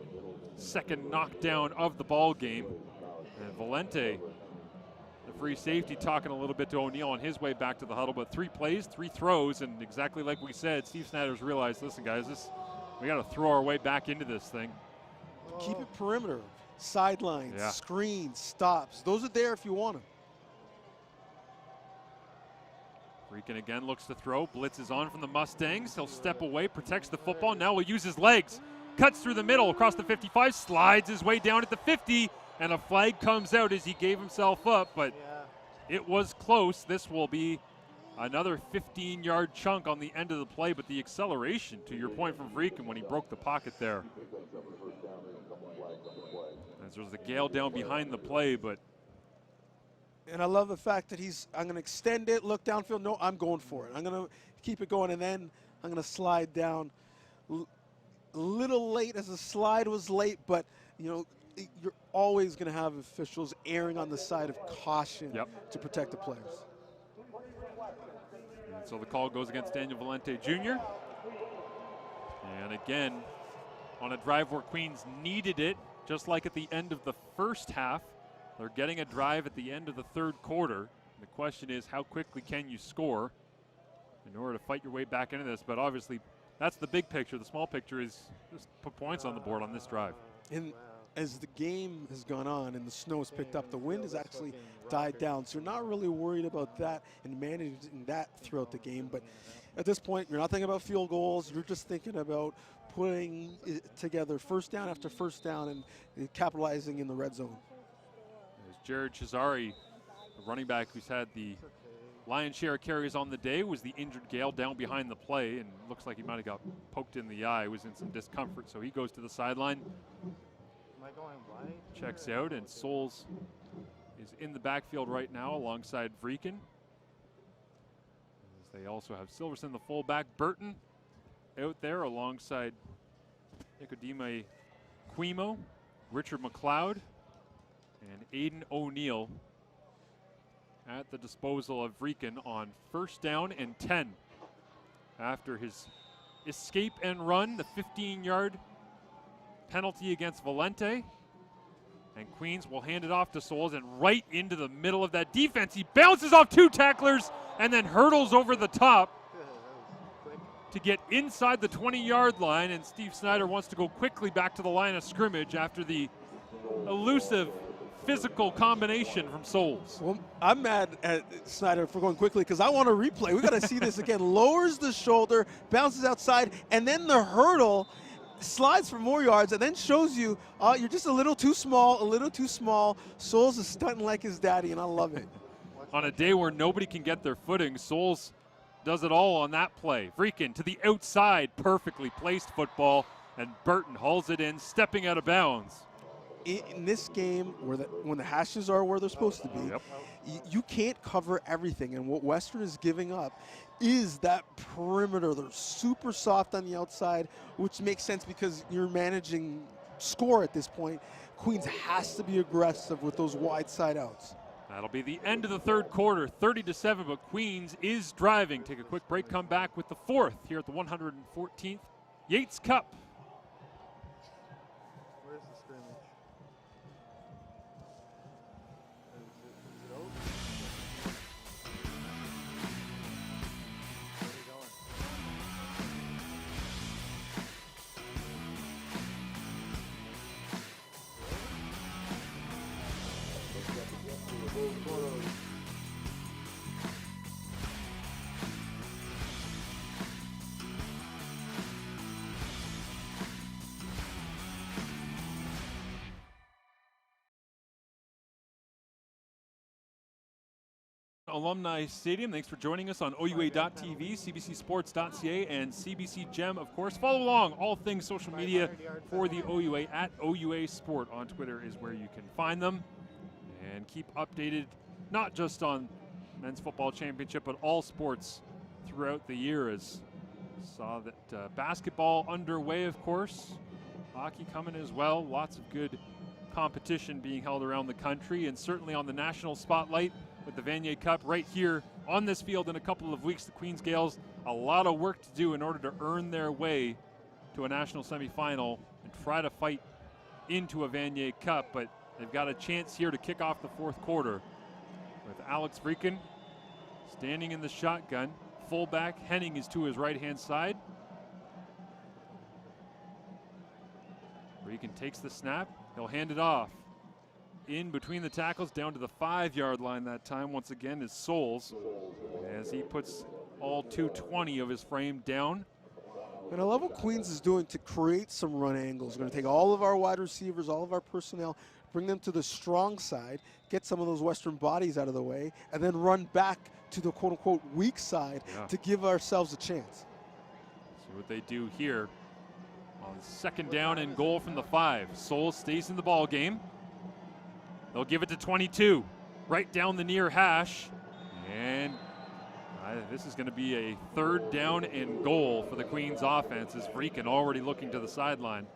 Speaker 1: second knockdown of the ball game. And Valente, the free safety, talking a little bit to O'Neill on his way back to the huddle, but 3 plays, 3 throws, and exactly like we said, Steve Snyder's realized, listen guys, we got to throw our way back into this thing.
Speaker 4: Keep it perimeter, sidelines,
Speaker 1: Yeah.
Speaker 4: screens, stops. Those are there if you want them.
Speaker 1: Vreeken again looks to throw, blitzes on from the Mustangs, he'll step away, protects the football, now will use his legs, cuts through the middle across the 55, slides his way down at the 50, and a flag comes out as he gave himself up, but it was close. This will be another 15-yard chunk on the end of the play, but the acceleration, to your point from Vreeken when he broke the pocket there. As there's a gale down behind the play, but
Speaker 4: And I love the fact that I'm going to extend it, look downfield. No, I'm going for it. I'm going to keep it going, and then I'm going to slide down. A little late as the slide was late, but, you're always going to have officials erring on the side of caution to protect the players.
Speaker 1: And so the call goes against Daniel Valente Jr. And again, on a drive where Queens needed it, just like at the end of the first half, they're getting a drive at the end of the third quarter. The question is, how quickly can you score in order to fight your way back into this? But obviously, that's the big picture. The small picture is just put points on the board on this drive.
Speaker 4: And as the game has gone on and the snow has picked up, the wind has actually died down. So you're not really worried about that and managing that throughout the game. But at this point, you're not thinking about field goals. You're just thinking about putting it together first down after first down and capitalizing in the red zone.
Speaker 1: There's Jared Cesari, the running back who's had the lion's share of carries on the day, was the injured Gale down behind the play, and looks like he might have got poked in the eye, was in some discomfort, so he goes to the sideline. Checks out, and Souls is in the backfield right now alongside Vreeken. As they also have Silverson, the fullback, Burton out there alongside Nicodeme Quimo, Richard McLeod, and Aiden O'Neill at the disposal of Vreeken on first down and 10. After his escape and run, the 15-yard penalty against Valente. And Queens will hand it off to Souls, and right into the middle of that defense. He bounces off 2 tacklers and then hurdles over the top to get inside the 20-yard line. And Steve Snyder wants to go quickly back to the line of scrimmage after the elusive physical combination from Souls.
Speaker 4: Well, I'm mad at Snyder for going quickly because I want to replay. We got to see this again. Lowers the shoulder, bounces outside, and then the hurdle slides for more yards and then shows you you're just a little too small, a little too small. Souls is stunting like his daddy, and I love it.
Speaker 1: On a day where nobody can get their footing, Souls does it all on that play. Freakin' to the outside, perfectly placed football, and Burton hauls it in, stepping out of bounds.
Speaker 4: In this game, when the hashes are where they're supposed to be, you can't cover everything. And what Western is giving up is that perimeter. They're super soft on the outside, which makes sense because you're managing score at this point. Queens has to be aggressive with those wide side outs.
Speaker 1: That'll be the end of the third quarter, 30-7, but Queens is driving. Take a quick break, come back with the fourth here at the 114th Yates Cup.
Speaker 6: Where's the scrimmage? Is it over? Where are you going?
Speaker 1: Alumni Stadium. Thanks for joining us on OUA.tv, CBCSports.ca, and CBC Gem, of course. Follow along all things social media for the OUA at OUA Sport. On Twitter is where you can find them. And keep updated not just on men's football championship, but all sports throughout the year. As saw that basketball underway, of course. Hockey coming as well. Lots of good competition being held around the country, and certainly on the national spotlight with the Vanier Cup right here on this field in a couple of weeks. The Queens Gales, a lot of work to do in order to earn their way to a national semifinal and try to fight into a Vanier Cup, but they've got a chance here to kick off the fourth quarter with Alex Freakin standing in the shotgun. Fullback Henning is to his right-hand side. Freakin takes the snap. He'll hand it off. In between the tackles, down to the 5-yard line that time. Once again is Souls as he puts all 220 of his frame down.
Speaker 4: And I love what Queens is doing to create some run angles. We're going to take all of our wide receivers, all of our personnel, bring them to the strong side, get some of those Western bodies out of the way, and then run back to the quote-unquote weak side to give ourselves a chance.
Speaker 1: See what they do here on second down and goal from the 5. Souls stays in the ball game. They'll give it to 22, right down the near hash. And this is going to be a third down and goal for the Queens offense, as Freakin already looking to the sideline.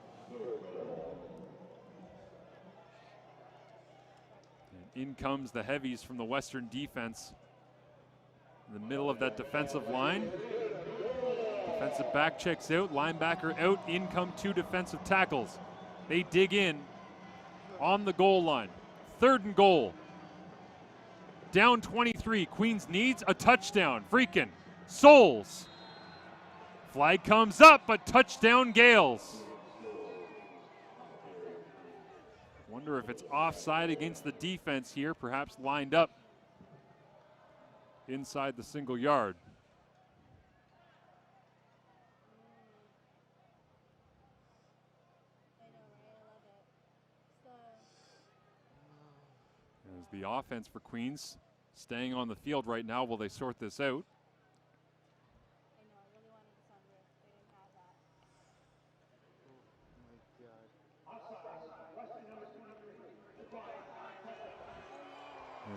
Speaker 1: And in comes the heavies from the Western defense. In the middle of that defensive line. Defensive back checks out, linebacker out, in come 2 defensive tackles. They dig in on the goal line. Third and goal. Down 23. Queens needs a touchdown. Freakin. Souls. Flag comes up, but touchdown Gales. Wonder if it's offside against the defense here, perhaps lined up inside the single yard. As the offense for Queens staying on the field right now while they sort this out.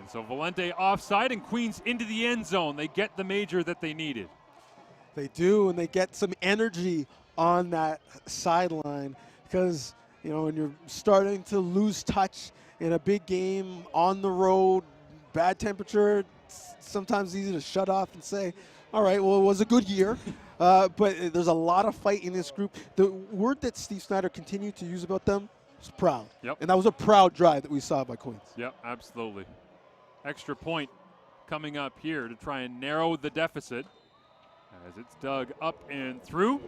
Speaker 1: And so Valente offside and Queens into the end zone. They get the major that they needed.
Speaker 4: They do, and they get some energy on that sideline because, you know, when you're starting to lose touch in a big game, on the road, bad temperature, it's sometimes easy to shut off and say, all right, well, it was a good year. But there's a lot of fight in this group. The word that Steve Snyder continued to use about them was proud.
Speaker 1: Yep.
Speaker 4: And that was a proud drive that we saw by Queens.
Speaker 1: Yep, absolutely. Extra point coming up here to try and narrow the deficit as it's dug up and through.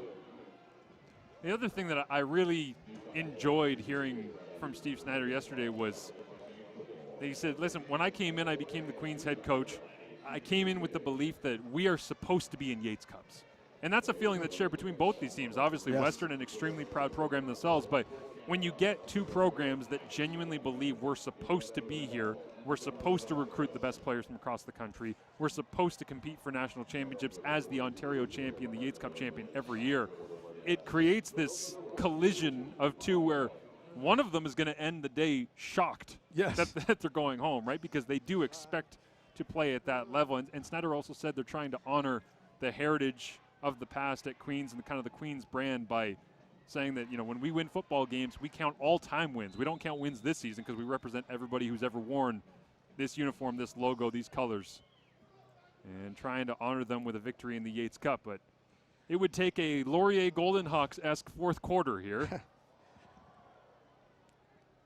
Speaker 1: The other thing that I really enjoyed hearing from Steve Snyder yesterday was They said, listen, when I came in, I became the Queens head coach. I came in with the belief that we are supposed to be in Yates Cups. And that's a feeling that's shared between both these teams. Obviously,
Speaker 4: Yes.
Speaker 1: Western, an extremely proud program themselves, but when you get two programs that genuinely believe we're supposed to be here, we're supposed to recruit the best players from across the country, we're supposed to compete for national championships as the Ontario champion, the Yates Cup champion every year, it creates this collision of two where one of them is going to end the day shocked
Speaker 4: Yes.
Speaker 1: that they're going home, right? Because they do expect to play at that level. And Snyder also said they're trying to honor the heritage of the past at Queens and kind of the Queens brand by saying that, when we win football games, we count all-time wins. We don't count wins this season because we represent everybody who's ever worn this uniform, this logo, these colors. And trying to honor them with a victory in the Yates Cup. But it would take a Laurier Golden Hawks-esque fourth quarter here.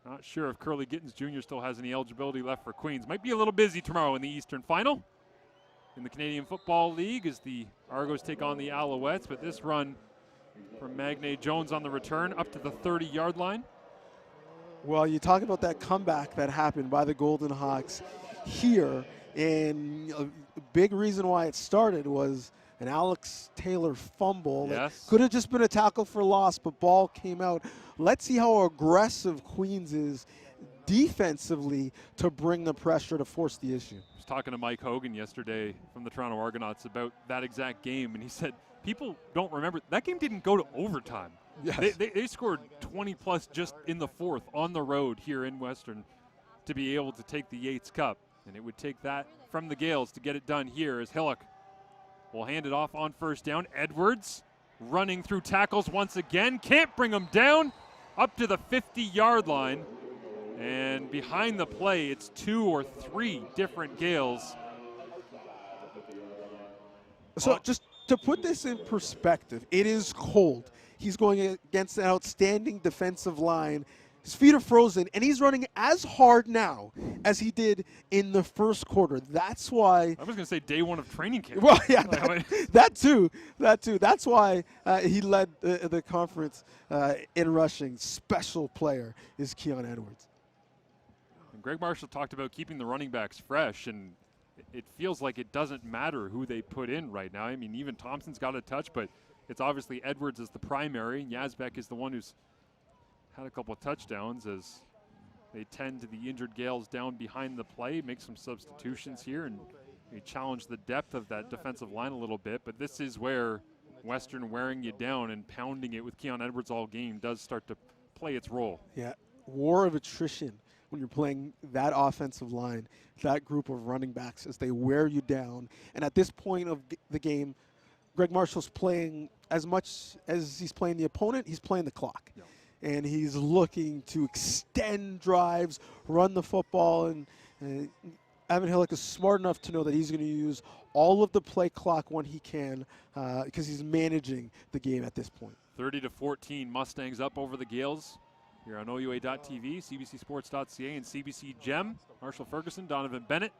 Speaker 1: Not sure if Curly Gittins Jr. still has any eligibility left for Queens. Might be a little busy tomorrow in the Eastern Final. In the Canadian Football League as the Argos take on the Alouettes, but this run from Magne Jones on the return up to the 30-yard line.
Speaker 4: Well, you talk about that comeback that happened by the Golden Hawks here, and a big reason why it started was an Alex Taylor fumble.
Speaker 1: Yes.
Speaker 4: Could have just been a tackle for loss, but ball came out. Let's see how aggressive Queens is defensively to bring the pressure to force the issue.
Speaker 1: I was talking to Mike Hogan yesterday from the Toronto Argonauts about that exact game, and he said people don't remember that game didn't go to overtime.
Speaker 4: Yes.
Speaker 1: They scored 20-plus just in the fourth on the road here in Western to be able to take the Yates Cup, and it would take that from the Gales to get it done here as Hillock will hand it off on first down. Edwards running through tackles once again. Can't bring him down up to the 50-yard line. And behind the play, it's 2 or 3 different Gales.
Speaker 4: So just to put this in perspective, it is cold. He's going against an outstanding defensive line. His feet are frozen, and he's running as hard now as he did in the first quarter. That's why.
Speaker 1: I was going to say day one of training camp.
Speaker 4: Well, yeah, that too. That's why he led the conference in rushing. Special player is Keon Edwards.
Speaker 1: And Greg Marshall talked about keeping the running backs fresh, and it feels like it doesn't matter who they put in right now. I mean, even Thompson's got a touch, but it's obviously Edwards is the primary. Yazbek is the one who's had a couple of touchdowns as they tend to the injured Gales down behind the play, make some substitutions here, and they challenge the depth of that defensive line a little bit. But this is where Western wearing you down and pounding it with Keon Edwards all game does start to play its role.
Speaker 4: Yeah, war of attrition when you're playing that offensive line, that group of running backs as they wear you down. And at this point of the game, Greg Marshall's playing as much as he's playing the opponent, he's playing the clock.
Speaker 1: Yeah.
Speaker 4: And he's looking to extend drives, run the football, and Evan Hillock is smart enough to know that he's going to use all of the play clock when he can because he's managing the game at this point.
Speaker 1: 30-14, Mustangs up over the Gales. Here on OUA.TV, CBCSports.ca, and CBC Gem. Marshall Ferguson, Donovan Bennett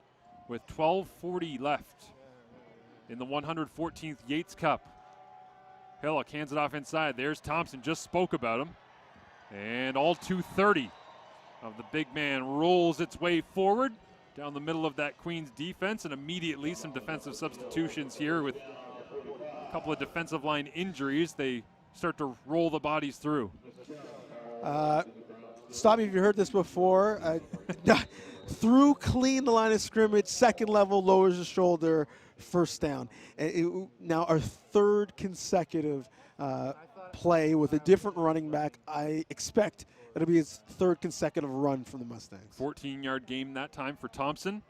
Speaker 1: with 12:40 left in the 114th Yates Cup. Hillock hands it off inside. There's Thompson, just spoke about him. And all 230 of the big man rolls its way forward down the middle of that Queens defense, and immediately some defensive substitutions here with a couple of defensive line injuries. They start to roll the bodies through.
Speaker 4: Stop me if you heard this before. Through clean the line of scrimmage, second level, lowers the shoulder, first down. Now our third consecutive play with a different running back. I expect it'll be his third consecutive run from the Mustangs.
Speaker 1: 14-yard game that time for Thompson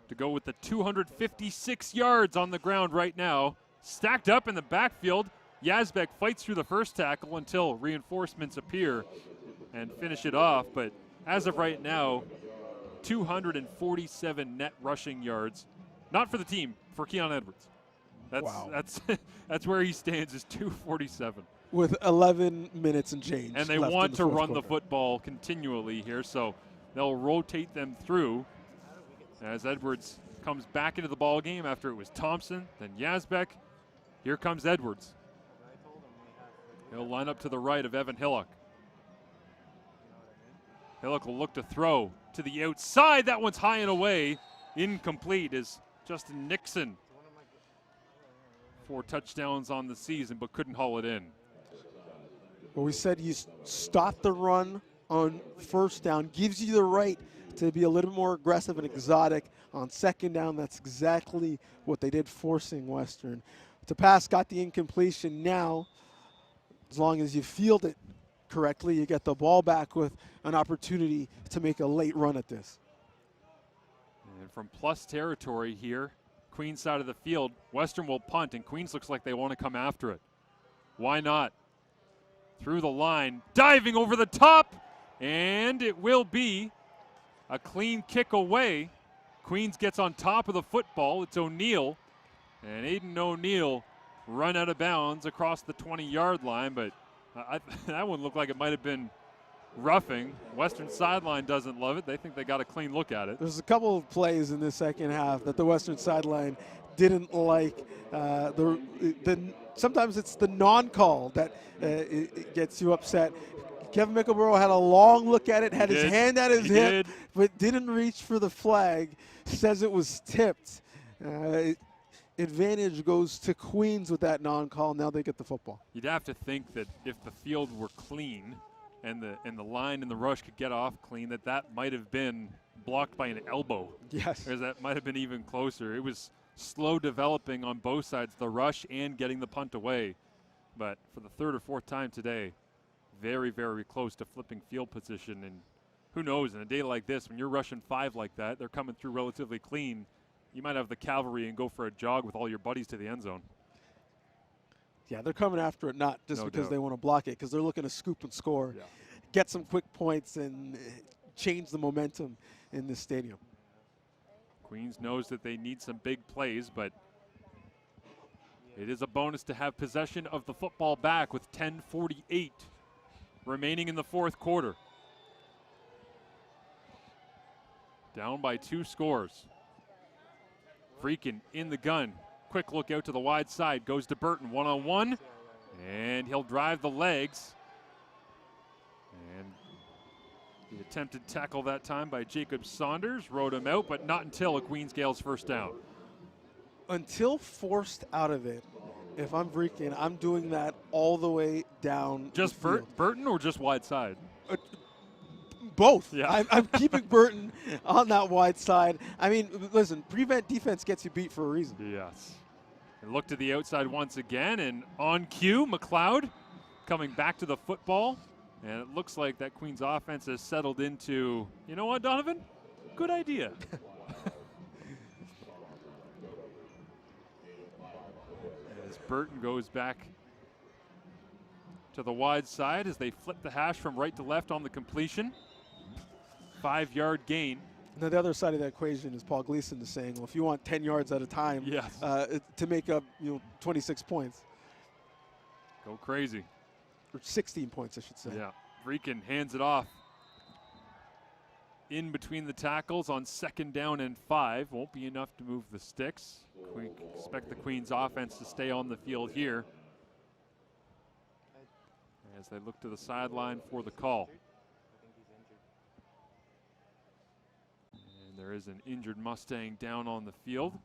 Speaker 1: to go with the 256 yards on the ground right now. Stacked up in the backfield. Yazbek fights through the first tackle until reinforcements appear and finish it off. But as of right now, 247 net rushing yards. Not for the team, for Keon Edwards. That's where he stands, is 247.
Speaker 4: With 11 minutes and change.
Speaker 1: And they want to run the football continually here, so they'll rotate them through as Edwards comes back into the ball game after it was Thompson, then Yazbek. Here comes Edwards. He'll line up to the right of Evan Hillock. Hillock will look to throw. to the outside. That one's high and away. Incomplete is Justin Nixon. 4 touchdowns on the season, but couldn't haul it in.
Speaker 4: Well, we said you stop the run on first down, gives you the right to be a little more aggressive and exotic on second down. That's exactly what they did, forcing Western to pass. Got the incompletion. Now, as long as you field it correctly, you get the ball back with an opportunity to make a late run at this.
Speaker 1: And from plus territory here, Queens side of the field, Western will punt, and Queens looks like they want to come after it. Why not? Through the line, diving over the top, and it will be a clean kick away. Queens gets on top of the football. It's O'Neill, and Aiden O'Neill run out of bounds across the 20-yard line, but that one looked like it might have been roughing. Western sideline doesn't love it. They think they got a clean look at it.
Speaker 4: There's a couple of plays in the second half that the Western sideline didn't like. Sometimes it's the non-call that it gets you upset. Kevin Mickleborough had a long look at it, had his hand at his hip, but didn't reach for the flag. Says it was tipped. Advantage goes to Queens with that non-call. Now they get the football.
Speaker 1: You'd have to think that if the field were clean and the line and the rush could get off clean, that might have been blocked by an elbow.
Speaker 4: Yes.
Speaker 1: Or that might have been even closer. It was slow developing on both sides, the rush and getting the punt away. But for the 3rd or 4th time today, very, very close to flipping field position. And who knows, in a day like this, when you're rushing 5 like that, they're coming through relatively clean. You might have the cavalry and go for a jog with all your buddies to the end zone.
Speaker 4: Yeah, they're coming after it not just because they want to block it, because they're looking to scoop and score, get some quick points, and change the momentum in this stadium.
Speaker 1: Queens knows that they need some big plays, but it is a bonus to have possession of the football back with 10:48 remaining in the 4th quarter. Down by 2 scores. Freakin in the gun. Quick look out to the wide side. Goes to Burton one-on-one. And he'll drive the legs. And the attempted tackle that time by Jacob Saunders. Rode him out, but not until a Queens Gales first down.
Speaker 4: Until forced out of it, if I'm Freakin, I'm doing that all the way down.
Speaker 1: Just Burton or just wide side?
Speaker 4: Both.
Speaker 1: Yeah.
Speaker 4: I'm keeping Burton on that wide side. I mean, listen, prevent defense gets you beat for a reason.
Speaker 1: Yes. And look to the outside once again, and on cue, McLeod coming back to the football. And it looks like that Queens offense has settled into, you know what, Donovan? Good idea. As Burton goes back to the wide side as they flip the hash from right to left on the completion. 5-yard gain.
Speaker 4: Now the other side of that equation is Paul Gleason is saying, well, if you want 10 yards at a time to make up 26 points.
Speaker 1: Go crazy.
Speaker 4: Or 16 points, I should say.
Speaker 1: Yeah. Freakin hands it off. In between the tackles on 2nd down and 5. Won't be enough to move the sticks. We expect the Queens offense to stay on the field here as they look to the sideline for the call. And there is an injured Mustang down on the field.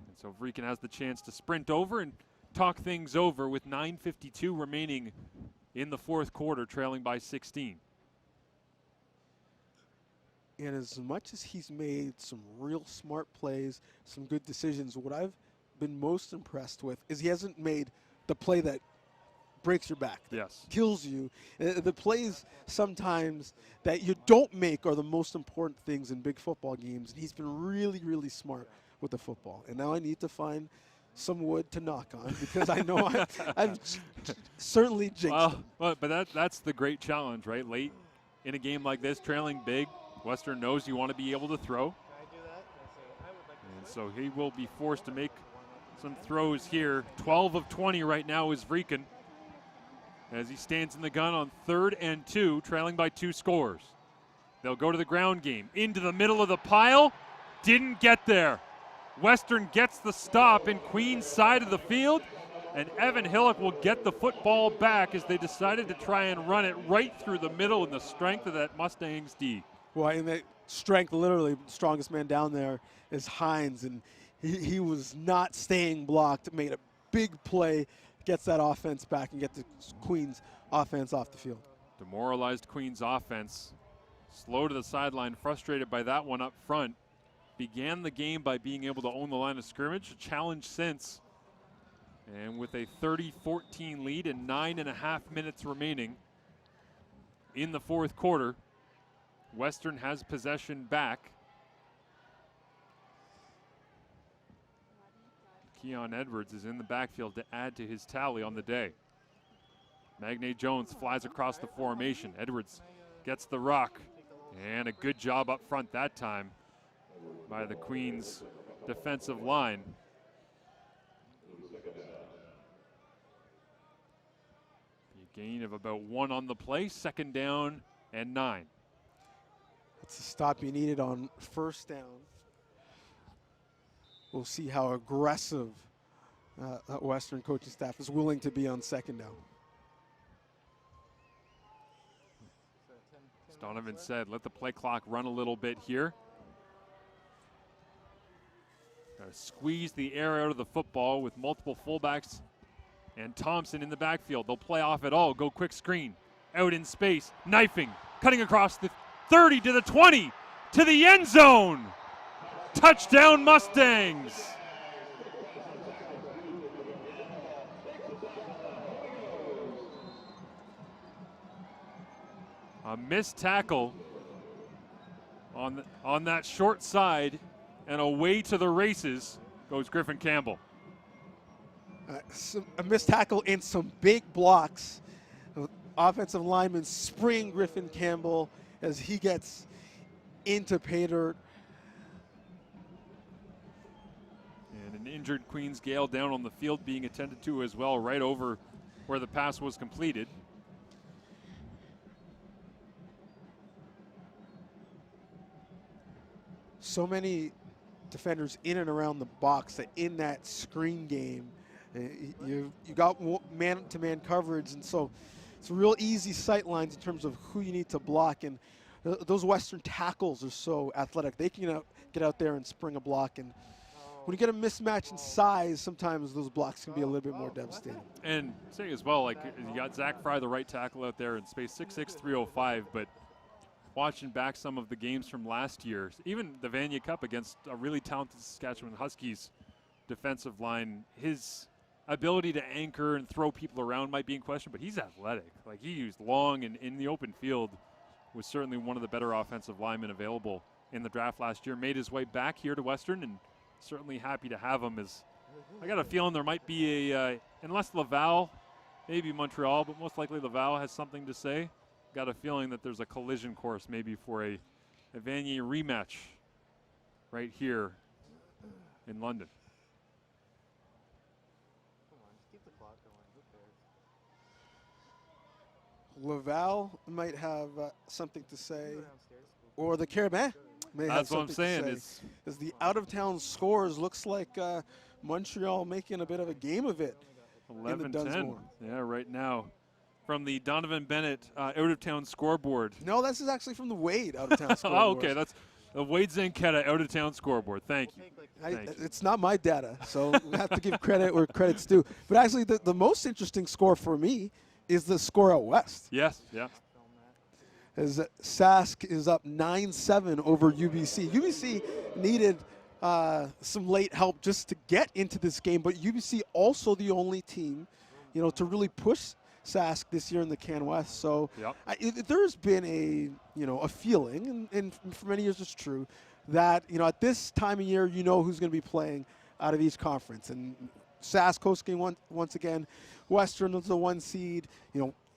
Speaker 1: And so Vreeken has the chance to sprint over and talk things over with 9:52 remaining in the 4th quarter, trailing by 16.
Speaker 4: And as much as he's made some real smart plays, some good decisions, what I've been most impressed with is he hasn't made the play that breaks your back, kills you. The plays sometimes that you don't make are the most important things in big football games. And he's been really, really smart with the football. And now I need to find some wood to knock on because I know I've certainly jinxed him.
Speaker 1: Well, but that's the great challenge, right? Late in a game like this, trailing big, Western knows you want to be able to throw. And so he will be forced to make some throws here. 12 of 20 right now is Vreeken as he stands in the gun on 3rd and 2, trailing by 2 scores. They'll go to the ground game. Into the middle of the pile. Didn't get there. Western gets the stop in Queens' side of the field, and Evan Hillock will get the football back as they decided to try and run it right through the middle in the strength of that Mustangs D.
Speaker 4: Well, and that strength, literally, the strongest man down there is Hines, and he was not staying blocked, made a big play, gets that offense back, and get the Queens offense off the field.
Speaker 1: Demoralized Queens offense, slow to the sideline, frustrated by that one up front. Began the game by being able to own the line of scrimmage, a challenge since. And with a 30-14 lead and 9.5 minutes remaining in the fourth quarter, Western has possession back. Keon Edwards is in the backfield to add to his tally on the day. Magne Jones flies across the formation. Edwards gets the rock, and a good job up front that time by the Queens defensive line. A gain of about 1 on the play, 2nd down and 9.
Speaker 4: That's a stop you needed on first down. We'll see how aggressive that Western coaching staff is willing to be on 2nd down.
Speaker 1: As Donovan said, let the play clock run a little bit here. Got to squeeze the air out of the football with multiple fullbacks and Thompson in the backfield. They'll play off it all. Go quick screen. Out in space. Knifing. Cutting across the 30 to the 20 to the end zone. Touchdown Mustangs. A missed tackle on that short side, and away to the races goes Griffin Campbell.
Speaker 4: A missed tackle and some big blocks. Offensive lineman spring Griffin Campbell as he gets into pay dirt.
Speaker 1: And an injured Queens Gale down on the field being attended to as well, right over where the pass was completed.
Speaker 4: So many defenders in and around the box that in that screen game, you got man-to-man coverage, and so it's real easy sight lines in terms of who you need to block. And those Western tackles are so athletic; they can get out there and spring a block. And when you get a mismatch in size, sometimes those blocks can be a little bit more devastating.
Speaker 1: And say as well, like you got Zach Fry, the right tackle out there in space, 6'6", 305, but watching back some of the games from last year, even the Vanier Cup against a really talented Saskatchewan Huskies defensive line, his ability to anchor and throw people around might be in question, but he's athletic. Like, he used long and in the open field, was certainly one of the better offensive linemen available in the draft last year. Made his way back here to Western, and certainly happy to have him. As I got a feeling there might be unless Laval, maybe Montreal, but most likely Laval has something to say. Got a feeling that there's a collision course maybe for a Vanier rematch right here in London.
Speaker 4: Laval might have something to say, or the Carabin may have something to say.
Speaker 1: That's what I'm saying.
Speaker 4: As the out-of-town scores, looks like Montreal making a bit of a game of it.
Speaker 1: 11-10. Yeah, right now. From the Donovan Bennett out-of-town scoreboard.
Speaker 4: No, this is actually from the Wade out-of-town scoreboard.
Speaker 1: Oh, okay. That's the Wade Zanketta out-of-town scoreboard. Thank you.
Speaker 4: It's not my data, so we have to give credit where credit's due. But actually, the most interesting score for me is the score out west.
Speaker 1: Yes, yeah.
Speaker 4: As Sask is up 9-7 over UBC. UBC needed some late help just to get into this game, but UBC also the only team, to really push Sask this year in the Can West. So there's been a feeling, and for many years it's true, that at this time of year who's going to be playing out of each conference. And Sask hosting once again. Western is the 1 seed.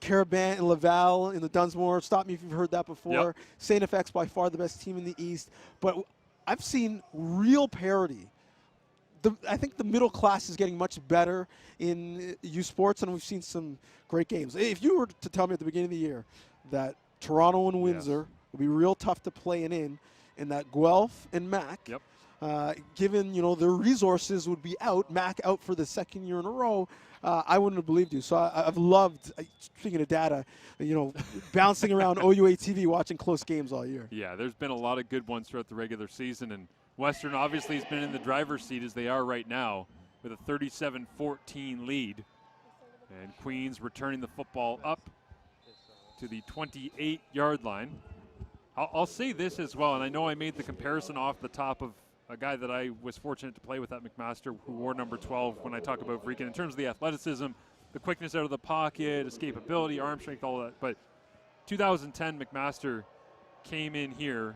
Speaker 4: Carabin and Laval in the Dunsmore. Stop me if you've heard that before. St. FX by far the best team in the East. But I've seen real parity. I think the middle class is getting much better in U Sports, and we've seen some great games. If you were to tell me at the beginning of the year that Toronto and Windsor would be real tough to play in, and that Guelph and Mac, given their resources would be out, Mac out for the second year in a row, I wouldn't have believed you. So I've loved, speaking of data, bouncing around OUA TV watching close games all year.
Speaker 1: Yeah, there's been a lot of good ones throughout the regular season, and Western obviously has been in the driver's seat as they are right now with a 37-14 lead. And Queens returning the football up to the 28-yard line. I'll say this as well, and I know I made the comparison off the top of a guy that I was fortunate to play with at McMaster who wore number 12 when I talk about Vreeken in terms of the athleticism, the quickness out of the pocket, escapability, arm strength, all that. But 2010 McMaster came in here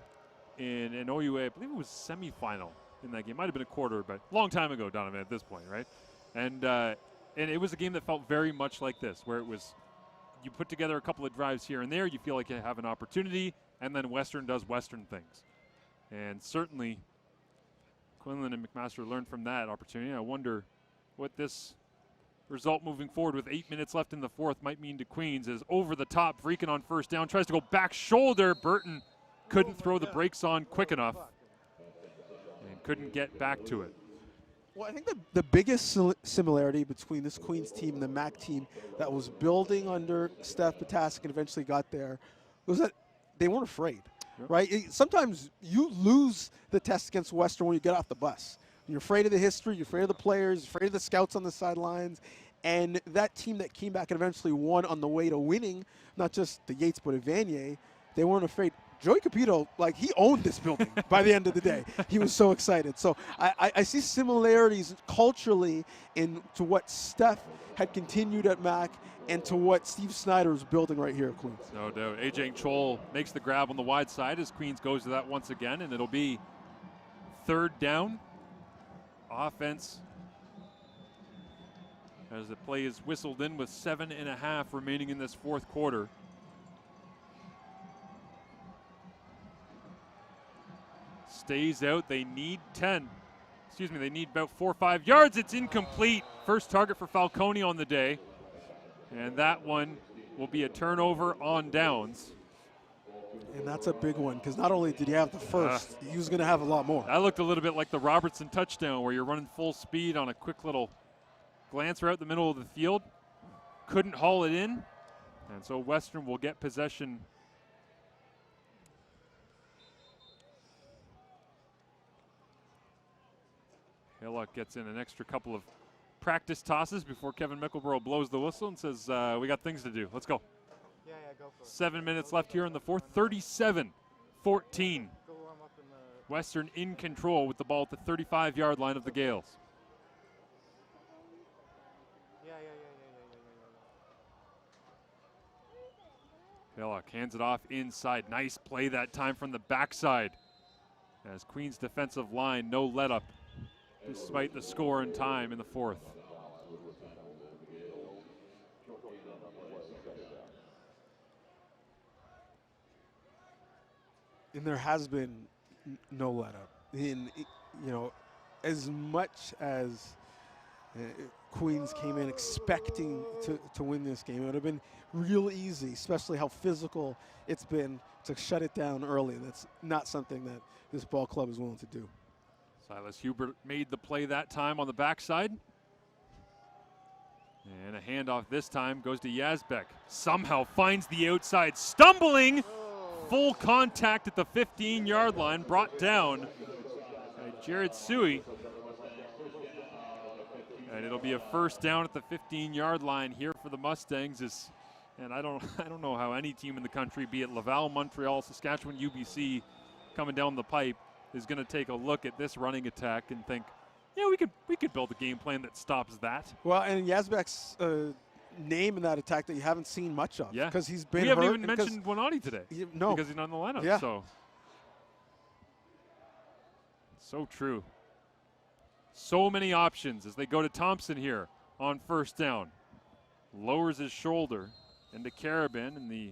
Speaker 1: in an OUA, I believe it was semifinal in that game. Might have been a quarter, but long time ago, Donovan, at this point, right? And it was a game that felt very much like this, where it was you put together a couple of drives here and there, you feel like you have an opportunity, and then Western does Western things. And certainly Quinlan and McMaster learned from that opportunity. I wonder what this result moving forward with 8 minutes left in the fourth might mean to Queens. Is over the top, Vreeken on first down, tries to go back shoulder. Burton couldn't throw the brakes on quick enough and couldn't get back to it.
Speaker 4: Well, I think the biggest similarity between this Queens team and the MAC team that was building under Steph Potasic and eventually got there was that they weren't afraid. Right? Sometimes you lose the test against Western when you get off the bus. You're afraid of the history, you're afraid of the players, you're afraid of the scouts on the sidelines. And that team that came back and eventually won on the way to winning, not just the Yates, but at Vanier, they weren't afraid. Joey Capito, he owned this building by the end of the day. He was so excited. So I see similarities culturally to what Steph had continued at MAC and to what Steve Snyder is building right here at Queens.
Speaker 1: No doubt. AJ Chol makes the grab on the wide side as Queens goes to that once again, and it'll be third down. Offense as the play is whistled in with 7.5 remaining in this fourth quarter. Stays out. They need 10. Excuse me, they need about 4 or 5 yards. It's incomplete. First target for Falcone on the day. And that one will be a turnover on downs.
Speaker 4: And that's a big one because not only did he have the first, he was going to have a lot more.
Speaker 1: That looked a little bit like the Robertson touchdown where you're running full speed on a quick little glance right out the middle of the field. Couldn't haul it in. And so Western will get possession. Hillock gets in an extra couple of practice tosses before Kevin Mickleborough blows the whistle and says, we got things to do. Let's go.
Speaker 12: Yeah, go for it.
Speaker 1: 7 minutes left here in the fourth. 37-14. Western in control with the ball at the 35-yard line of the Gales.
Speaker 12: Yeah.
Speaker 1: Hillock hands it off inside. Nice play that time from the backside. As Queens defensive line, no let up despite the score and time in the fourth.
Speaker 4: And there has been no let up. As much as Queens came in expecting to win this game, it would have been real easy, especially how physical it's been to shut it down early. That's not something that this ball club is willing to do.
Speaker 1: Silas Hubert made the play that time on the backside. And a handoff this time goes to Yazbek. Somehow finds the outside, stumbling. Full contact at the 15-yard line, brought down by Jared Suey. And it'll be a first down at the 15-yard line here for the Mustangs. And I don't know how any team in the country, be it Laval, Montreal, Saskatchewan, UBC, coming down the pipe, is going to take a look at this running attack and think, yeah, we could build a game plan that stops that.
Speaker 4: Well, and Yazbek's name in that attack that you haven't seen much of.
Speaker 1: Yeah,
Speaker 4: because he's been
Speaker 1: we haven't
Speaker 4: hurt
Speaker 1: even mentioned Wanati today.
Speaker 4: No,
Speaker 1: because he's not in the lineup.
Speaker 4: Yeah.
Speaker 1: So true. So many options as they go to Thompson here on first down. Lowers his shoulder into Carabin in the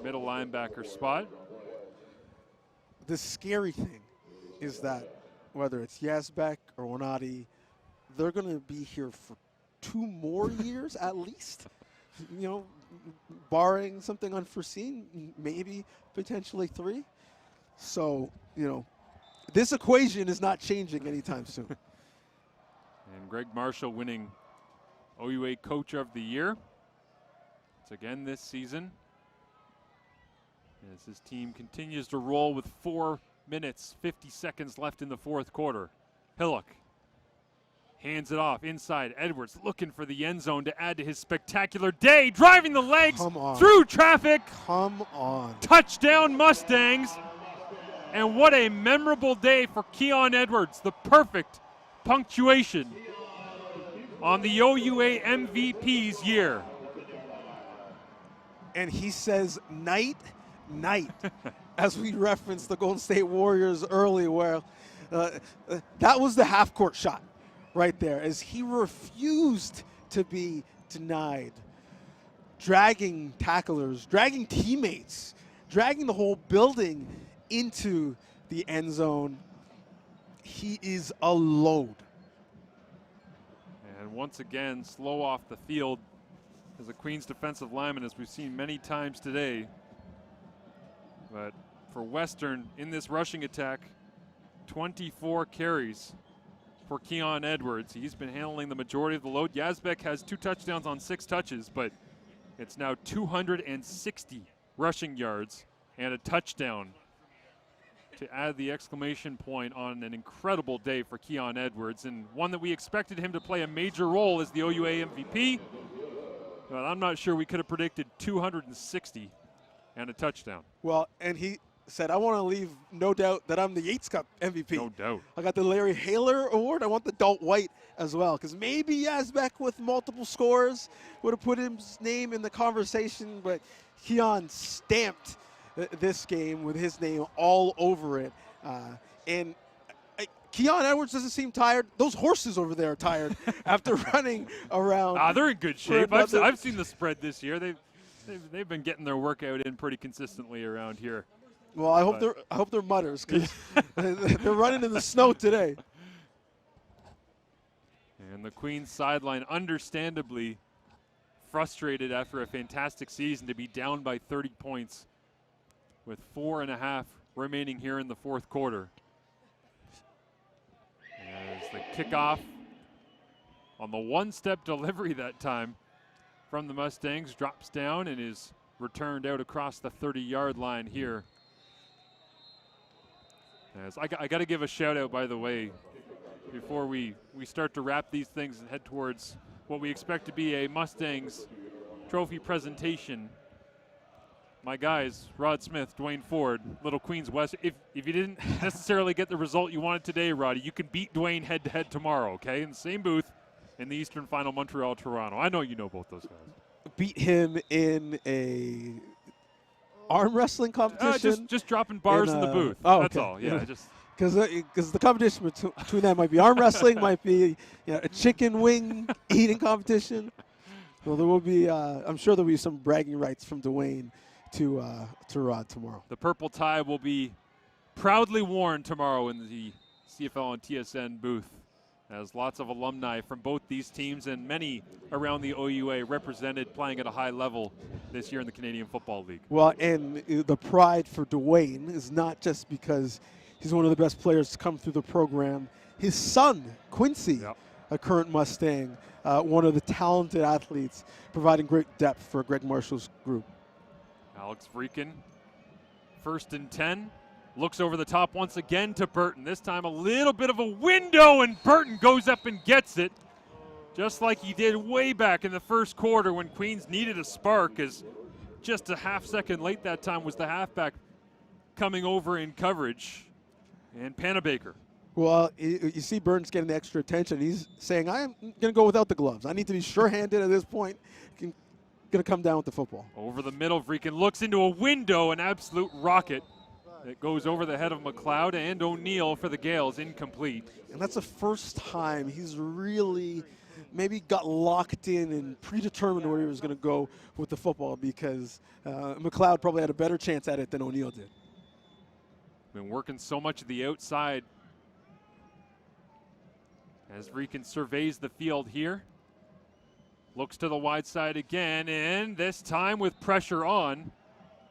Speaker 1: middle linebacker spot.
Speaker 4: The scary thing is that whether it's Yazbek or Wanati, they're going to be here for 2 more years at least. Barring something unforeseen, maybe potentially 3. So, this equation is not changing anytime soon.
Speaker 1: And Greg Marshall winning OUA Coach of the Year. It's again this season, as his team continues to roll with 4 minutes, 50 seconds left in the fourth quarter. Hillock hands it off inside. Edwards looking for the end zone to add to his spectacular day, driving the legs through traffic.
Speaker 4: Come on.
Speaker 1: Touchdown Mustangs. And what a memorable day for Keon Edwards. The perfect punctuation on the OUA MVP's year.
Speaker 4: And he says night, as we referenced the Golden State Warriors early, where that was the half-court shot right there, as he refused to be denied. Dragging tacklers, dragging teammates, dragging the whole building into the end zone. He is a load.
Speaker 1: And once again, slow off the field as a Queens defensive lineman, as we've seen many times today. But for Western in this rushing attack, 24 carries for Keon Edwards. He's been handling the majority of the load. Yazbek has 2 touchdowns on 6 touches, but it's now 260 rushing yards and a touchdown to add the exclamation point on an incredible day for Keon Edwards, and one that we expected him to play a major role as the OUA MVP. But I'm not sure we could have predicted 260 and a touchdown.
Speaker 4: Well, and he said, I want to leave no doubt that I'm the Yates Cup MVP.
Speaker 1: No doubt.
Speaker 4: I got the Larry Haler Award. I want the Dalt White as well, because maybe Yazbek with multiple scores would have put his name in the conversation, but Keon stamped this game with his name all over it. And Keon Edwards doesn't seem tired. Those horses over there are tired after running around.
Speaker 1: They're in good shape. I've seen the spread this year. They've been getting their workout in pretty consistently around here.
Speaker 4: Well, I hope they're mutters, because they're running in the snow today.
Speaker 1: And the Queens sideline, understandably frustrated after a fantastic season to be down by 30 points with 4.5 remaining here in the fourth quarter. As the kickoff on the one-step delivery that time from the Mustangs drops down and is returned out across the 30-yard line here. As I got to give a shout out, by the way, before we start to wrap these things and head towards what we expect to be a Mustangs trophy presentation. My guys, Rod Smith, Dwayne Ford, Little Queens West. If you didn't necessarily get the result you wanted today, Roddy, you can beat Dwayne head-to-head tomorrow, okay? In the same booth in the Eastern Final, Montreal-Toronto. I know you know both those guys.
Speaker 4: Beat him in a arm wrestling competition?
Speaker 1: Just dropping bars in the booth.
Speaker 4: Oh,
Speaker 1: that's
Speaker 4: okay.
Speaker 1: all. Yeah, just
Speaker 4: because the competition between them might be arm wrestling, might be a chicken wing eating competition. Well, there will be. I'm sure there will be some bragging rights from Dwayne to Rod tomorrow.
Speaker 1: The purple tie will be proudly worn tomorrow in the CFL and TSN booth, as lots of alumni from both these teams and many around the OUA represented, playing at a high level this year in the Canadian Football League.
Speaker 4: Well, and the pride for Dwayne is not just because he's one of the best players to come through the program. His son, Quincy, a current Mustang, one of the talented athletes, providing great depth for Greg Marshall's group.
Speaker 1: Alex Vreeken, 1st and 10. Looks over the top once again to Burton. This time a little bit of a window, and Burton goes up and gets it, just like he did way back in the first quarter when Queens needed a spark, as just a half second late that time was the halfback coming over in coverage, and Panabaker.
Speaker 4: Well, you see Burton's getting the extra attention. He's saying, I'm going to go without the gloves. I need to be sure-handed at this point. Going to come down with the football.
Speaker 1: Over the middle, Vreeken looks into a window, an absolute rocket. It goes over the head of McLeod and O'Neill for the Gales, incomplete.
Speaker 4: And that's the first time he's really maybe got locked in and predetermined where he was going to go with the football, because McLeod probably had a better chance at it than O'Neill did.
Speaker 1: Been working so much of the outside as Vreeken surveys the field here. Looks to the wide side again, and this time with pressure on.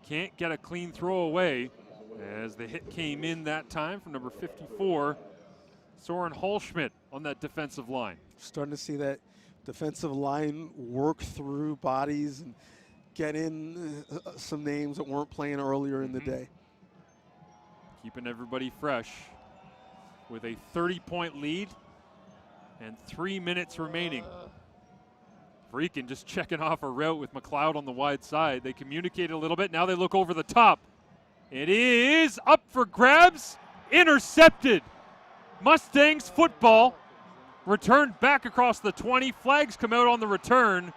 Speaker 1: Can't get a clean throw away, as the hit came in that time from number 54, Soren Holschmidt, on that defensive line.
Speaker 4: Starting to see that defensive line work through bodies and get in some names that weren't playing earlier in the day.
Speaker 1: Keeping everybody fresh with a 30-point lead and 3 minutes remaining. Freakin just checking off a route with McLeod on the wide side. They communicate a little bit. Now they look over the top. It is up for grabs. Intercepted. Mustangs football. Returned back across the 20. Flags come out on the return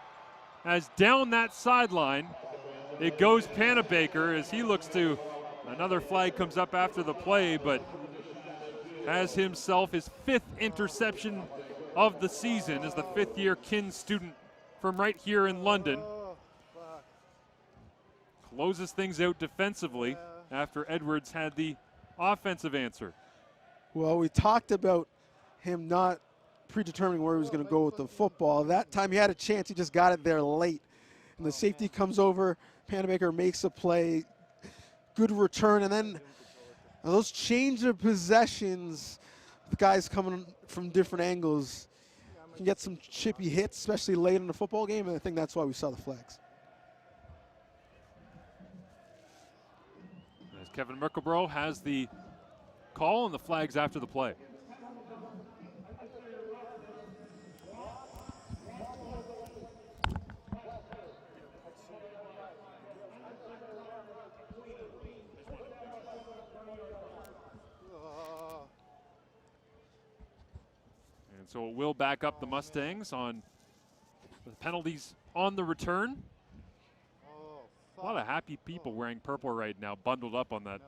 Speaker 1: as down that sideline it goes Panabaker as he looks to, another flag comes up after the play, but has himself his 5th interception of the season as the 5th-year kin student from right here in London. Closes things out defensively after Edwards had the offensive answer.
Speaker 4: Well, we talked about him not predetermining where he was going to go with the football. That time he had a chance, he just got it there late. And the safety comes over, Panabaker makes a play, good return, and then those change of possessions, the guys coming from different angles, can get some chippy hits, especially late in the football game, and I think that's why we saw the flags.
Speaker 1: As Kevin Merkelbro has the call and the flags after the play. And so it will back up the Mustangs on the penalties on the return. A lot of happy people wearing purple right now, bundled up on that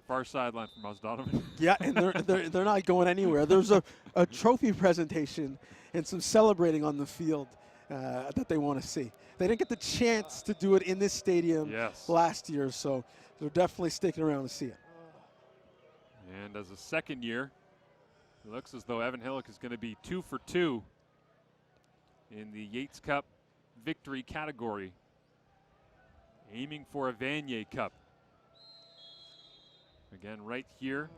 Speaker 1: far sideline from us, Donovan.
Speaker 4: Yeah, and they're not going anywhere. There's a trophy presentation and some celebrating on the field that they want to see. They didn't get the chance to do it in this stadium last year, so they're definitely sticking around to see it.
Speaker 1: And as a second year, it looks as though Evan Hillock is going to be 2 for 2 in the Yates Cup victory category, aiming for a Vanier Cup. Again, right here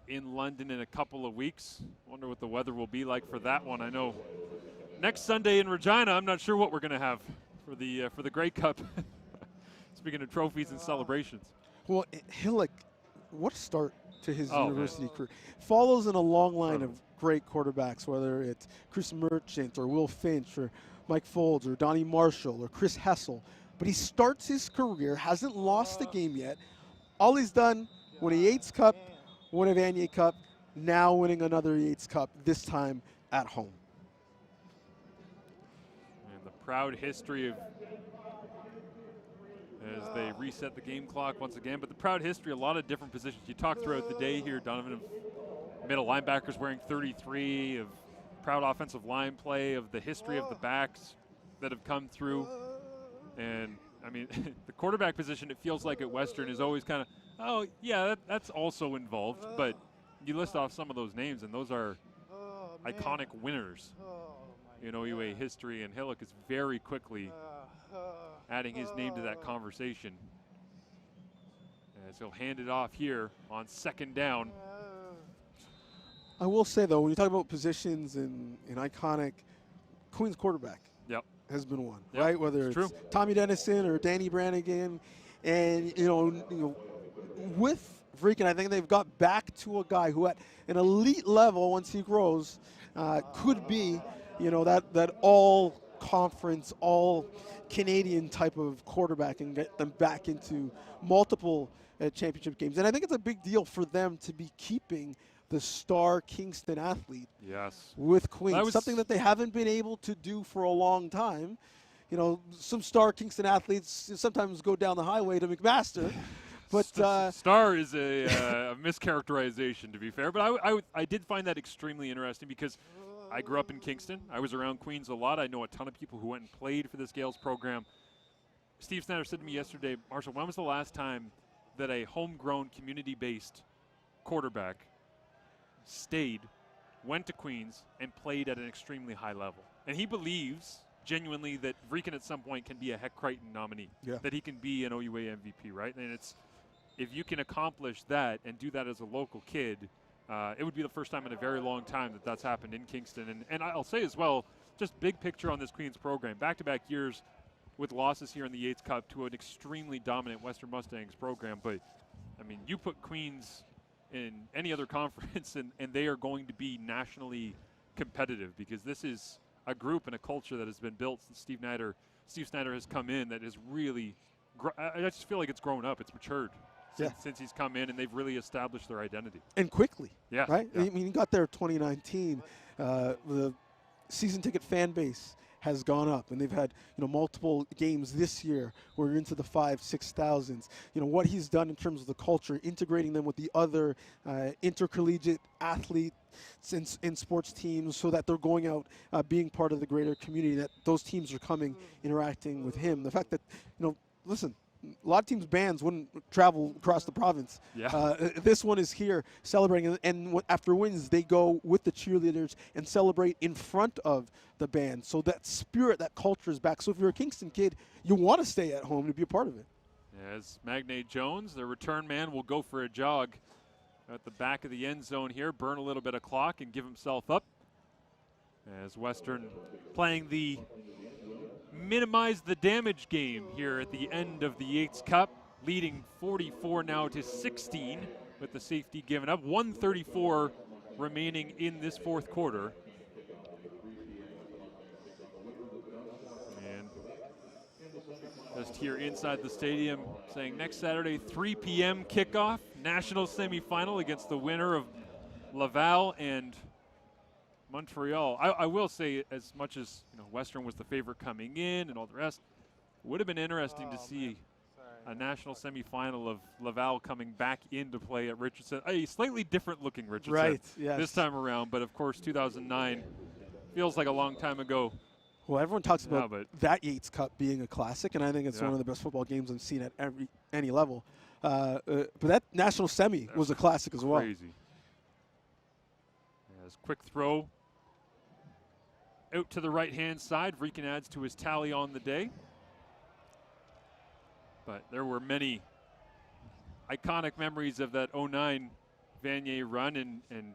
Speaker 1: in London in a couple of weeks. Wonder what the weather will be like for that one. I know next Sunday in Regina, I'm not sure what we're going to have for the Grey Cup. Speaking of trophies and celebrations.
Speaker 4: Well, Hillock, what a start to his university career. Follows in a long line of great quarterbacks, whether it's Chris Merchant or Will Finch or Mike Folds or Donnie Marshall or Chris Hessel. But he starts his career, hasn't lost a game yet. All he's done, won a Yates Cup, won a Vanier Cup, now winning another Yates Cup, this time at home.
Speaker 1: And the proud history of, as they reset the game clock once again, but the proud history, a lot of different positions. You talked throughout the day here, Donovan, of middle linebackers wearing 33, of proud offensive line play, of the history of the backs that have come through. And, I mean, the quarterback position, it feels like at Western is always kind of, oh, yeah, that's also involved. But you list off some of those names, and those are iconic winners in OUA history. And Hillock is very quickly adding his name to that conversation, as he'll hand it off here on second down.
Speaker 4: I will say, though, when you talk about positions in iconic, Queen's quarterback has been one, right? Whether it's Tommy Dennison or Danny Brannigan. And, you know, with Freakin, I think they've got back to a guy who at an elite level, once he grows, could be, you know, that all-conference, all-Canadian type of quarterback and get them back into multiple championship games. And I think it's a big deal for them to be keeping the star Kingston athlete with Queens, something that they haven't been able to do for a long time. You know, some star Kingston athletes sometimes go down the highway to McMaster, but
Speaker 1: star is a mischaracterization, to be fair. But I did find that extremely interesting because I grew up in Kingston. I was around Queens a lot. I know a ton of people who went and played for this Gales program. Steve Snyder said to me yesterday, Marshall, when was the last time that a homegrown, community-based quarterback stayed, went to Queens, and played at an extremely high level? And he believes genuinely that Vreeken at some point can be a Heck Crichton nominee, that he can be an OUA MVP, right? And it's, if you can accomplish that and do that as a local kid, it would be the first time in a very long time that that's happened in Kingston. And I'll say as well, just big picture on this Queens program. Back-to-back years with losses here in the Yates Cup to an extremely dominant Western Mustangs program. But, I mean, you put Queens in any other conference and they are going to be nationally competitive, because this is a group and a culture that has been built since Steve Snyder has come in that is really I just feel like it's grown up. It's matured since he's come in, and they've really established their identity.
Speaker 4: And quickly.
Speaker 1: Yeah.
Speaker 4: Right?
Speaker 1: Yeah.
Speaker 4: I mean, he got there 2019. The season ticket fan base has gone up, and they've had multiple games this year where you're into the 5,000-6,000s. What he's done in terms of the culture, integrating them with the other intercollegiate athletes in sports teams, so that they're going out being part of the greater community, that those teams are coming, interacting with him. The fact that, listen, a lot of teams' bands wouldn't travel across the province.
Speaker 1: Yeah.
Speaker 4: This one is here celebrating, and after wins, they go with the cheerleaders and celebrate in front of the band. So that spirit, that culture is back. So if you're a Kingston kid, you want to stay at home to be a part of it.
Speaker 1: As Magne Jones, the return man, will go for a jog at the back of the end zone here, burn a little bit of clock and give himself up. As Western playing the minimize the damage game here at the end of the Yates Cup, leading 44 now to 16 with the safety given up. 1:34 remaining in this fourth quarter. And just here inside the stadium saying next Saturday, 3 p.m. kickoff, national semifinal against the winner of Laval and Montreal. I will say, as much as Western was the favorite coming in and all the rest, it would have been interesting to see a national semifinal of Laval coming back into play at Richardson. A slightly different looking Richardson this time around, but of course 2009 feels like a long time ago.
Speaker 4: Well, everyone talks about that Yates Cup being a classic, and I think it's one of the best football games I've seen at any level. But that national semi was a classic as well.
Speaker 1: Crazy. As quick throw out to the right-hand side. Vreeken adds to his tally on the day. But there were many iconic memories of that 09 Vanier run. And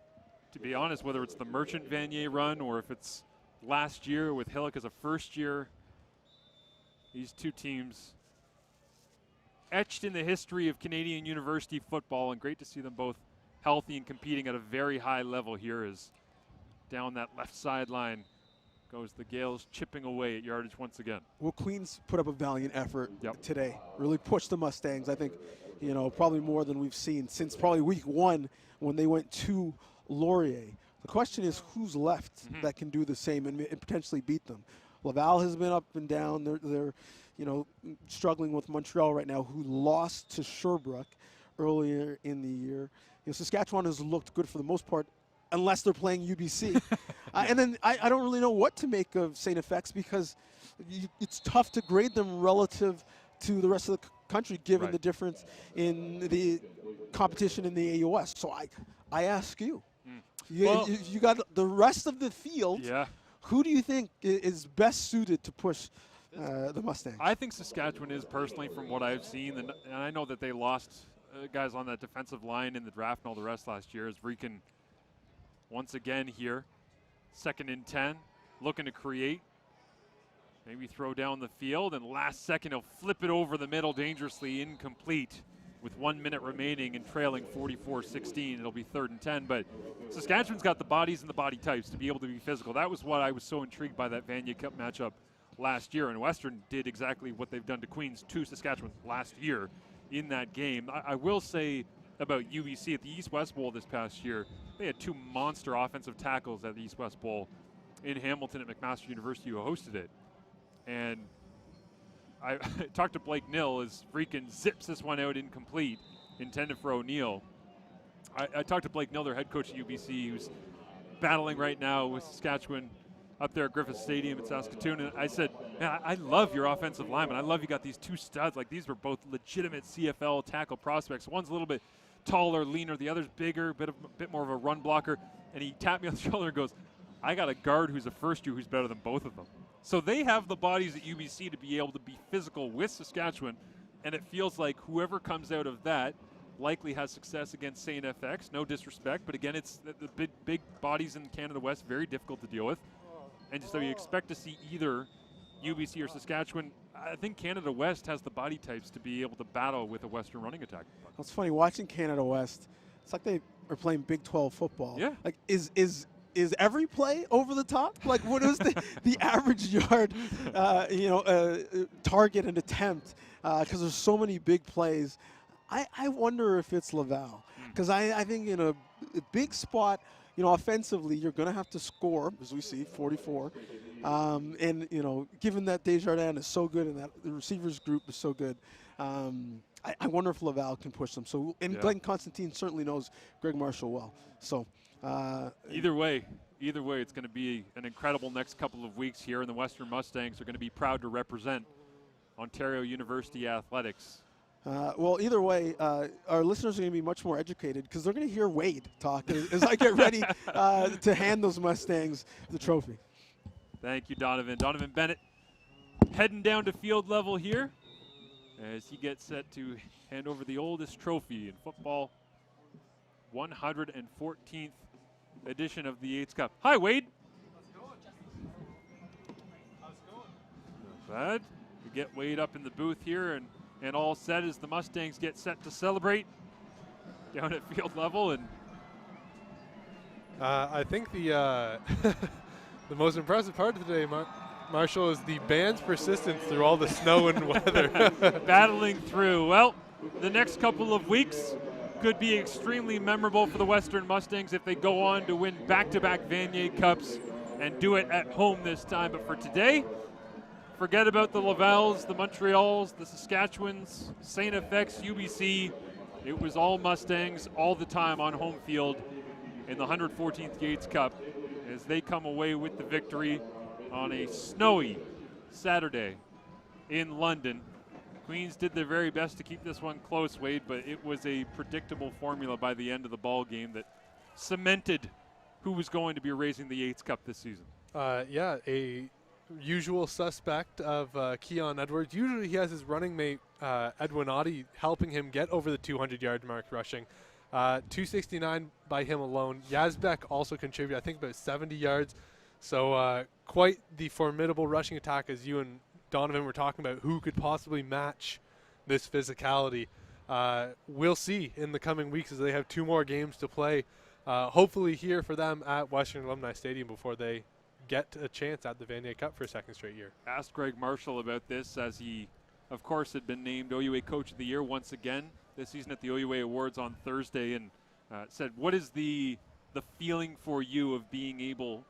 Speaker 1: to be honest, whether it's the Merchant Vanier run or if it's last year with Hillock as a first year, these two teams etched in the history of Canadian university football, and great to see them both healthy and competing at a very high level here as down that left sideline goes the Gales, chipping away at yardage once again.
Speaker 4: Well, Queens put up a valiant effort today. Really pushed the Mustangs, I think, probably more than we've seen since probably week one when they went to Laurier. The question is who's left that can do the same and potentially beat them. Laval has been up and down. They're struggling with Montreal right now, who lost to Sherbrooke earlier in the year. Saskatchewan has looked good for the most part, unless they're playing UBC. And then I don't really know what to make of St. FX, because it's tough to grade them relative to the rest of the country, given the difference in the competition in the AUS. So I ask you, you got the rest of the field.
Speaker 1: Yeah.
Speaker 4: Who do you think is best suited to push the Mustangs?
Speaker 1: I think Saskatchewan is, personally, from what I've seen, and I know that they lost guys on that defensive line in the draft and all the rest last year, as Vreeken once again here, 2nd and 10, looking to create. Maybe throw down the field, and last second he'll flip it over the middle dangerously, incomplete with 1 minute remaining and trailing 44-16. It'll be 3rd and 10, but Saskatchewan's got the bodies and the body types to be able to be physical. That was what I was so intrigued by that Vanier Cup matchup last year, and Western did exactly what they've done to Queens to Saskatchewan last year in that game. I will say about UBC at the East-West Bowl this past year, they had 2 monster offensive tackles at the East-West Bowl in Hamilton at McMaster University, who hosted it. And I talked to Blake Nill as Vreeken zips this one out incomplete, intended for O'Neill. I talked to Blake Nill, their head coach at UBC, who's battling right now with Saskatchewan up there at Griffith Stadium in Saskatoon. And I said, man, I love your offensive lineman. I love you got these 2 studs. Like, these were both legitimate CFL tackle prospects. One's a little bit taller, leaner. The other's bigger, bit more of a run blocker. And he tapped me on the shoulder and goes, I got a guard who's a first year who's better than both of them. So they have the bodies at UBC to be able to be physical with Saskatchewan, and it feels like whoever comes out of that likely has success against St. FX. No disrespect, but again, it's the big bodies in Canada West, very difficult to deal with. And so you expect to see either UBC or Saskatchewan. I think Canada West has the body types to be able to battle with a Western running attack.
Speaker 4: It's funny watching Canada West. It's like they are playing Big 12 football.
Speaker 1: Yeah.
Speaker 4: Like is every play over the top? Like what is the average yard, target and attempt? Because there's so many big plays. I wonder if it's Laval, because I think in a big spot, offensively, you're going to have to score, as we see, 44. And, given that Desjardins is so good and that the receivers group is so good, I wonder if Laval can push them. So, and Glenn Constantine certainly knows Greg Marshall well. So,
Speaker 1: either way, it's going to be an incredible next couple of weeks here, and the Western Mustangs are going to be proud to represent Ontario University Athletics.
Speaker 4: Well, either way, our listeners are going to be much more educated because they're going to hear Wade talk as I get ready to hand those Mustangs the trophy.
Speaker 1: Thank you, Donovan. Donovan Bennett heading down to field level here as he gets set to hand over the oldest trophy in football, 114th edition of the Yates Cup. Hi, Wade.
Speaker 12: How's it going?
Speaker 1: Not bad. We get Wade up in the booth here, and all set as the Mustangs get set to celebrate down at field level. And
Speaker 11: I think the the most impressive part of today, Marshall, is the band's persistence through all the snow and weather.
Speaker 1: Battling through. Well, the next couple of weeks could be extremely memorable for the Western Mustangs if they go on to win back-to-back Vanier Cups and do it at home this time. But for today, forget about the Lavals, the Montreals, the Saskatchewans, St. FX, UBC. It was all Mustangs all the time on home field in the 114th Yates Cup as they come away with the victory on a snowy Saturday in London. Queens did their very best to keep this one close, Wade, but it was a predictable formula by the end of the ball game that cemented who was going to be raising the Yates Cup this season.
Speaker 11: A usual suspect of Keon Edwards. Usually he has his running mate, Edwin Oddie, helping him get over the 200-yard mark rushing. 269 by him alone. Yazbek also contributed, I think, about 70 yards. So quite the formidable rushing attack, as you and Donovan were talking about, who could possibly match this physicality. We'll see in the coming weeks as they have 2 more games to play, hopefully here for them at Western Alumni Stadium before they get a chance at the Vanier Cup for a second straight year.
Speaker 1: Asked Greg Marshall about this as he, of course, had been named OUA Coach of the Year once again this season at the OUA Awards on Thursday, and said, what is the feeling for you of being able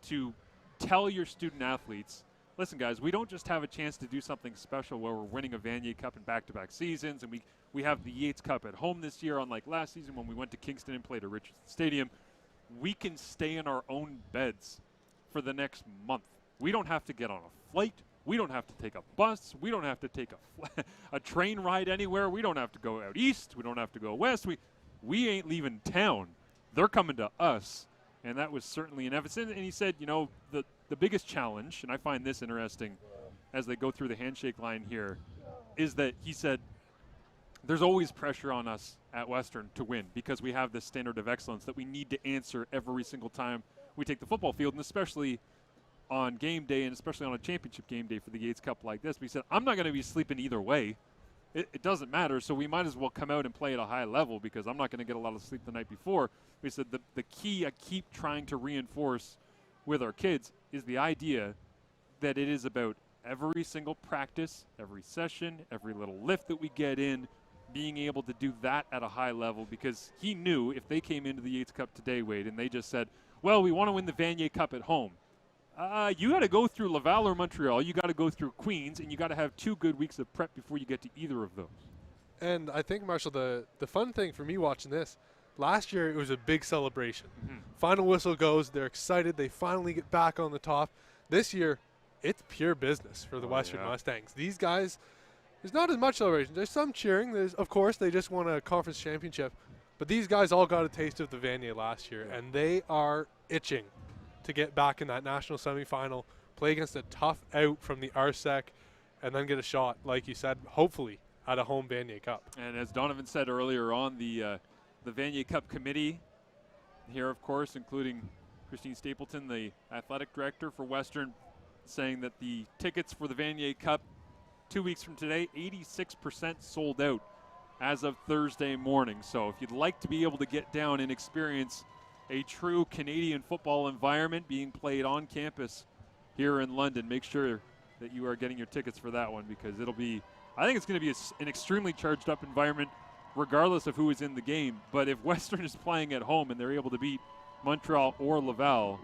Speaker 1: to tell your student athletes, listen, guys, we don't just have a chance to do something special where we're winning a Vanier Cup in back-to-back seasons, and we have the Yates Cup at home this year, unlike last season when we went to Kingston and played at Richardson Stadium. We can stay in our own beds for the next month. We don't have to get on a flight. We don't have to take a bus. We don't have to take a train ride anywhere. We don't have to go out east. We don't have to go west. We ain't leaving town. They're coming to us. And that was certainly an emphasis. And he said, the biggest challenge, and I find this interesting as they go through the handshake line here, is that he said there's always pressure on us at Western to win because we have this standard of excellence that we need to answer every single time we take the football field, and especially on game day and especially on a championship game day for the Yates Cup like this. But he said, I'm not going to be sleeping either way. It doesn't matter, so we might as well come out and play at a high level because I'm not going to get a lot of sleep the night before. We said the key I keep trying to reinforce with our kids is the idea that it is about every single practice, every session, every little lift that we get in, being able to do that at a high level, because he knew if they came into the Yates Cup today, Wade, and they just said, well, we want to win the Vanier Cup at home. You got to go through Laval or Montreal. You got to go through Queens, and you got to have 2 good weeks of prep before you get to either of those.
Speaker 11: And I think, Marshall, the fun thing for me watching this, last year it was a big celebration.
Speaker 1: Mm-hmm.
Speaker 11: Final whistle goes. They're excited. They finally get back on the top. This year, it's pure business for the Western Mustangs. These guys, there's not as much celebration. There's some cheering. Of course, they just won a conference championship. But these guys all got a taste of the Vanier last year, and they are itching to get back in that national semifinal, play against a tough out from the RSEC, and then get a shot, like you said, hopefully at a home Vanier Cup.
Speaker 1: And as Donovan said earlier on, the Vanier Cup committee here, of course, including Christine Stapleton, the athletic director for Western, saying that the tickets for the Vanier Cup 2 weeks from today, 86% sold out as of Thursday morning. So if you'd like to be able to get down and experience a true Canadian football environment being played on campus here in London, make sure that you are getting your tickets for that one, because it'll be, I think it's going to be an extremely charged up environment regardless of who is in the game. But if Western is playing at home and they're able to beat Montreal or Laval,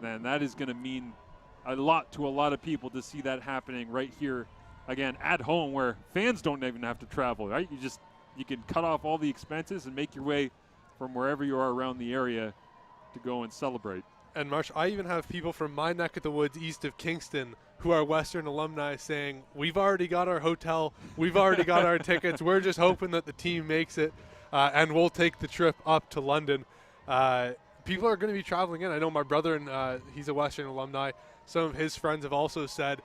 Speaker 1: then that is going to mean a lot to a lot of people to see that happening right here, again, at home, where fans don't even have to travel, right? You can cut off all the expenses and make your way from wherever you are around the area to go and celebrate.
Speaker 11: And Marsh, I even have people from my neck of the woods east of Kingston who are Western alumni saying, we've already got our hotel, we've already got our tickets, we're just hoping that the team makes it, and we'll take the trip up to London. People are going to be traveling in. I know my brother, and he's a Western alumni. Some of his friends have also said,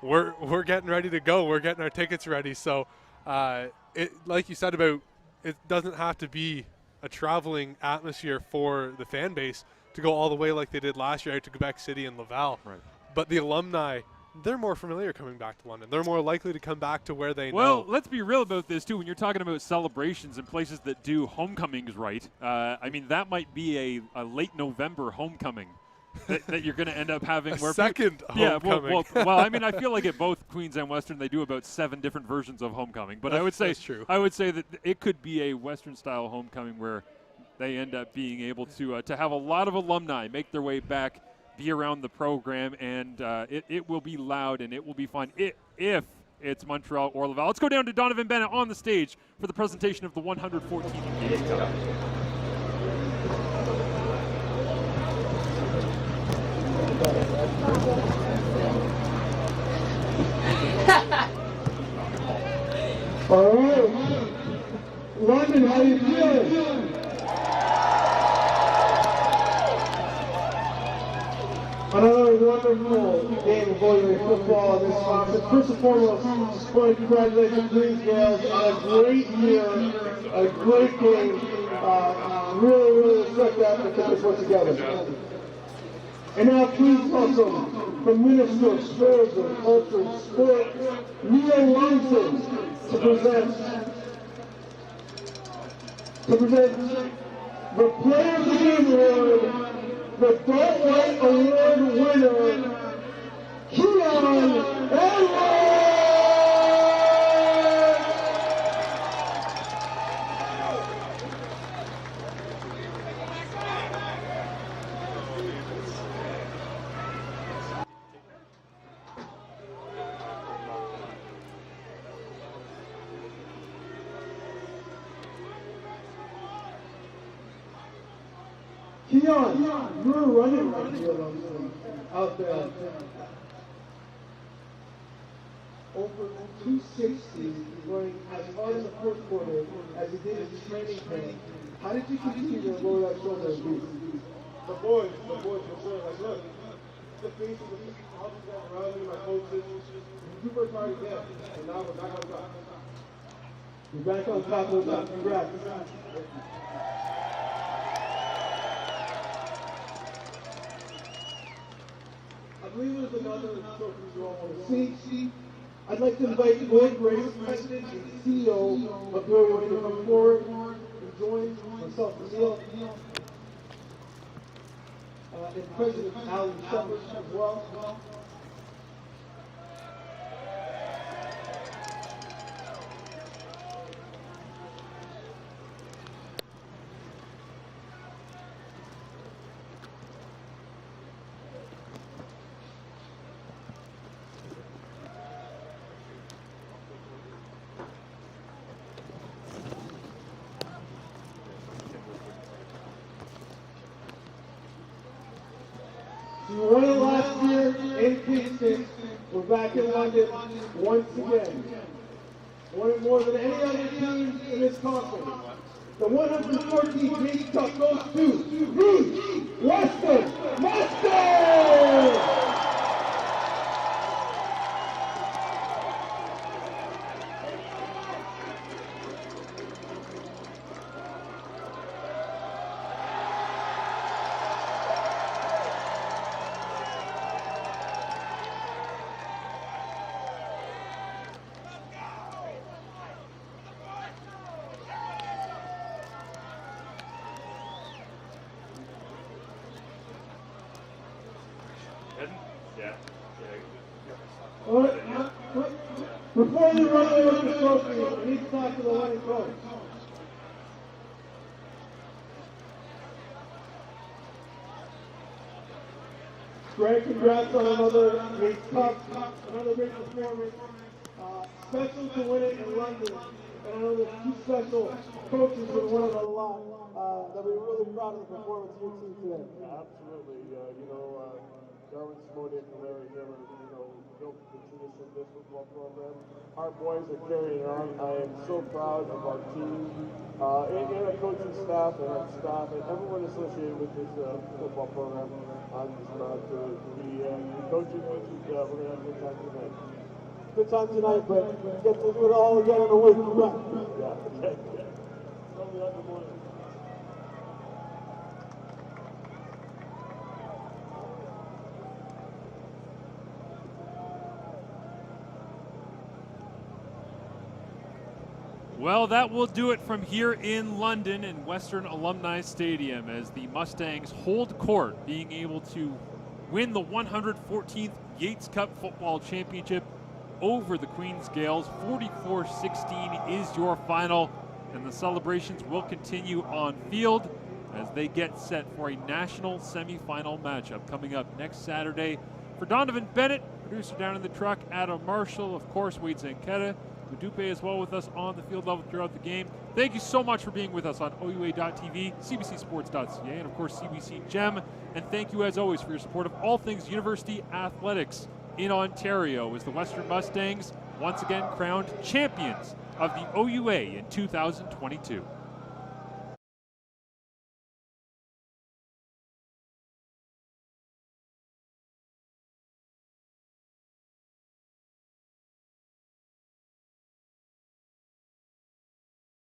Speaker 11: we're getting ready to go. We're getting our tickets ready. So, like you said about, it doesn't have to be a traveling atmosphere for the fan base to go all the way like they did last year out to Quebec City and Laval.
Speaker 1: Right.
Speaker 11: But the alumni, they're more familiar coming back to London. They're more likely to come back to where they know.
Speaker 1: Well, let's be real about this, too. When you're talking about celebrations and places that do homecomings right, I mean, that might be a late November homecoming that you're going to end up having.
Speaker 11: A
Speaker 1: where
Speaker 11: second homecoming.
Speaker 1: Well, I mean, I feel like at both Queens and Western, they do about 7 different versions of homecoming. But I would say that it could be a Western-style homecoming where they end up being able to have a lot of alumni make their way back, be around the program, and it will be loud and it will be fun if it's Montreal or Laval. Let's go down to Donovan Bennett on the stage for the presentation of the 114th Yates Cup.
Speaker 13: All right, London, how you feeling? Another wonderful game of OUA football in this conference. First and foremost, just want to congratulate the Queens girls on a great year, a great game. Really respect that and put this one together. And now please welcome the Minister of Sports and Culture and Sport, Neil Lawson, to present the Player of the Game Award, the Don't Wait Award winner, Keon Edwards! Keon, you were running right here out there. Over 260, running as hard in the first quarter as he did in his training camp. How did you continue to lower that shoulder and beat? The boys were sort of like, look, the face of the helping guys around me, my coaches, we worked hard again, and now we're back on top. We're back on top of that. Congrats. I believe there's another trophy you all want to see. I'd like to invite Gordon Grace, President and CEO of OUA, to come forward and join myself and Neil, and President Alan Shepard as well. We won it last year in Kingston. We're back in London once again. Won it more than any other team in this conference. The 114th Yates Cup goes to the Western Mustangs! Before you run away with the trophy, you need to talk to the winning coach. Greg, congrats on another Yates Cup, another great performance. Special to win it in London. And I know there's two special coaches that won it a lot. That we're really proud of the performance of your team today.
Speaker 14: Absolutely. Darwin Simone and Larry Hammer, built the tradition of this football program. Our boys are carrying it on. I am so proud of our team and our coaching staff and our staff and everyone associated with this football program. I'm just proud to be coaching, which is we're going to have a good time tonight.
Speaker 13: Good time tonight, but get to do it all again in a week.
Speaker 14: Yeah. Only on the morning.
Speaker 1: Well, that will do it from here in London in Western Alumni Stadium as the Mustangs hold court, being able to win the 114th Yates Cup Football Championship over the Queens Gales. 44-16 is your final, and the celebrations will continue on field as they get set for a national semifinal matchup coming up next Saturday. For Donovan Bennett, producer down in the truck, Adam Marshall, of course, Wade Zanketta, Dupe as well with us on the field level throughout the game. Thank you so much for being with us on OUA.tv, CBCSports.ca, and of course CBC Gem. And thank you as always for your support of all things university athletics in Ontario as the Western Mustangs once again crowned champions of the OUA in 2022.